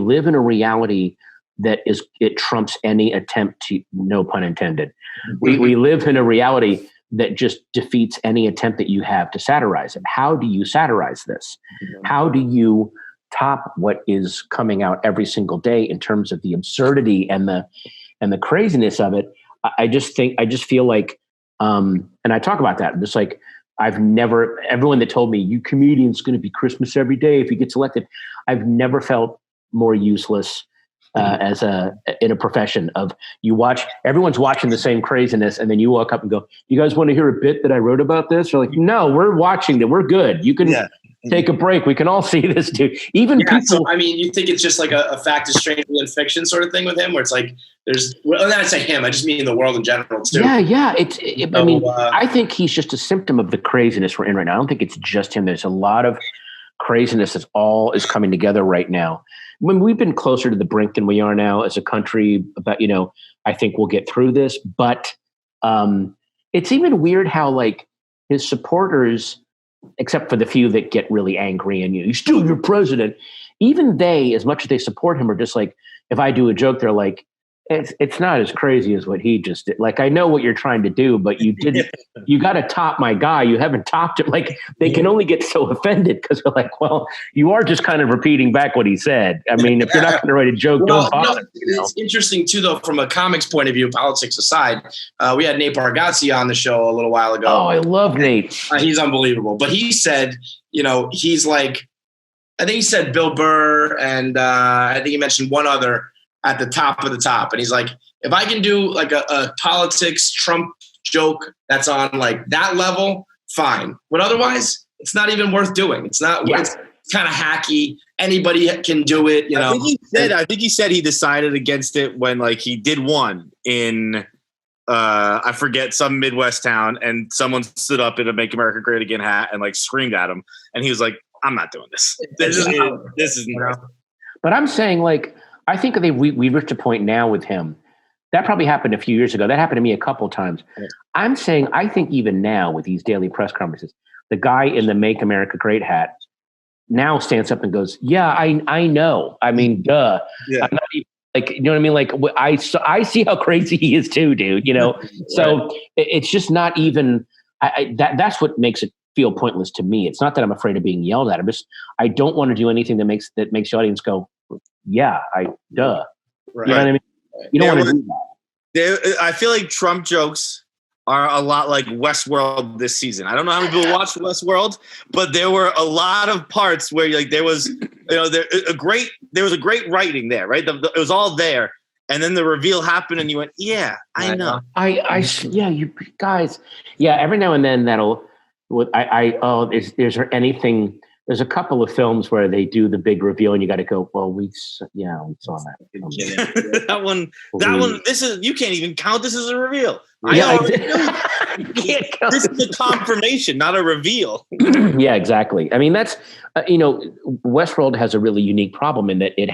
live in a reality that it trumps any attempt to, no pun intended. We live in a reality that just defeats any attempt that you have to satirize it. How do you satirize this? How do you top what is coming out every single day in terms of the absurdity and the craziness of it? I just feel like, and I talk about that. Just like everyone that told me you comedian's going to be Christmas every day if you get selected, I've never felt more useless in a profession of everyone's watching the same craziness, and then you walk up and go, "You guys want to hear a bit that I wrote about this?" You're like, "No, we're watching it. We're good. You can take a break. We can all see this, dude." Even people. So, I mean, you think it's just like a fact is stranger than fiction sort of thing with him, where it's like I say him. I just mean the world in general too. Yeah. I think he's just a symptom of the craziness we're in right now. I don't think it's just him. There's a lot of craziness that all is coming together right now. When we've been closer to the brink than we are now as a country, but I think we'll get through this. But it's even weird how like his supporters, except for the few that get really angry and you're still your president, even they, as much as they support him, are just like, if I do a joke, they're like, it's not as crazy as what he just did. Like, I know what you're trying to do, but you didn't. You got to top my guy. You haven't topped him. Like, they can only get so offended because they're like, well, you are just kind of repeating back what he said. I mean, if you're not going to write a joke, don't bother. It's interesting too, though, from a comics point of view, politics aside. We had Nate Bargatze on the show a little while ago. Oh, I love Nate. He's unbelievable. But he said, he's like, I think he said Bill Burr, and I think he mentioned one other at the top of the top. And he's like, if I can do like a politics Trump joke that's on like that level, fine. But otherwise, it's not even worth doing. It's not. Yeah. It's kind of hacky. Anybody can do it. I think he said he decided against it when like he did one in I forget, some Midwest town, and someone stood up in a "Make America Great Again" hat and like screamed at him, and he was like, "I'm not doing this. This is." But I'm saying, like, I think we've reached a point now with him. That probably happened a few years ago. That happened to me a couple of times. Yeah. I'm saying, I think even now with these daily press conferences, the guy in the "Make America Great" hat now stands up and goes, "Yeah, I know. I mean, duh." Yeah. I'm not even, like, you know what I mean? Like, I see how crazy he is too, dude. So it's just not even. That's what makes it feel pointless to me. It's not that I'm afraid of being yelled at. I don't want to do anything that makes the audience go, "Yeah, duh." Right. You know what I mean? You don't want to do that. I feel like Trump jokes are a lot like Westworld this season. I don't know how many people watched Westworld, but there were a lot of parts where like there was, there was a great writing there, right? It was all there, and then the reveal happened, and you went, "Yeah, I know." You guys, every now and then is there anything? There's a couple of films where they do the big reveal, and you got to go, "Well, we saw that." that one. You can't even count this as a reveal. Can't count. This is a confirmation, not a reveal. Yeah, exactly. I mean, that's Westworld has a really unique problem in that it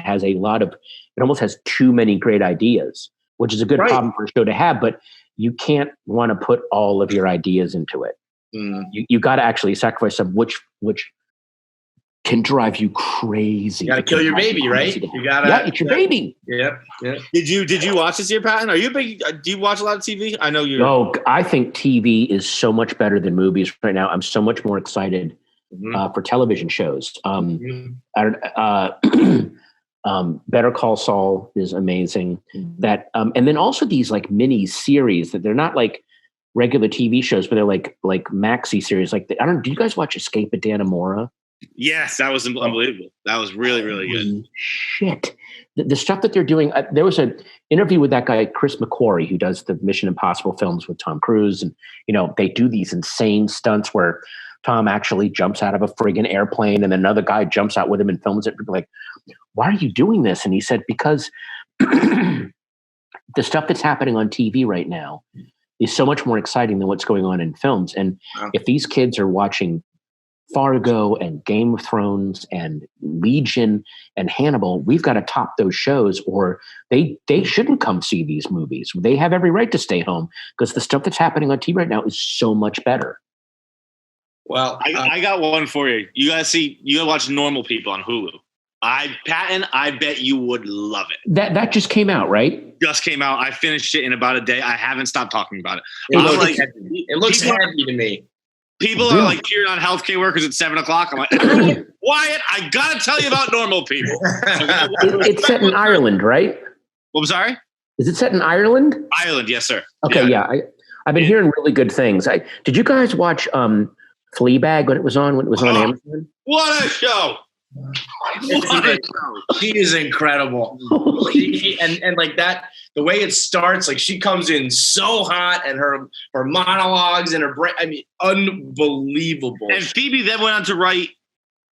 almost has too many great ideas, which is a good problem for a show to have. But you can't want to put all of your ideas into it. You got to actually sacrifice some, which can drive you crazy. You gotta kill your baby, right? It's your baby. Yep. Did you watch this year, Patton? Are you big? Do you watch a lot of TV? I know you. No, I think TV is so much better than movies right now. I'm so much more excited for television shows. Better Call Saul is amazing. That and then also these like mini series that they're not like regular TV shows, but they're like maxi series. Like do you guys watch Escape at Dannemora? Yes, that was unbelievable. That was really, really good. Shit. The stuff that they're doing. There was an interview with that guy, Chris McQuarrie, who does the Mission Impossible films with Tom Cruise. And, they do these insane stunts where Tom actually jumps out of a friggin' airplane and another guy jumps out with him and films it. People are like, "Why are you doing this?" And he said, because the stuff that's happening on TV right now is so much more exciting than what's going on in films. And if these kids are watching Fargo and Game of Thrones and Legion and Hannibal, we've got to top those shows, or they shouldn't come see these movies. They have every right to stay home because the stuff that's happening on TV right now is so much better. Well, I got one for you. You gotta watch Normal People on Hulu. Patton, I bet you would love it. That just came out, right? Just came out. I finished it in about a day. I haven't stopped talking about it. It looks heavy to me. People are like cheering on healthcare workers at 7:00. I'm like, everyone, Wyatt, I gotta tell you about Normal People. It's set in Ireland, right? Well, I'm sorry? Is it set in Ireland? Ireland, yes, sir. Okay, yeah. I've been hearing really good things. Did you guys watch Fleabag when it was on Amazon? What a show! She is incredible. And like that, the way it starts, like she comes in so hot, and her monologues and her brain, I mean, unbelievable. And Phoebe then went on to write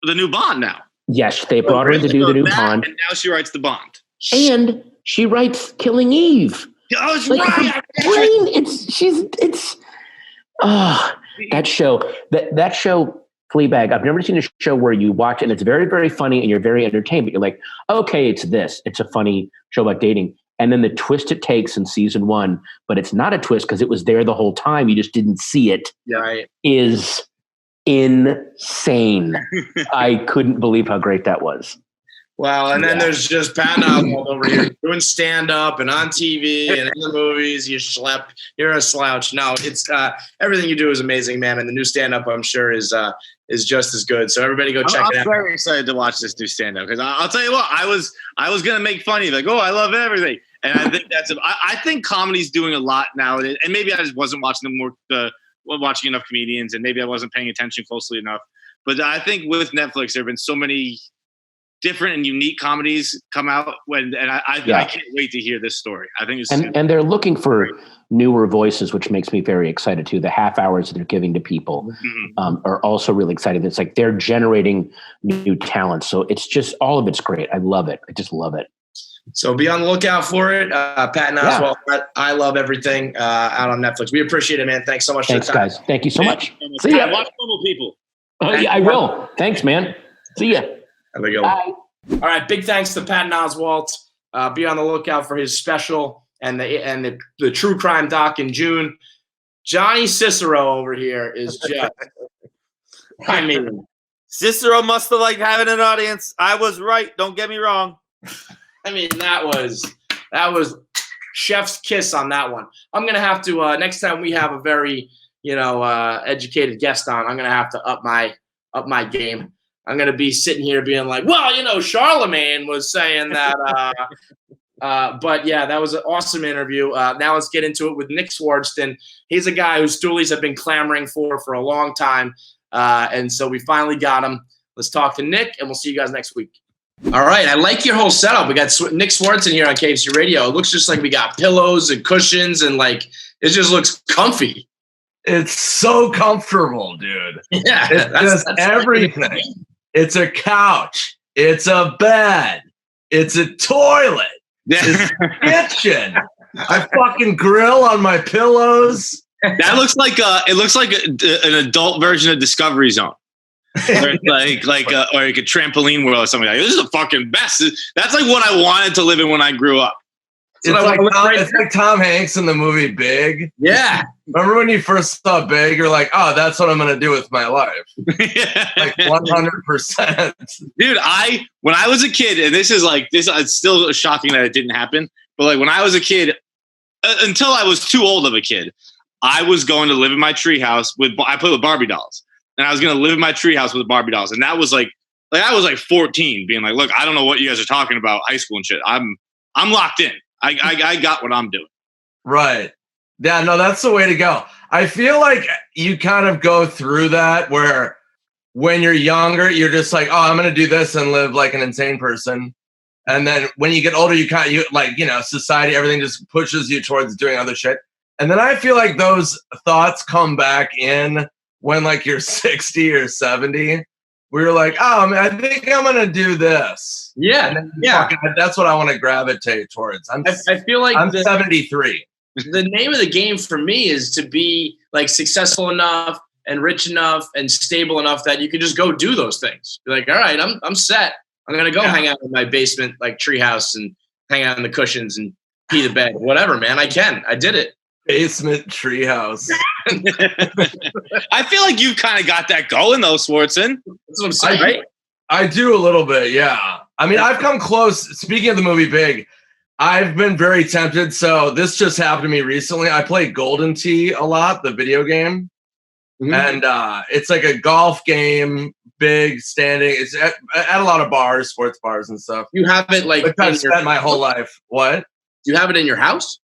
the new Bond now. Yes, they brought her in to do the new Bond. And now she writes the Bond. And she writes Killing Eve. Oh, it's Like, right. her brain, that show, Fleabag, I've never seen a show where you watch it and it's very, very funny and you're very entertained, but you're like, okay, it's a funny show about dating. And then the twist it takes in season 1, but it's not a twist because it was there the whole time. You just didn't see it. Right. Is insane. I couldn't believe how great that was. Well, and then there's just Patton Oswalt over here doing stand-up and on TV and in the movies. You're a slouch. No, it's everything you do is amazing, man. And the new stand-up, I'm sure, is just as good. So everybody go check it out. I'm very excited to watch this new stand-up because I'll tell you what, I was gonna make fun of you, like, oh, I love everything, and I think I think comedy's doing a lot now, and maybe I just wasn't watching watching enough comedians, and maybe I wasn't paying attention closely enough. But I think with Netflix, there have been so many different and unique comedies come out I can't wait to hear this story. I think it's and they're looking for newer voices, which makes me very excited too. The half hours that they're giving to people are also really exciting. It's like they're generating new talent. So it's just all of it's great. I love it. I just love it. So be on the lookout for it. Patton Oswalt, I love everything out on Netflix. We appreciate it, man. Thanks so much for the time. Guys. Thank you so much. See ya. Watch Normal People. Oh yeah, I will. Thanks, man. See ya. Have a good one. All right, big thanks to Patton Oswalt. Be on the lookout for his special and the true crime doc in June. Johnny Cicero over here is just, I mean, Cicero must have liked having an audience. I was right. Don't get me wrong. I mean, that was chef's kiss on that one. I'm gonna have to next time we have a very educated guest on, I'm gonna have to up my game. I'm going to be sitting here being like, well, Charlemagne was saying that. But, yeah, that was an awesome interview. Now let's get into it with Nick Swardson. He's a guy whose stoolies have been clamoring for a long time. And so we finally got him. Let's talk to Nick, and we'll see you guys next week. All right. I like your whole setup. We got Nick Swardson here on KFC Radio. It looks just like we got pillows and cushions, and, like, it just looks comfy. It's so comfortable, dude. Yeah. It's just everything. It's a couch. It's a bed. It's a toilet. It's a kitchen. I fucking grill on my pillows. That looks like an adult version of Discovery Zone, or like a trampoline world or something like that. This is the fucking best. That's like what I wanted to live in when I grew up. It's like Tom Hanks in the movie Big. Yeah. Remember when you first saw Big? You're like, oh, that's what I'm going to do with my life. Like 100%. Dude, when I was a kid, and this, it's still shocking that it didn't happen. But like when I was a kid, until I was too old of a kid, I was going to live in my treehouse I played with Barbie dolls. And I was going to live in my treehouse with Barbie dolls. And that was like I was like 14 being like, look, I don't know what you guys are talking about, high school and shit. I'm locked in. I got what I'm doing. Right. Yeah, no, that's the way to go. I feel like you kind of go through that where when you're younger, you're just like, oh, I'm going to do this and live like an insane person. And then when you get older, society, everything just pushes you towards doing other shit. And then I feel like those thoughts come back in when like you're 60 or 70. We're like, oh, man, I think I'm going to do this. Yeah. That's what I want to gravitate towards. I feel like I'm 73. The name of the game for me is to be like successful enough and rich enough and stable enough that you can just go do those things. You're like, all right, I'm set. I'm gonna go hang out in my basement like treehouse and hang out on the cushions and pee the bed. Whatever, man. I did it. Basement treehouse. I feel like you kind of got that going though, Swardson. That's what I'm saying, right? I do a little bit, yeah. I mean, I've come close. Speaking of the movie Big, I've been very tempted. So this just happened to me recently. I play Golden Tee a lot, the video game. Mm-hmm. And it's like a golf game, big, standing. It's at a lot of bars, sports bars and stuff. You have it like I've spent my whole life. What? Do you have it in your house?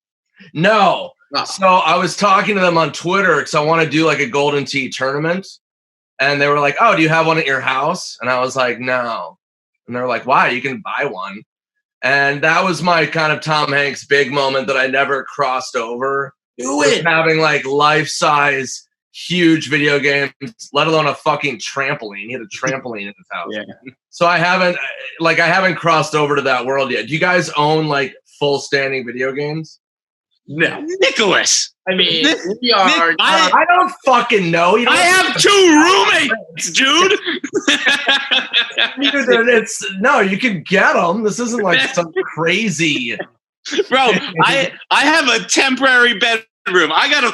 No. Oh. So I was talking to them on Twitter because I want to do like a Golden Tee tournament. And they were like, oh, do you have one at your house? And I was like, no. And they're like, why? You can buy one. And that was my kind of Tom Hanks big moment that I never crossed over. Do it. Having like life-size, huge video games, let alone a fucking trampoline. He had a trampoline in his house. Yeah. So I haven't crossed over to that world yet. Do you guys own like full standing video games? No. Nicholas. I mean, we are. Nick, I don't fucking know. I have 2 roommates, dude. No, you can get them. This isn't like some crazy. Bro, I have a temporary bedroom. I got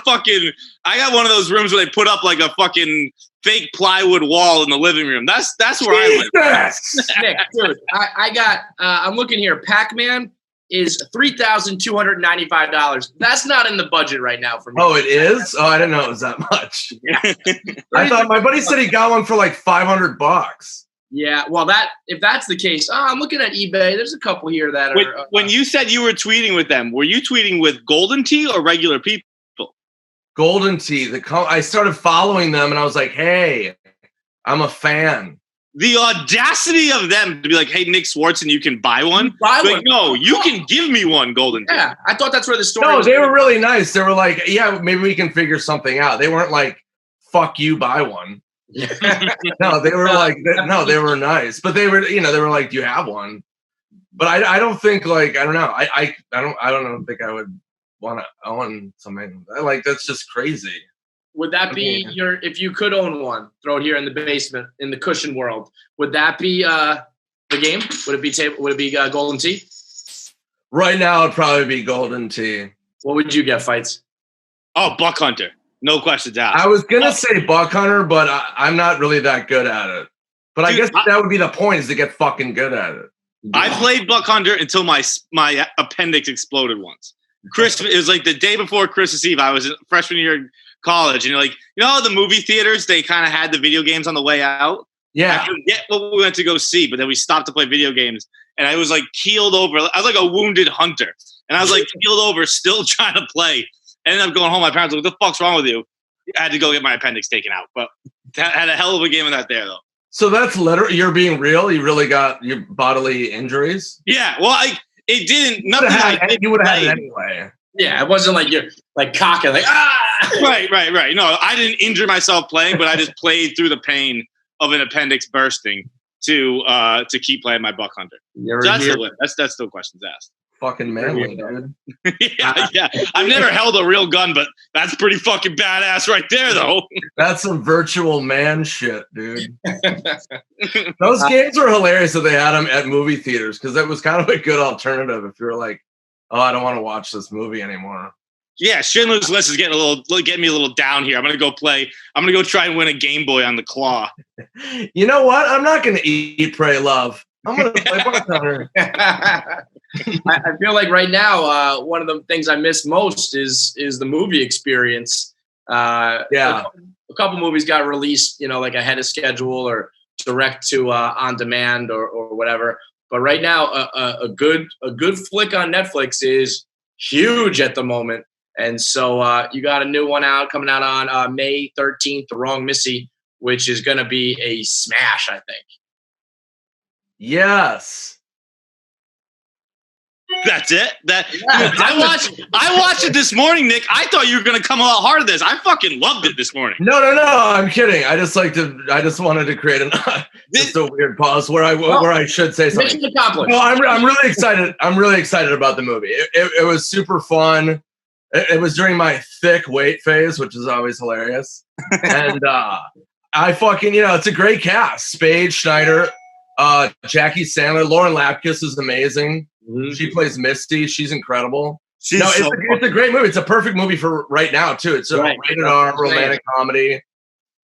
one of those rooms where they put up like a fucking fake plywood wall in the living room. That's where I live. Nick, dude, I'm looking here. Pac-Man is $3,295. That's not in the budget right now for me. Oh, it is? Oh, I didn't know it was that much. I thought my buddy said he got one for like $500. Yeah, well, if that's the case, I'm looking at eBay. There's a couple here that are. When you said you were tweeting with them, were you tweeting with Golden Tee or regular people? Golden Tee. I started following them, and I was like, "Hey, I'm a fan." The audacity of them to be like, "Hey, Nick Swardson, you can buy one." Like, no, you can give me one, Golden Tee. Yeah, I thought that's where the story. No, was they were really nice. They were like, "Yeah, maybe we can figure something out." They weren't like, "Fuck you, buy one." No, they were like, they were nice, but they were like, "Do you have one?" But I don't think like I don't know. I don't think I would want to own something. That's just crazy. Would that be if you could own one, throw it here in the basement in the cushion world? Would that be the game? Would it be Golden Tee? Right now, it'd probably be Golden Tee. What would you get, Fights? Oh, Buck Hunter. No questions asked. I was gonna say Buck Hunter, but I'm not really that good at it. But I guess that would be the point, is to get fucking good at it. I played Buck Hunter until my appendix exploded once. It was like the day before Christmas Eve. I was in freshman year in college, and the movie theaters, they kind of had the video games on the way out. Yeah. I forget what we went to go see, but then we stopped to play video games, and I was like keeled over. I was like a wounded hunter, and I was like keeled over, still trying to play. I ended up going home. My parents were like, "What the fuck's wrong with you?" I had to go get my appendix taken out, but had a hell of a game of that there, though. So that's literally, you're being real? You really got your bodily injuries? Yeah, well, it didn't. You would have had it anyway. Yeah, it wasn't like you're like cocking, like, ah! Right. No, I didn't injure myself playing, but I just played through the pain of an appendix bursting to keep playing my Buck Hunter. So that's still questions asked. Fucking manly, dude. yeah. I've never held a real gun, but that's pretty fucking badass right there, though. That's some virtual man shit, dude. Those games were hilarious that they had them at movie theaters, because that was kind of a good alternative if you were like, oh, I don't want to watch this movie anymore. Yeah, Schindler's List is getting me a little down here. I'm gonna go play. I'm gonna go try and win a Game Boy on the claw. You know what? I'm not gonna eat, pray, love. I'm gonna play Buck Hunter. I feel like right now, one of the things I miss most is the movie experience. Yeah, a couple movies got released, like ahead of schedule or direct to on demand or whatever. But right now, a good flick on Netflix is huge at the moment. And so you got a new one coming out on May 13th, The Wrong Missy, which is going to be a smash, I think. Yes. That's it. I watched it this morning, Nick. I thought you were going to come a lot harder than this. I fucking loved it this morning. No. I'm kidding. I just wanted to create just a weird pause where I should say something. Mission accomplished. No, I'm really excited. I'm really excited about the movie. It was super fun. It was during my thick weight phase, which is always hilarious. And I fucking, it's a great cast. Spade, Schneider, Jackie Sandler, Lauren Lapkus is amazing. Mm-hmm. She plays Misty. She's incredible. It's a great movie. It's a perfect movie for right now too. It's a rated R romantic comedy.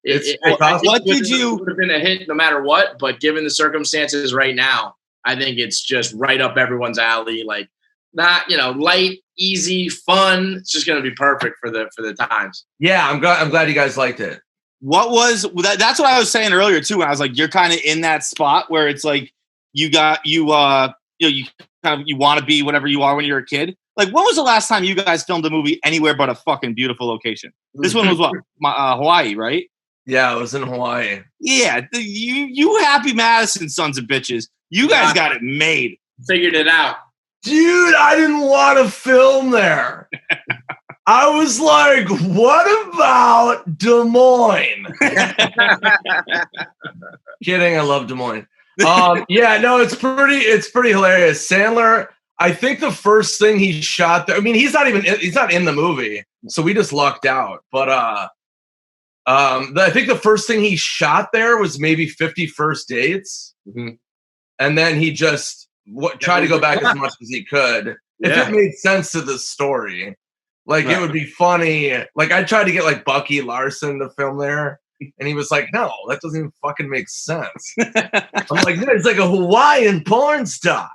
What did you would have been a hit no matter what? But given the circumstances right now, I think it's just right up everyone's alley. Like, not light, easy, fun. It's just going to be perfect for the times. Yeah, I'm glad you guys liked it. What was that? That's what I was saying earlier too. When I was like, you're kind of in that spot where it's like you want to be whatever you are when you're a kid. Like, when was the last time you guys filmed a movie anywhere but a fucking beautiful location? This one was what? Hawaii, right? Yeah, it was in Hawaii. Yeah, you happy Madison sons of bitches. You guys got it made. Figured it out. Dude, I didn't want to film there. I was like, what about Des Moines? Kidding, I love Des Moines. Yeah, no, it's pretty hilarious. Sandler, I think the first thing he shot there, I mean, he's not in the movie, so we just lucked out. But I think the first thing he shot there was maybe 50 First Dates. Mm-hmm. And then he just tried to go back as much as he could. If it made sense to the story. Like, it would be funny. Like, I tried to get, like, Bucky Larson to film there. And he was like, no, that doesn't even fucking make sense. I'm like, no, it's like a Hawaiian porn star.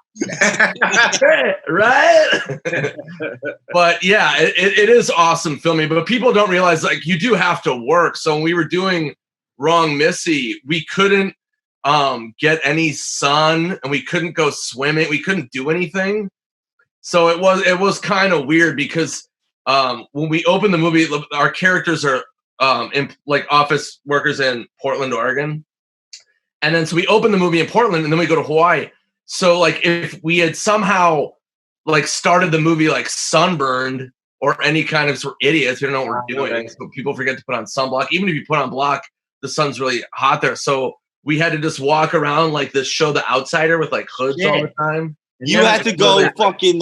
Right? But, yeah, it is awesome filming. But people don't realize, like, you do have to work. So when we were doing Wrong Missy, we couldn't get any sun, and we couldn't go swimming. We couldn't do anything. So it was kind of weird because when we opened the movie, our characters are like office workers in Portland, Oregon. And then so we open the movie in Portland and then we go to Hawaii. So like if we had somehow like started the movie like sunburned or any kind of sort of idiots, we don't know what we're doing. So people forget to put on sunblock. Even if you put on block, the sun's really hot there. So we had to just walk around like this show The Outsider with like hoods all the time. You had to go fucking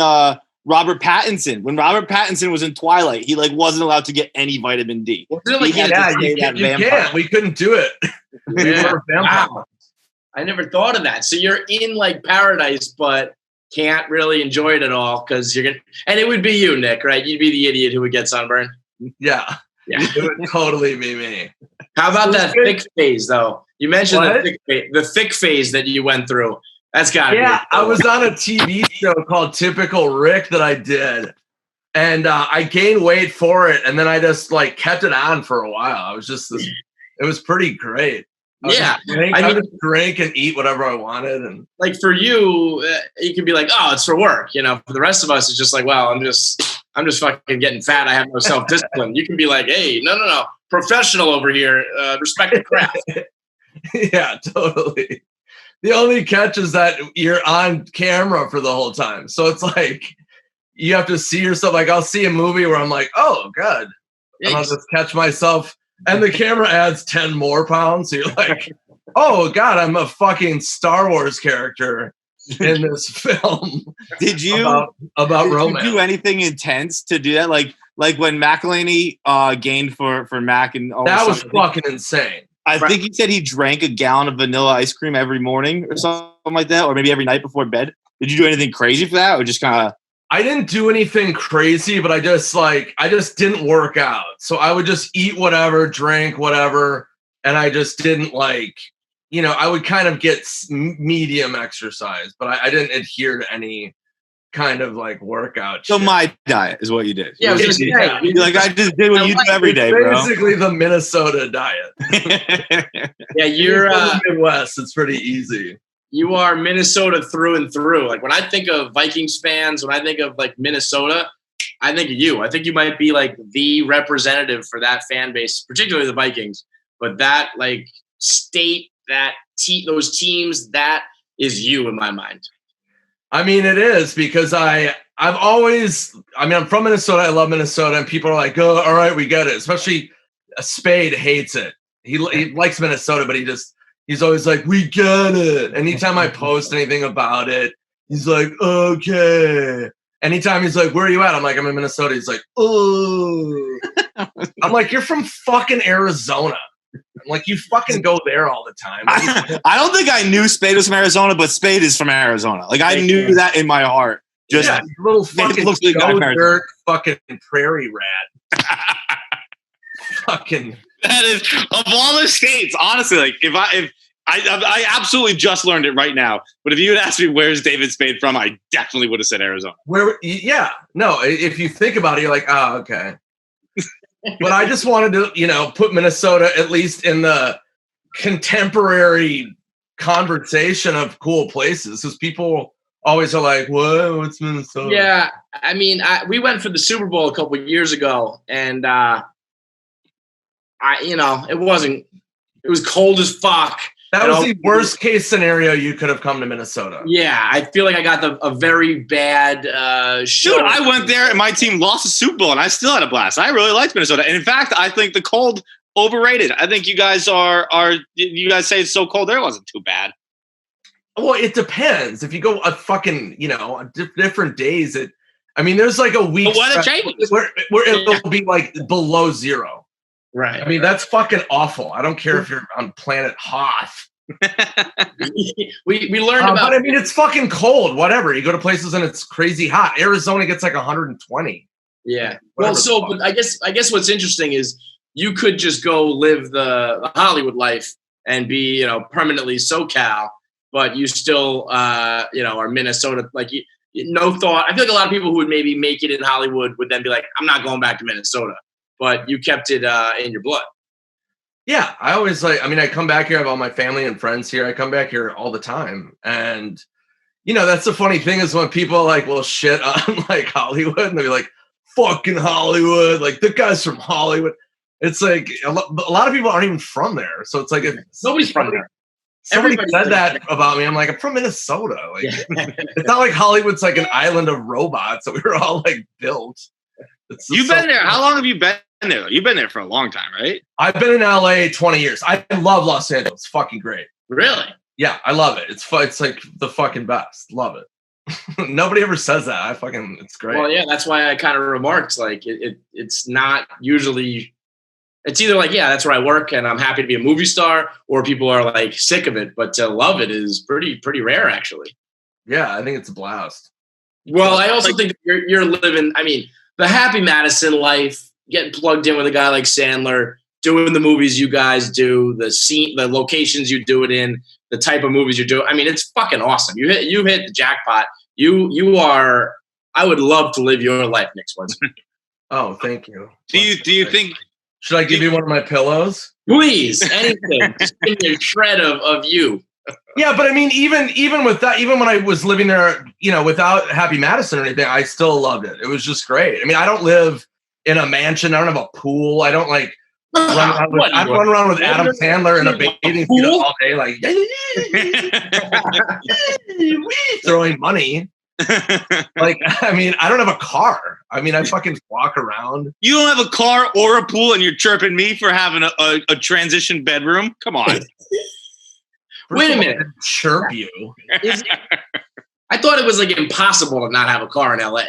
Robert Pattinson. When Robert Pattinson was in Twilight, he like wasn't allowed to get any vitamin D. Well, you can't. We couldn't do it. Wow. I never thought of that. So you're in like paradise, but can't really enjoy it at all because you're gonna. And it would be you, Nick, right? You'd be the idiot who would get sunburned. Yeah. It would totally be me. How about that thick phase, though? You mentioned the thick phase that you went through. That's got to be. Yeah, I was on a TV show called Typical Rick that I did. And I gained weight for it. And then I just like kept it on for a while. I was just, it was pretty great. I would drink and eat whatever I wanted. And like for you, you can be like, oh, it's for work. You know, for the rest of us, it's just like, well, I'm just fucking getting fat. I have no self-discipline. You can be like, hey, no. Professional over here. Respect the craft. Yeah, totally. The only catch is that you're on camera for the whole time. So it's like, you have to see yourself. Like, I'll see a movie where I'm like, oh, God. And I'll just catch myself. And the camera adds 10 more pounds. So you're like, oh, God, I'm a fucking Star Wars character in this film. Did you about romance? Did you do anything intense to do that? Like when McElhaney gained for Mac and all that was fucking insane. I think he said he drank a gallon of vanilla ice cream every morning or something like that, or maybe every night before bed. Did you do anything crazy for that, or just kind of? I didn't do anything crazy, but I just didn't work out. So I would just eat whatever, drink whatever, and I just didn't I would kind of get medium exercise, but I didn't adhere to any kind of like workout. So my diet is what you did. Yeah, I just did what you do every day, bro. Basically the Minnesota diet. Yeah, you're Midwest. It's pretty easy. You are Minnesota through and through. Like when I think of Vikings fans, when I think of like Minnesota, I think of you. I think you might be like the representative for that fan base, particularly the Vikings. But that like state, those teams, that is you in my mind. I mean, it is because I'm from Minnesota. I love Minnesota, and people are like, "Oh, all right, we get it." Especially Spade hates it. He likes Minnesota, but he's always like, "We get it." Anytime I post anything about it, he's like, "Okay." anytime he's like, "Where are you at?" I'm like, "I'm in Minnesota." He's like, "Oh," I'm like, "You're from fucking Arizona." I'm like, "You fucking go there all the time." I don't think I knew Spade was from Arizona, but Spade is from Arizona. Like I knew that in my heart. Just little fucking looks like Joe Dirt, fucking prairie rat. Fucking. That is of all the states, honestly. Like if I absolutely just learned it right now. But if you had asked me where's David Spade from, I definitely would have said Arizona. Yeah, no. If you think about it, you're like, oh, okay. But I just wanted to, put Minnesota at least in the contemporary conversation of cool places, because people always are like, "Whoa, what's Minnesota?" Yeah, I mean, we went for the Super Bowl a couple of years ago, and it was cold as fuck. That was the worst case scenario you could have come to Minnesota. Yeah, I feel like I got a very bad show. Dude, I went there and my team lost the Super Bowl and I still had a blast. I really liked Minnesota. And in fact, I think the cold overrated. I think you guys you guys say it's so cold there, it wasn't too bad. Well, it depends. If you go a fucking, different days, there's like a week The weather changes. where it'll be like below zero. Right. I mean, that's fucking awful. I don't care if you're on planet Hoth. we learned about. But I mean, it's fucking cold. Whatever. You go to places and it's crazy hot. Arizona gets like 120. Yeah. Well, but I guess what's interesting is you could just go live the Hollywood life and be, permanently SoCal, but you still, are Minnesota. Like no thought. I feel like a lot of people who would maybe make it in Hollywood would then be like, I'm not going back to Minnesota. But you kept it in your blood. Yeah, I always I come back here. I have all my family and friends here. I come back here all the time. And, that's the funny thing is when people will shit on like Hollywood and they'll be like, fucking Hollywood. Like the guy's from Hollywood. It's like a lot of people aren't even from there. So it's like nobody's from there. Somebody said that about me. I'm like, I'm from Minnesota. Like, it's not like Hollywood's like an island of robots that we were all like built. You've been there. How long have you been there? You've been there for a long time, right? I've been in LA 20 years. I love Los Angeles. It's fucking great. Really? Yeah, I love it. It's like the fucking best. Love it. Nobody ever says that. It's great. Well, yeah, that's why I kind of remarked like it's not usually. It's either like, yeah, that's where I work and I'm happy to be a movie star, or people are like sick of it. But to love it is pretty rare, actually. Yeah, I think it's a blast. Well, I also think you're living. I mean, the Happy Madison life, getting plugged in with a guy like Sandler, doing the movies you guys do, the locations you do it in, the type of movies you do. I mean, it's fucking awesome. You hit the jackpot. You are. I would love to live your life, Nick Swardson. Oh, thank you. Do you think? Should I give you one of my pillows? Please, anything. Just give me a shred of you. Yeah, but I mean, even with that, even when I was living there, without Happy Madison or anything, I still loved it. It was just great. I mean, I don't live in a mansion. I don't have a pool. I don't like run around with Adam Sandler in a bathing suit all day, like throwing money. Like, I mean, I don't have a car. I mean, I fucking walk around. You don't have a car or a pool, and you're chirping me for having a transition bedroom? Come on. Wait a minute. Chirp you. I thought it was like impossible to not have a car in LA.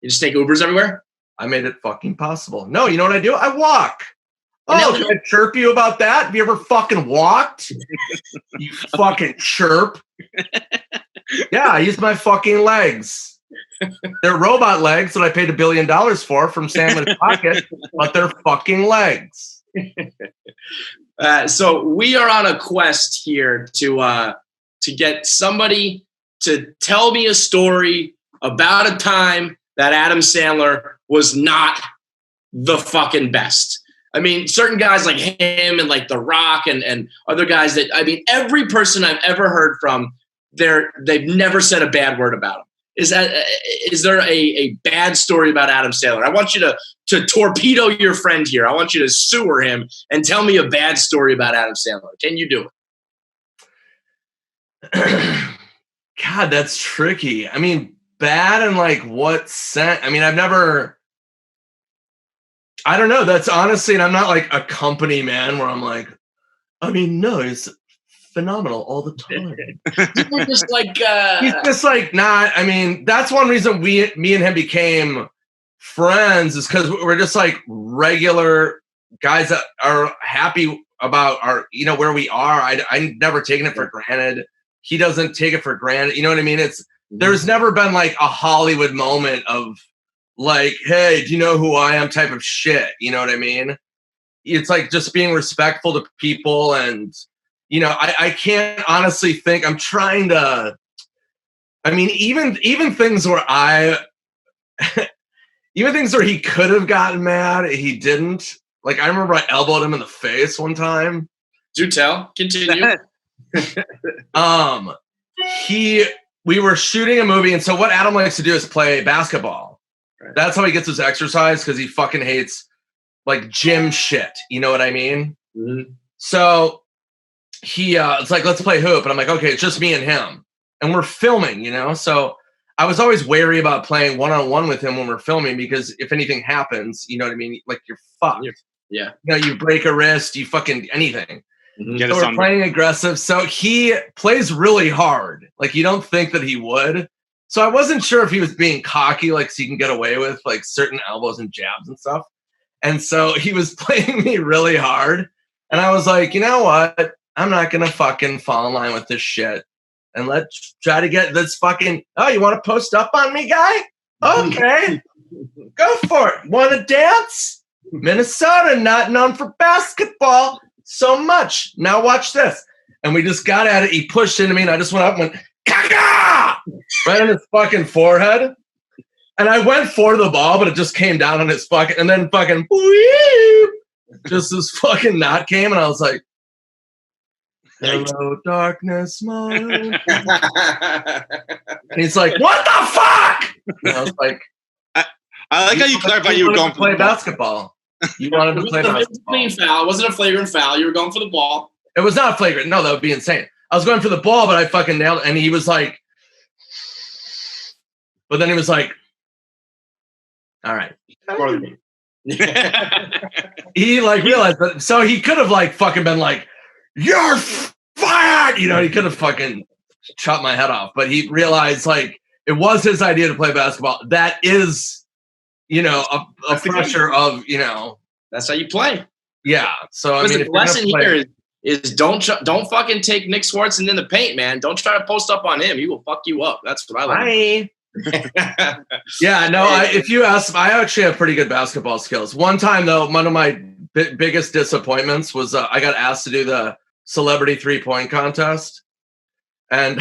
You just take Ubers everywhere? I made it fucking possible. No, you know what I do? I walk. Oh, can I chirp you about that? Have you ever fucking walked? You fucking chirp. Yeah, I use my fucking legs. They're robot legs that I paid $1 billion for from Sandler's pocket, but they're fucking legs. So we are on a quest here to get somebody to tell me a story about a time that Adam Sandler was not the fucking best. I mean, certain guys like him and like The Rock and other guys that, I mean, every person I've ever heard from, they've never said a bad word about him. Is there a bad story about Adam Sandler? I want you to torpedo your friend here. I want you to sewer him and tell me a bad story about Adam Sandler. Can you do it? God, that's tricky. I mean, bad in like what sense? I mean, I don't know. That's honestly, and I'm not like a company man where I'm like, I mean, no, he's phenomenal all the time. We're just like He's just like not. I mean, that's one reason me and him became friends is because we're just like regular guys that are happy about our, where we are. I never taken it for granted. He doesn't take it for granted. You know what I mean? There's never been like a Hollywood moment of like, hey, do you know who I am type of shit. You know what I mean? It's like just being respectful to people. And, I can't honestly think I'm trying to, I mean, even things where even things where he could have gotten mad, he didn't. Like, I remember I elbowed him in the face one time. Do tell. Continue. We were shooting a movie, and so what Adam likes to do is play basketball. Right. That's how he gets his exercise, because he fucking hates like gym shit. You know what I mean? Mm-hmm. So he it's like, let's play hoop, and I'm like, okay, it's just me and him, and we're filming, So I was always wary about playing one-on-one with him when we're filming, because if anything happens, you know what I mean? Like, you're fucked. Yeah. You break a wrist, you fucking anything. Mm-hmm. So we're playing aggressive. So he plays really hard. Like, you don't think that he would. So I wasn't sure if he was being cocky, like, so he can get away with like certain elbows and jabs and stuff. And so he was playing me really hard. And I was like, you know what? I'm not going to fucking fall in line with this shit. And let's try to get this fucking, oh, you want to post up on me, guy? Okay. Go for it. Want to dance? Minnesota, not known for basketball so much. Now watch this. And we just got at it. He pushed into me, and I just went up and went, Kaka! Right on his fucking forehead. And I went for the ball, but it just came down on his fucking, and then fucking, whoop, just this fucking knot came, and I was like, hello, darkness, my and he's like, what the fuck? And I was like, I like how you clarified you were going to play basketball. You wanted to play basketball. It wasn't a flagrant foul. You were going for the ball. It was not flagrant. No, that would be insane. I was going for the ball, but I fucking nailed it. And he was like, but then he was like, all right. He like realized that. So he could have like fucking been like, you're fired. He could have fucking chopped my head off. But he realized like it was his idea to play basketball. That is, a pressure of, that's how you play. Yeah. So I mean, the lesson here is don't fucking take Nick Swardson in the paint, man. Don't try to post up on him. He will fuck you up. That's what I like. Yeah. No. If you ask, I actually have pretty good basketball skills. One time though, one of my biggest disappointments was I got asked to do the celebrity 3-point contest, and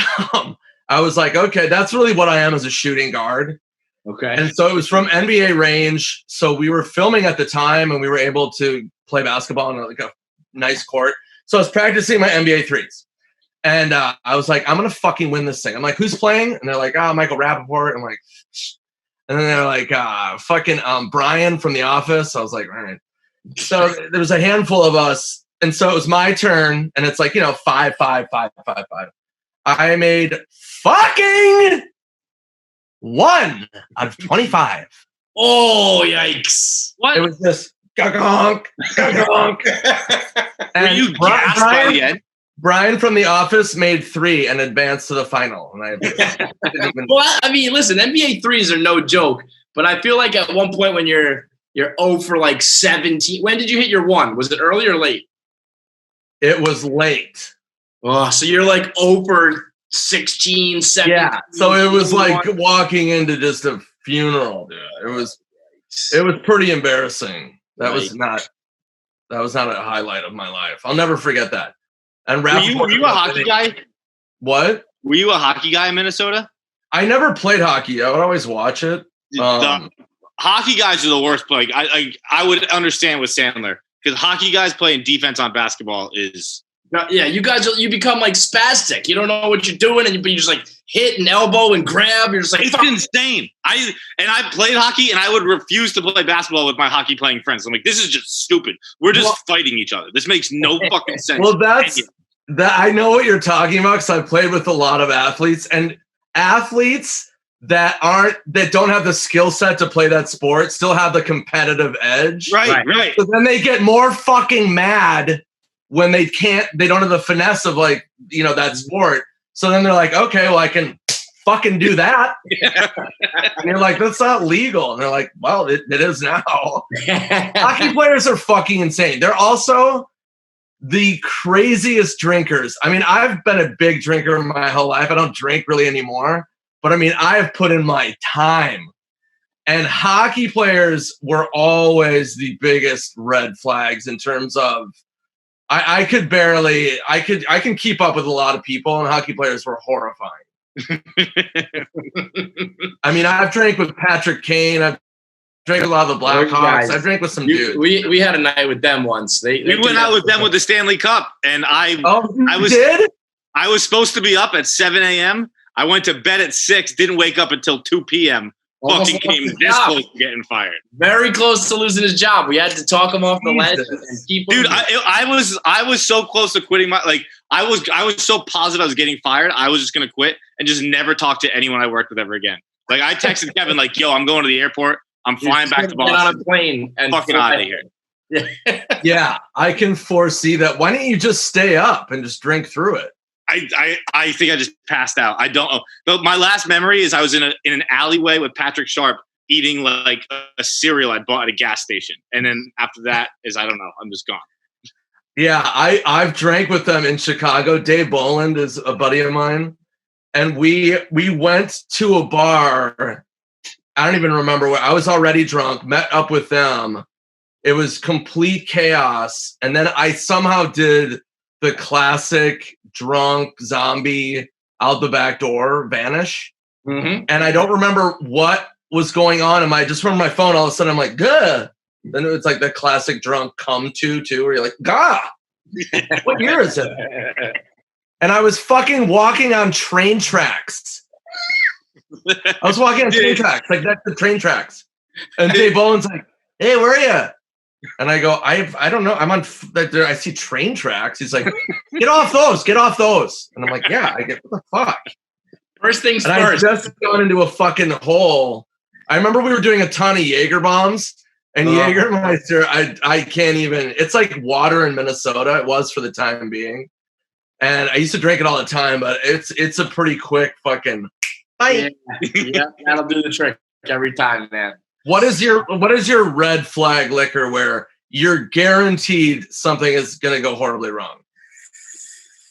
I was like, okay, that's really what I am as a shooting guard. Okay. And so it was from NBA range. So we were filming at the time, and we were able to play basketball on like a nice court. So I was practicing my NBA threes. And I was like, I'm going to fucking win this thing. I'm like, who's playing? And they're like, Michael Rappaport. I'm like, and then they're like, fucking Brian from The Office. I was like, all right. So there was a handful of us. And so it was my turn. And it's like, 5, 5, 5, 5, 5. I made fucking 1 out of 25. Oh, yikes. What? It was just gagonk. Were you gassed by the end? Brian from The Office made 3 and advanced to the final. And I didn't even... Well, I mean, listen, NBA threes are no joke, but I feel like at one point when you're 0 for like 17, when did you hit your 1? Was it early or late? It was late. Oh, so you're like 0 for 16, 17. Yeah, so it was like walking into just a funeral, dude. It was pretty embarrassing. That was not a highlight of my life. I'll never forget that. And were you a hockey guy? What? Were you a hockey guy in Minnesota? I never played hockey. I would always watch it. The hockey guys are the worst. Like I would understand with Sandler, because hockey guys playing defense on basketball is. Yeah, you become like spastic. You don't know what you're doing, and you just like hit and elbow and grab. You're just like, it's insane. I played hockey, and I would refuse to play basketball with my hockey playing friends. I'm like, this is just stupid. We're just fighting each other. This makes no fucking sense. Well, I know what you're talking about, because I've played with a lot of athletes, and athletes that don't have the skill set to play that sport still have the competitive edge. Right. So then they get more fucking mad when they don't have the finesse of like, you know, that sport. So then they're like, okay, well, I can fucking do that. And you're like, that's not legal. And they're like, well, it is now. Hockey players are fucking insane. They're also the craziest drinkers. I mean, I've been a big drinker my whole life. I don't drink really anymore, but I mean, I have put in my time. And hockey players were always the biggest red flags in terms of I can keep up with a lot of people, and hockey players were horrifying. I mean, I've drank with Patrick Kane. I've drank with a lot of the Blackhawks. I've drank with some dudes. We had a night with them once. We went out with them with the Stanley Cup, and I was supposed to be up at 7 a.m. I went to bed at 6, didn't wake up until 2 p.m. Fucking came this close to getting fired. Very close to losing his job. We had to talk him off the ledge and keep him. Dude, I was so close to quitting I was so positive I was getting fired. I was just gonna quit and just never talk to anyone I worked with ever again. Like I texted Kevin like, "Yo, I'm going to the airport. I'm flying back to Boston. Get on a plane and fucking out of here." Yeah, I can foresee that. Why don't you just stay up and just drink through it? I think I just passed out. I don't know. But my last memory is I was in an alleyway with Patrick Sharp eating like a cereal I bought at a gas station. And then after that is, I don't know, I'm just gone. Yeah, I've drank with them in Chicago. Dave Boland is a buddy of mine. And we went to a bar. I don't even remember where. I was already drunk, met up with them. It was complete chaos. And then I somehow did the classic drunk zombie out the back door vanish. Mm-hmm. And I don't remember what was going on. And I just remember my phone, all of a sudden I'm like, gah. Then it's like the classic drunk come to where you're like, gah. What year is it? And I was fucking walking on train tracks. I was walking on train tracks, like that's the train tracks. And Dave Boland's like, hey, where are you? And I go, I don't know. I'm on. I see train tracks. He's like, get off those. Get off those. And I'm like, yeah. I get what the fuck. First things and first. I just gone into a fucking hole. I remember we were doing a ton of Jaeger bombs, and Jägermeister. I can't even. It's like water in Minnesota. It was for the time being, and I used to drink it all the time. But it's a pretty quick fucking. Yeah, that'll do the trick every time, man. What is your red flag liquor where you're guaranteed something is going to go horribly wrong?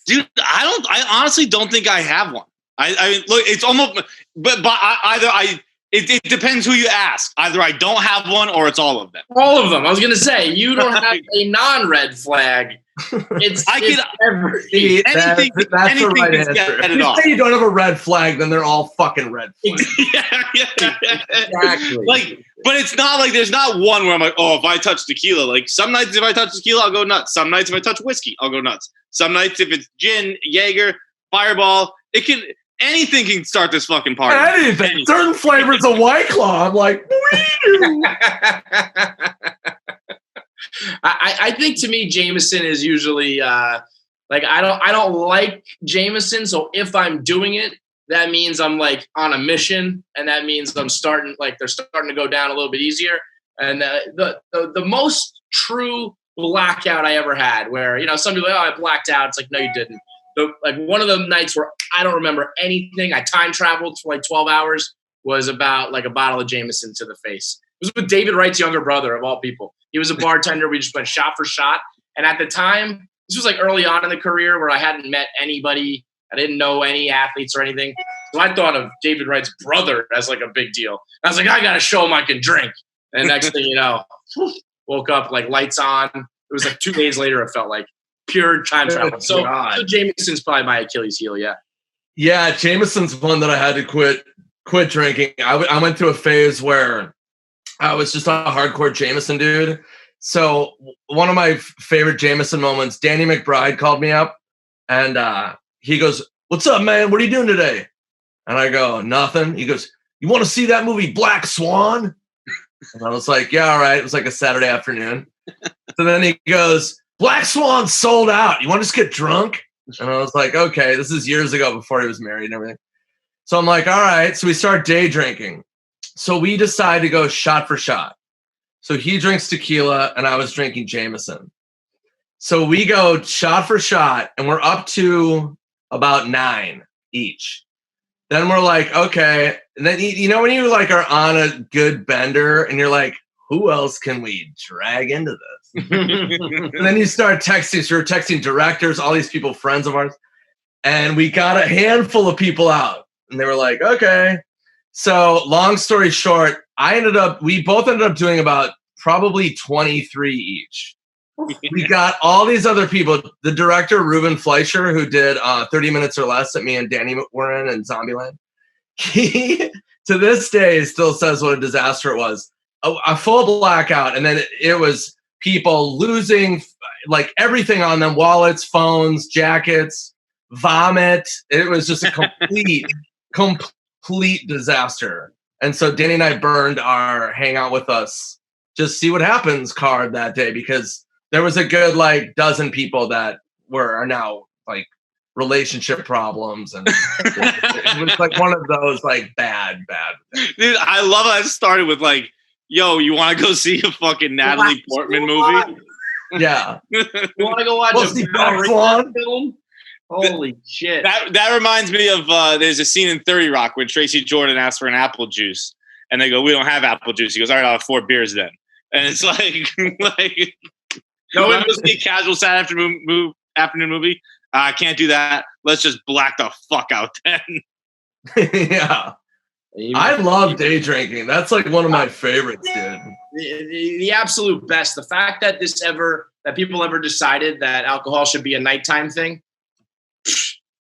Dude, I honestly don't think I have one. I look, it's almost, but it depends who you ask. Either I don't have one or it's all of them. All of them. I was going to say, you don't have a non-red flag. Anything that's the right answer. If you say you don't have a red flag, then they're all fucking red flags. Exactly. Like, but it's not like there's not one where I'm like, oh, if I touch tequila, like some nights if I touch tequila, I'll go nuts. Some nights if I touch whiskey, I'll go nuts. Some nights if it's gin, Jaeger, Fireball, anything can start this fucking party. Anything. Certain flavors of White Claw, I'm like, I think to me, Jameson is usually like I don't like Jameson. So if I'm doing it, that means I'm like on a mission, and that means I'm starting they're starting to go down a little bit easier. And the most true blackout I ever had, where some people are like, oh, I blacked out. It's like, no, you didn't. Like one of the nights where I don't remember anything. I time traveled for like 12 hours. Was about like a bottle of Jameson to the face. It was with David Wright's younger brother, of all people. He was a bartender. We just went shot for shot. And at the time, this was like early on in the career where I hadn't met anybody. I didn't know any athletes or anything. So I thought of David Wright's brother as like a big deal. I was like, I got to show him I can drink. And next thing you know, woke up like lights on. It was like 2 days later, it felt like pure time travel. So Jameson's probably my Achilles heel, yeah. Yeah, Jameson's one that I had to quit drinking. I went through a phase where I was just a hardcore Jameson dude. So one of my favorite Jameson moments, Danny McBride called me up and he goes, what's up, man? What are you doing today? And I go, nothing. He goes, you want to see that movie Black Swan? And I was like, yeah, all right. It was like a Saturday afternoon. So then he goes, Black Swan sold out. You want to just get drunk? And I was like, okay, this is years ago before he was married and everything. So I'm like, all right. So we start day drinking. So we decide to go shot for shot. So he drinks tequila and I was drinking Jameson. So we go shot for shot, and we're up to about 9 each. Then we're like, okay. And then, you know, when you like are on a good bender and you're like, who else can we drag into this? And then you start texting. So we're texting directors, all these people, friends of ours. And we got a handful of people out. And they were like, okay. So long story short, we both ended up doing about probably 23 each. We got all these other people. The director, Ruben Fleischer, who did 30 Minutes or Less that me and Danny were in Zombieland. He, to this day, still says what a disaster it was. A full blackout. And then it was people losing like everything on them, wallets, phones, jackets, vomit. It was just a complete disaster. And so Danny and I burned our hang out with us, just see what happens card that day, because there was a good like dozen people that are now like relationship problems, and it was like one of those like bad. Dude, I love how it started with like, yo, you want to go see a fucking Natalie Portman movie? Yeah. You want to go watch a film? Holy shit. That reminds me of there's a scene in 30 Rock where Tracy Jordan asks for an apple juice, and they go, we don't have apple juice. He goes, all right, I'll have 4 beers then. And it's like no one goes see a casual Saturday afternoon movie. I can't do that. Let's just black the fuck out then. Yeah. I love day drinking. That's like one of my favorites, dude. The absolute best. The fact that people ever decided that alcohol should be a nighttime thing,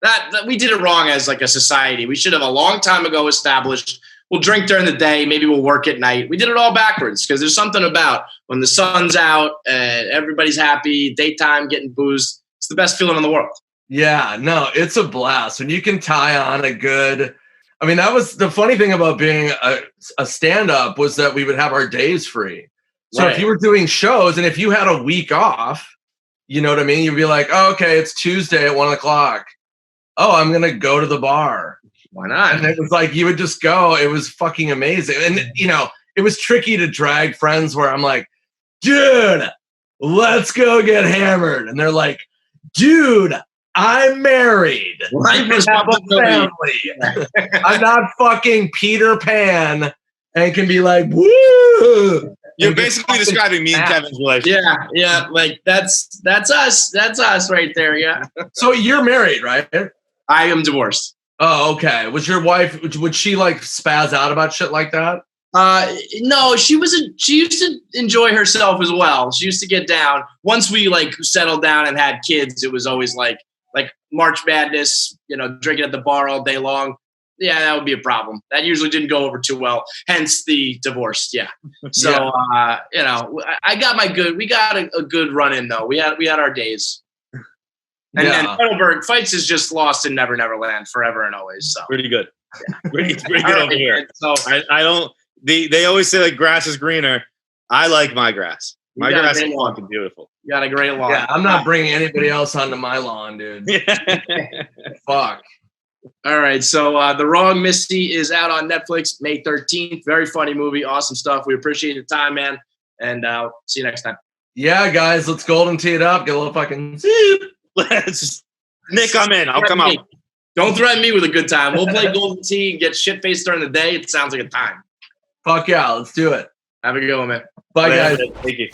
that we did it wrong as like a society. We should have a long time ago established we'll drink during the day, maybe we'll work at night. We did it all backwards because there's something about when the sun's out and everybody's happy, daytime getting boozed. It's the best feeling in the world. Yeah, no, it's a blast. When you can tie on a good, I mean, that was the funny thing about being a stand-up was that we would have our days free. So if you were doing shows and if you had a week off, you know what I mean? You'd be like, oh, okay, it's Tuesday at 1:00. Oh, I'm going to go to the bar. Why not? And it was like, you would just go. It was fucking amazing. And, you know, it was tricky to drag friends where I'm like, dude, let's go get hammered. And they're like, dude, I'm married. I have a family. I'm not fucking Peter Pan and can be like, woo. You're basically describing me and Kevin's relationship. Yeah. Like that's us. That's us right there. Yeah. So you're married, right? I am divorced. Oh, okay. Was your wife, would she like spaz out about shit like that? No, she used to enjoy herself as well. She used to get down. Once we like settled down and had kids, it was always like March Madness, you know, drinking at the bar all day long. Yeah, that would be a problem. That usually didn't go over too well. Hence the divorce. Yeah. So, you know, we got a good run in though. We had our days. And then Heidelberg Fights is just lost in Never Neverland forever and always. So pretty good. Yeah. pretty good over here. So I don't. They always say like grass is greener. I like my grass. My grass is fucking beautiful. You got a great lawn. Yeah, I'm not bringing anybody else onto my lawn, dude. Fuck. All right, so The Wrong Misty is out on Netflix May 13th. Very funny movie, awesome stuff. We appreciate your time, man, and see you next time. Yeah, guys, let's golden tee it up. Get a little fucking. Nick, I'm in. I'll come out. Don't threaten me with a good time. We'll play golden tee and get shit faced during the day. It sounds like a time. Fuck yeah, let's do it. Have a good one, man. Bye, guys. Thank you.